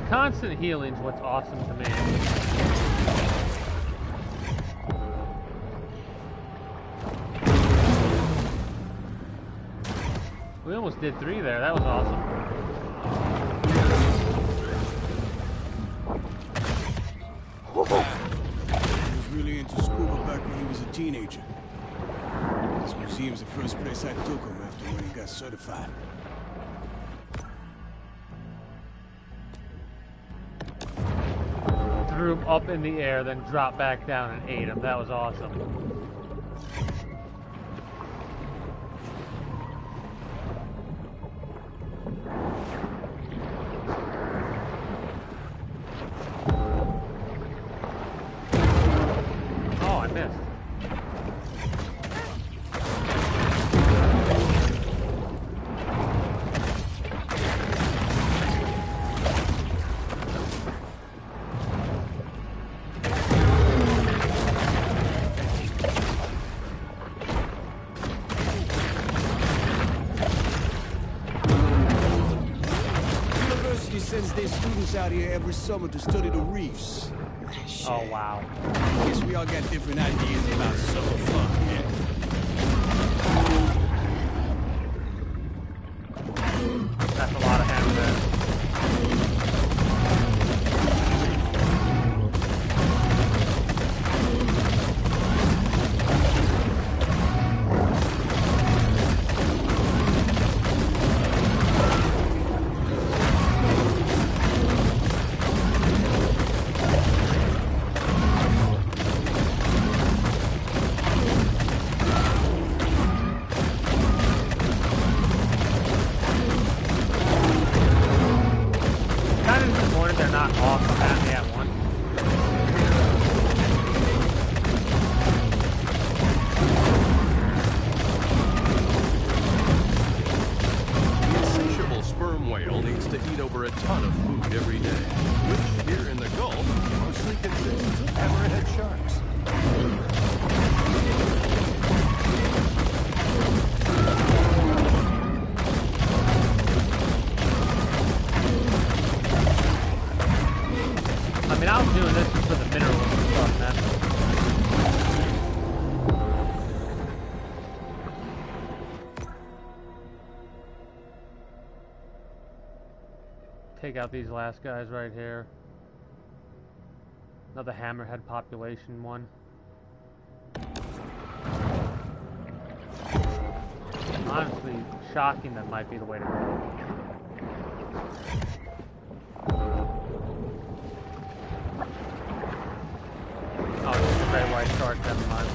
Constant healing's what's awesome to me. We almost did 3 there. That was awesome. He was really into scuba back when he was a teenager. This museum's the first place I took him after when he got certified. Threw him up in the air, then dropped back down and ate him. That was awesome. Oh, I missed. Sends their students out here every summer to study the reefs. Shit. Oh, wow. I guess we all got different ideas about summer fun, yeah? That's a lot of hammerhead. Take out these last guys right here. Another hammerhead population one. Honestly, shocking that might be the way to go. Oh, it's just a great white shark, never mind.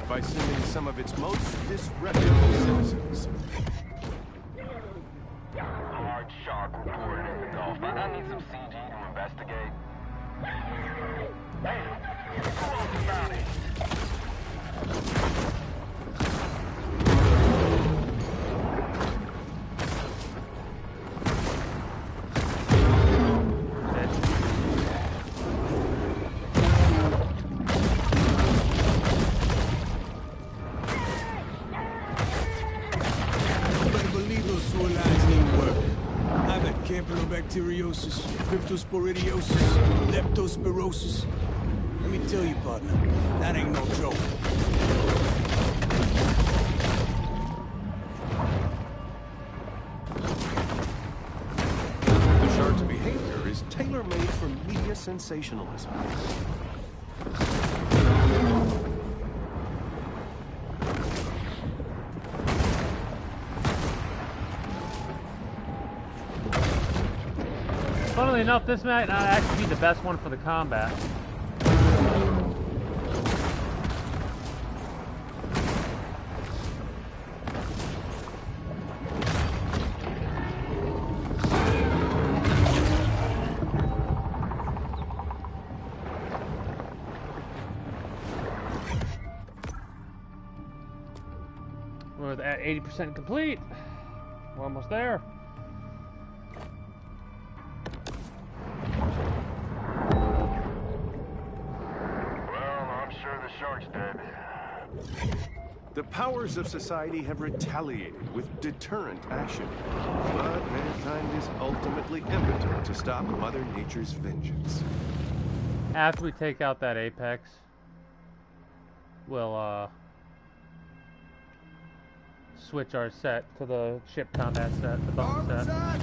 by sending some of its most disreputable citizens. Large shark reported in the Gulf. I need some CG to investigate. Hey, who owns the bounty? Bacteriosis, cryptosporidiosis, leptospirosis. Let me tell you, partner, that ain't no joke. The shark's behavior is tailor-made for media sensationalism. Funnily enough, this might not actually be the best one for the combat. We're at 80% complete. We're almost there. The powers of society have retaliated with deterrent action, but mankind is ultimately impotent to stop Mother Nature's vengeance. After we take out that apex, we'll switch our set to the ship combat set, the bonus set.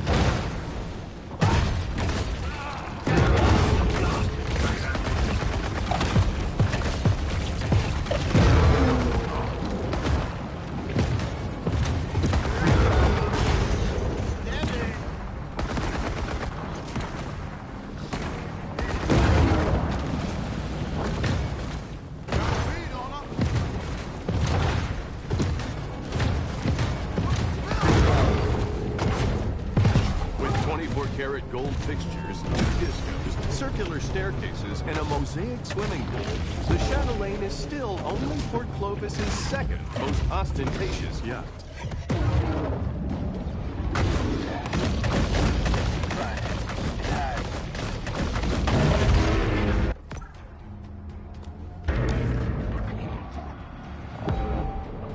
Gold fixtures, discos, circular staircases, and a mosaic swimming pool, the Chatelaine is still only Port Clovis's second most ostentatious yacht.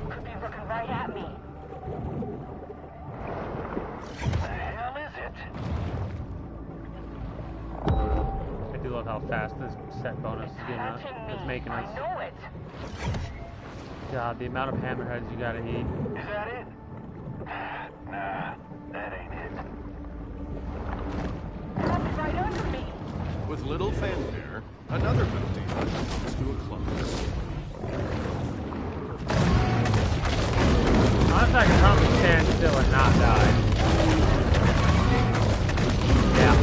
Could be looking right at me. The hell is it? I do love how fast this set bonus is getting us. It's making us. I know it. God, the amount of hammerheads you gotta eat. Is that it? Nah, that ain't it. It's right under me. With little fanfare, another bounty hunt comes to a close. Honestly, I can probably stand still and not die. Yeah.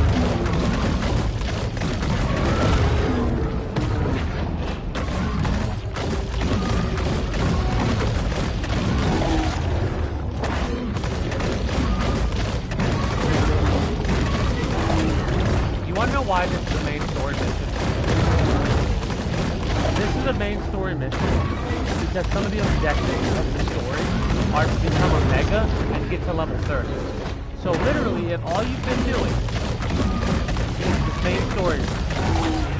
Why this is the main story mission. This is a main story mission because some of the objectives of the story are to become a mega and get to level 30. So literally, if all you've been doing is the main story,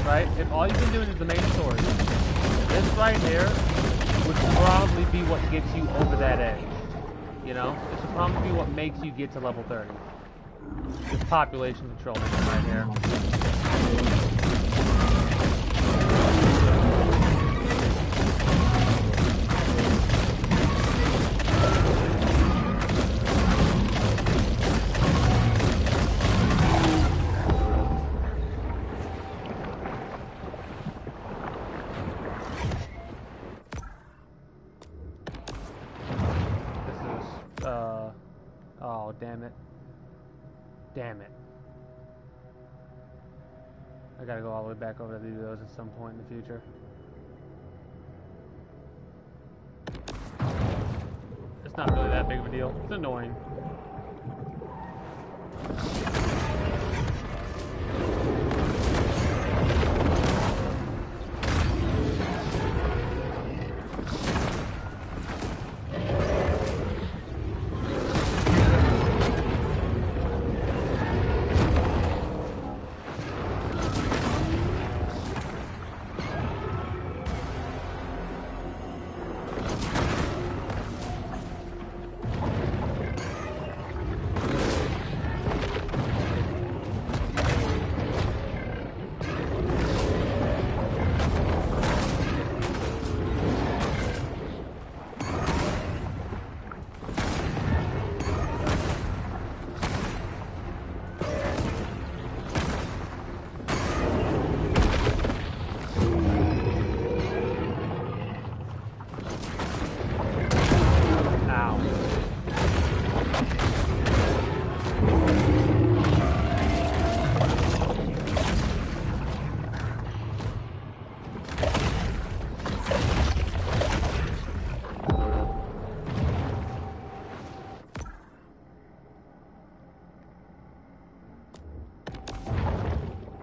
right? If all you've been doing is the main story, this right here would probably be what gets you over that edge. You know? This would probably be what makes you get to level 30. This population control mission right here. This is, oh, damn it. Damn it. I gotta go all the way back over to do those at some point in the future. that big of a deal. It's annoying.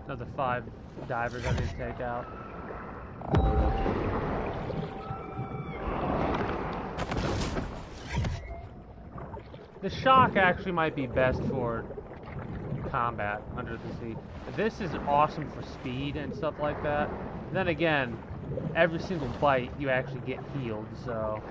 Another 5 divers I need to take out. The shock actually might be best for combat under the sea. This is awesome for speed and stuff like that. Then again, every single bite you actually get healed, so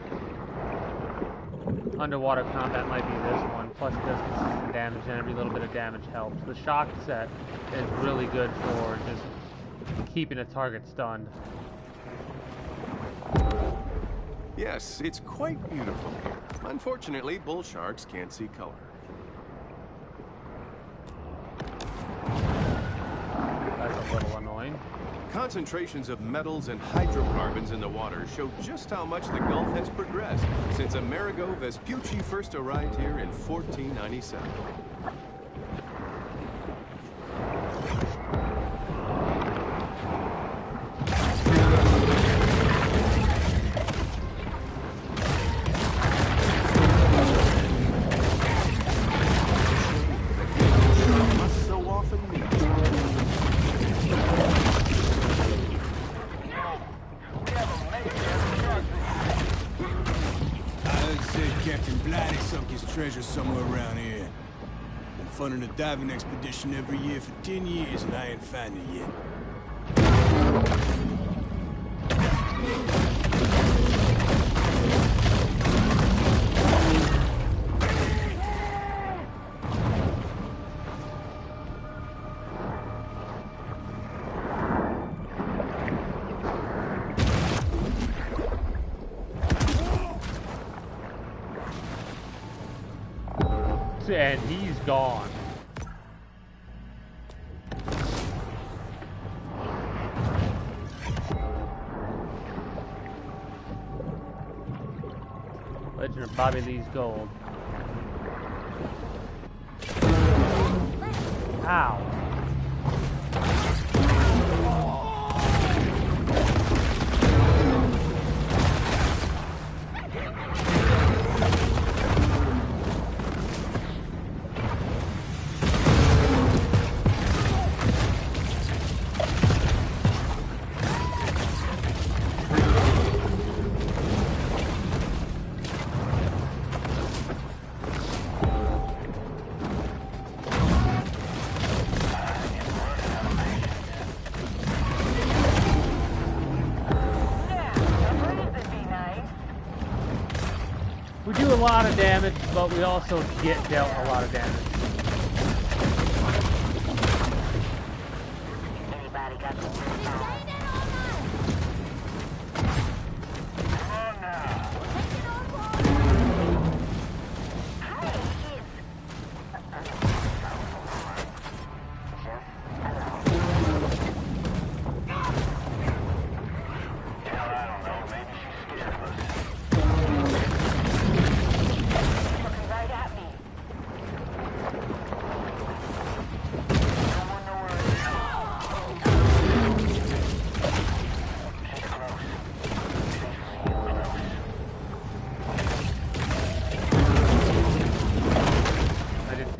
underwater combat might be this one. Plus it does consistent damage and every little bit of damage helps. The shock set is really good for just keeping a target stunned. Yes, it's quite beautiful here. Unfortunately, bull sharks can't see color. That's a little annoying. Concentrations of metals and hydrocarbons in the water show just how much the Gulf has progressed since Amerigo Vespucci first arrived here in 1497. Treasure somewhere around here. Been funding a diving expedition every year for 10 years and I ain't found it yet. And he's gone. Legend of Bobby Lee's gold. Ow. We do a lot of damage, but we also get dealt a lot of damage. Anybody got the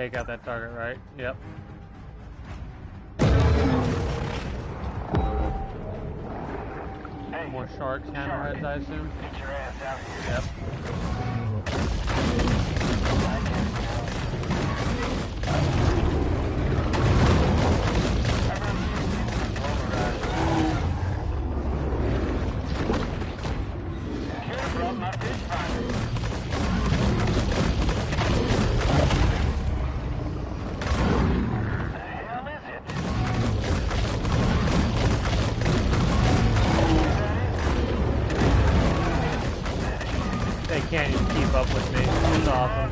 take out that target, right? Yep. Hey, More sharks, hammerheads, I assume. get your ass out here. Yep. Should've brought my fish finder. The hell is it? They can't even keep up with me. It's awesome.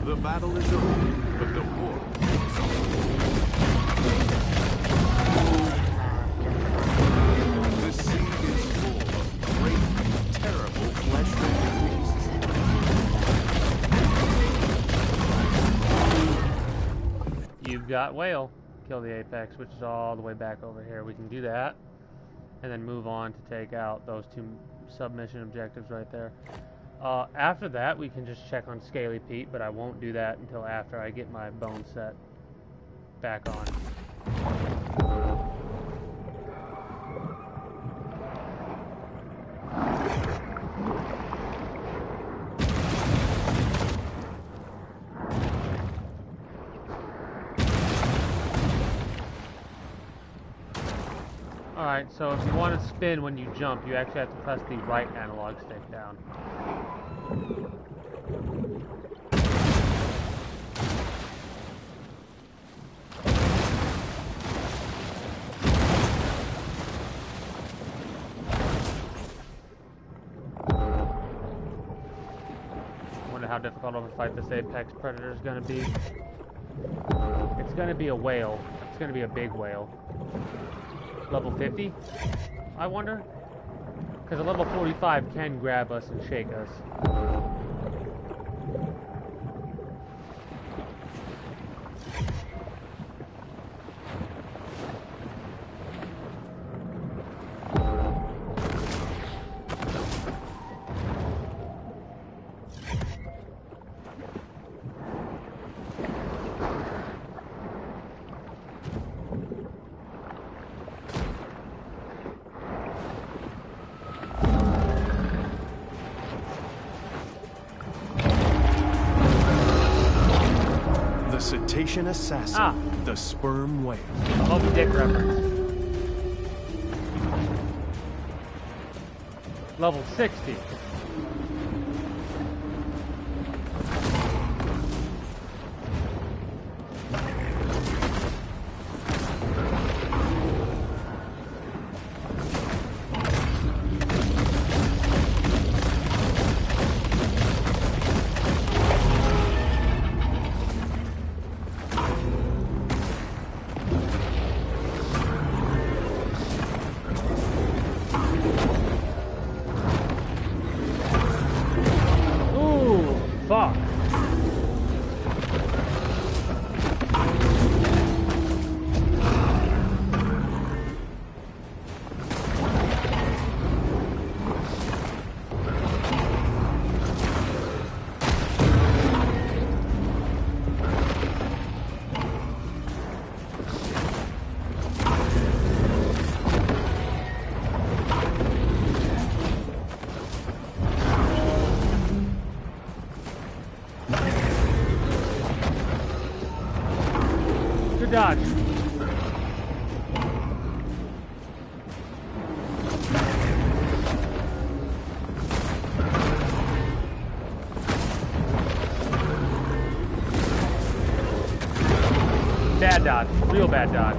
The battle is over, but the war goes on. The sea is full of great, terrible flesh-rending beasts. You've got whale. Kill the apex, which is all the way back over here. We can do that, and then move on to take out those two submission objectives right there. After that, we can just check on Scaly Pete, but I won't do that until after I get my bone set back on. Alright, so if you want to spin when you jump, you actually have to press the right analog stick down. Wonder how difficult of a fight this apex predator is going to be. It's going to be a whale. It's going to be a big whale. Level 50, I wonder? Because a level 45 can grab us and shake us. Cetacean assassin, the sperm whale. Moby Dick reference. Level 60. Dodge. Bad dodge. Real bad dodge.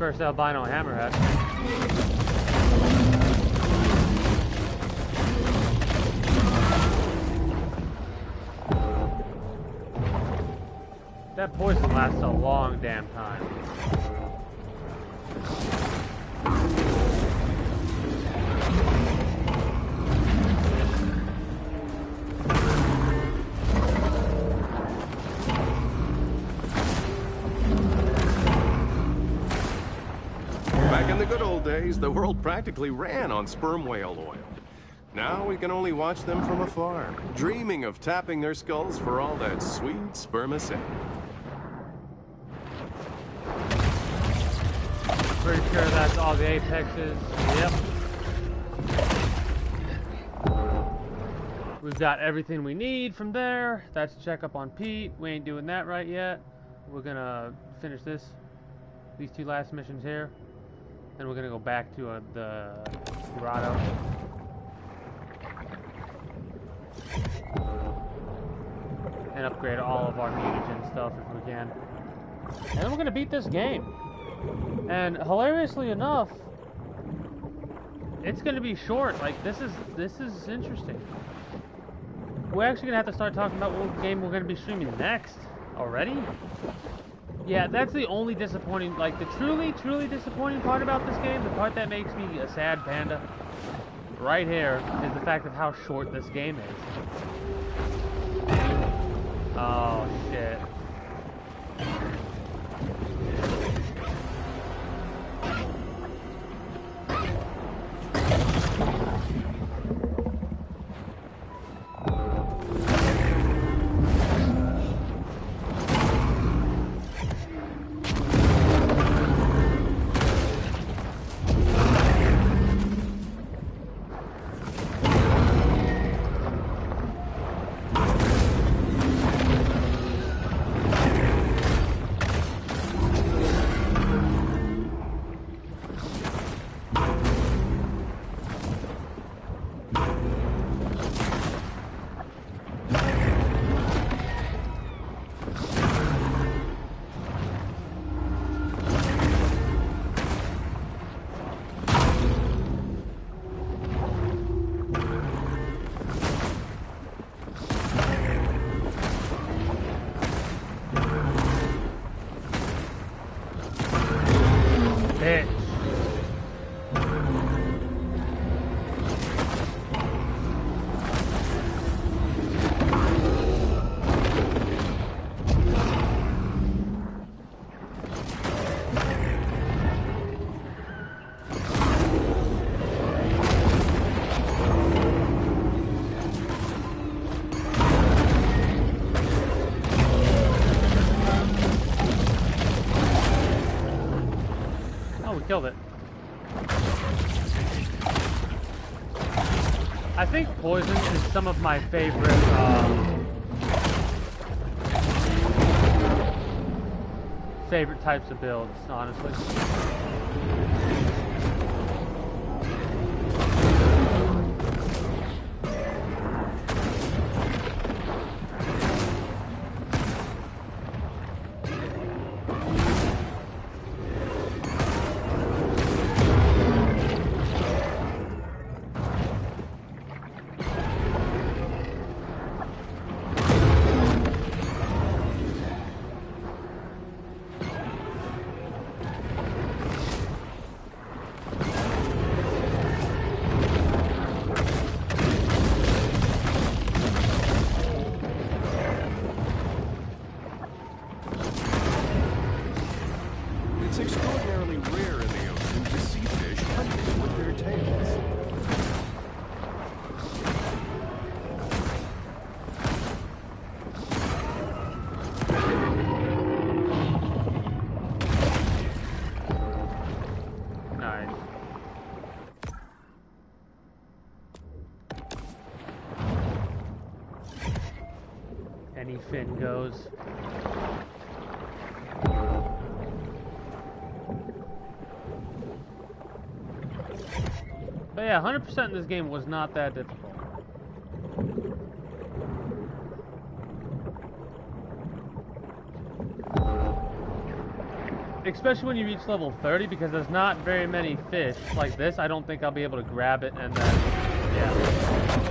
first albino hammerhead. That poison lasts a long damn time. Back in the good old days, the world practically ran on sperm whale oil. Now we can only watch them from afar, dreaming of tapping their skulls for all that sweet spermaceti. Pretty sure that's all the apexes. Yep. We've got everything we need from there. That's check up on Pete. We ain't doing that right yet. We're gonna finish these two last missions here. Then we're gonna go back to the grotto. And upgrade all of our mutagen stuff if we can. And then we're gonna beat this game. And hilariously enough, it's gonna be short. Like this is interesting. We're actually gonna have to start talking about what game we're gonna be streaming next already. Yeah, that's the only disappointing, like the truly disappointing part about this game, the part that makes me a sad panda, right here, is the fact of how short this game is. Oh shit. Killed it. I think poison is some of my favorite types of builds, honestly. It's extraordinarily rare in the ocean to see fish hunting with their tails. Nice. Any fin goes. But yeah, 100% in this game was not that difficult. especially when you reach level 30, because there's not very many fish like this. I don't think I'll be able to grab it and then, yeah.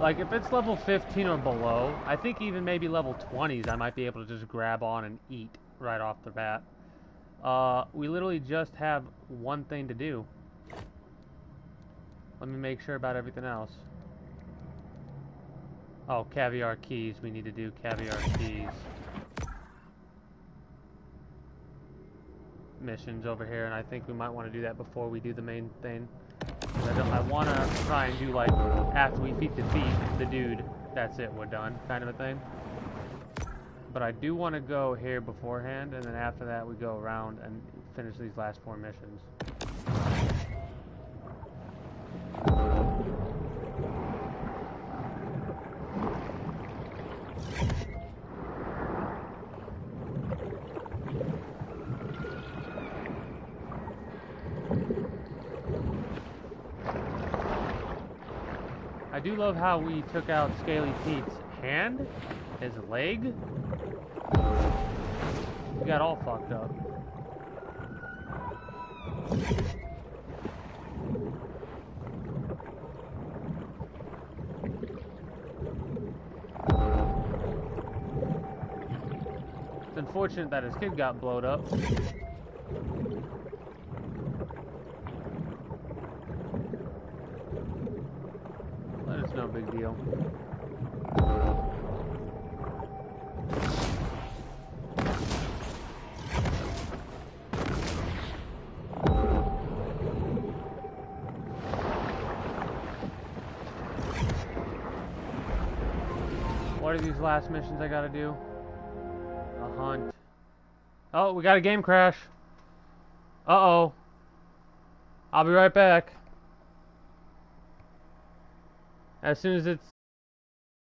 Like, if it's level 15 or below, I think even maybe level 20s, I might be able to just grab on and eat right off the bat. We literally just have one thing to do. Let me make sure about everything else. Oh, caviar keys. We need to do caviar keys. Missions over here, and I think we might want to do that before we do the main thing. I want to try and do, like, after we defeat the dude, that's it, we're done, kind of a thing. But I do want to go here beforehand, and then after that we go around and finish these last 4 missions. I do love how we took out Scaly Pete's hand, his leg. He got all fucked up. It's unfortunate that his kid got blowed up. But it's no big deal. What are these last missions I gotta do? A hunt. Oh, we got a game crash. Uh-oh. I'll be right back. As soon as it's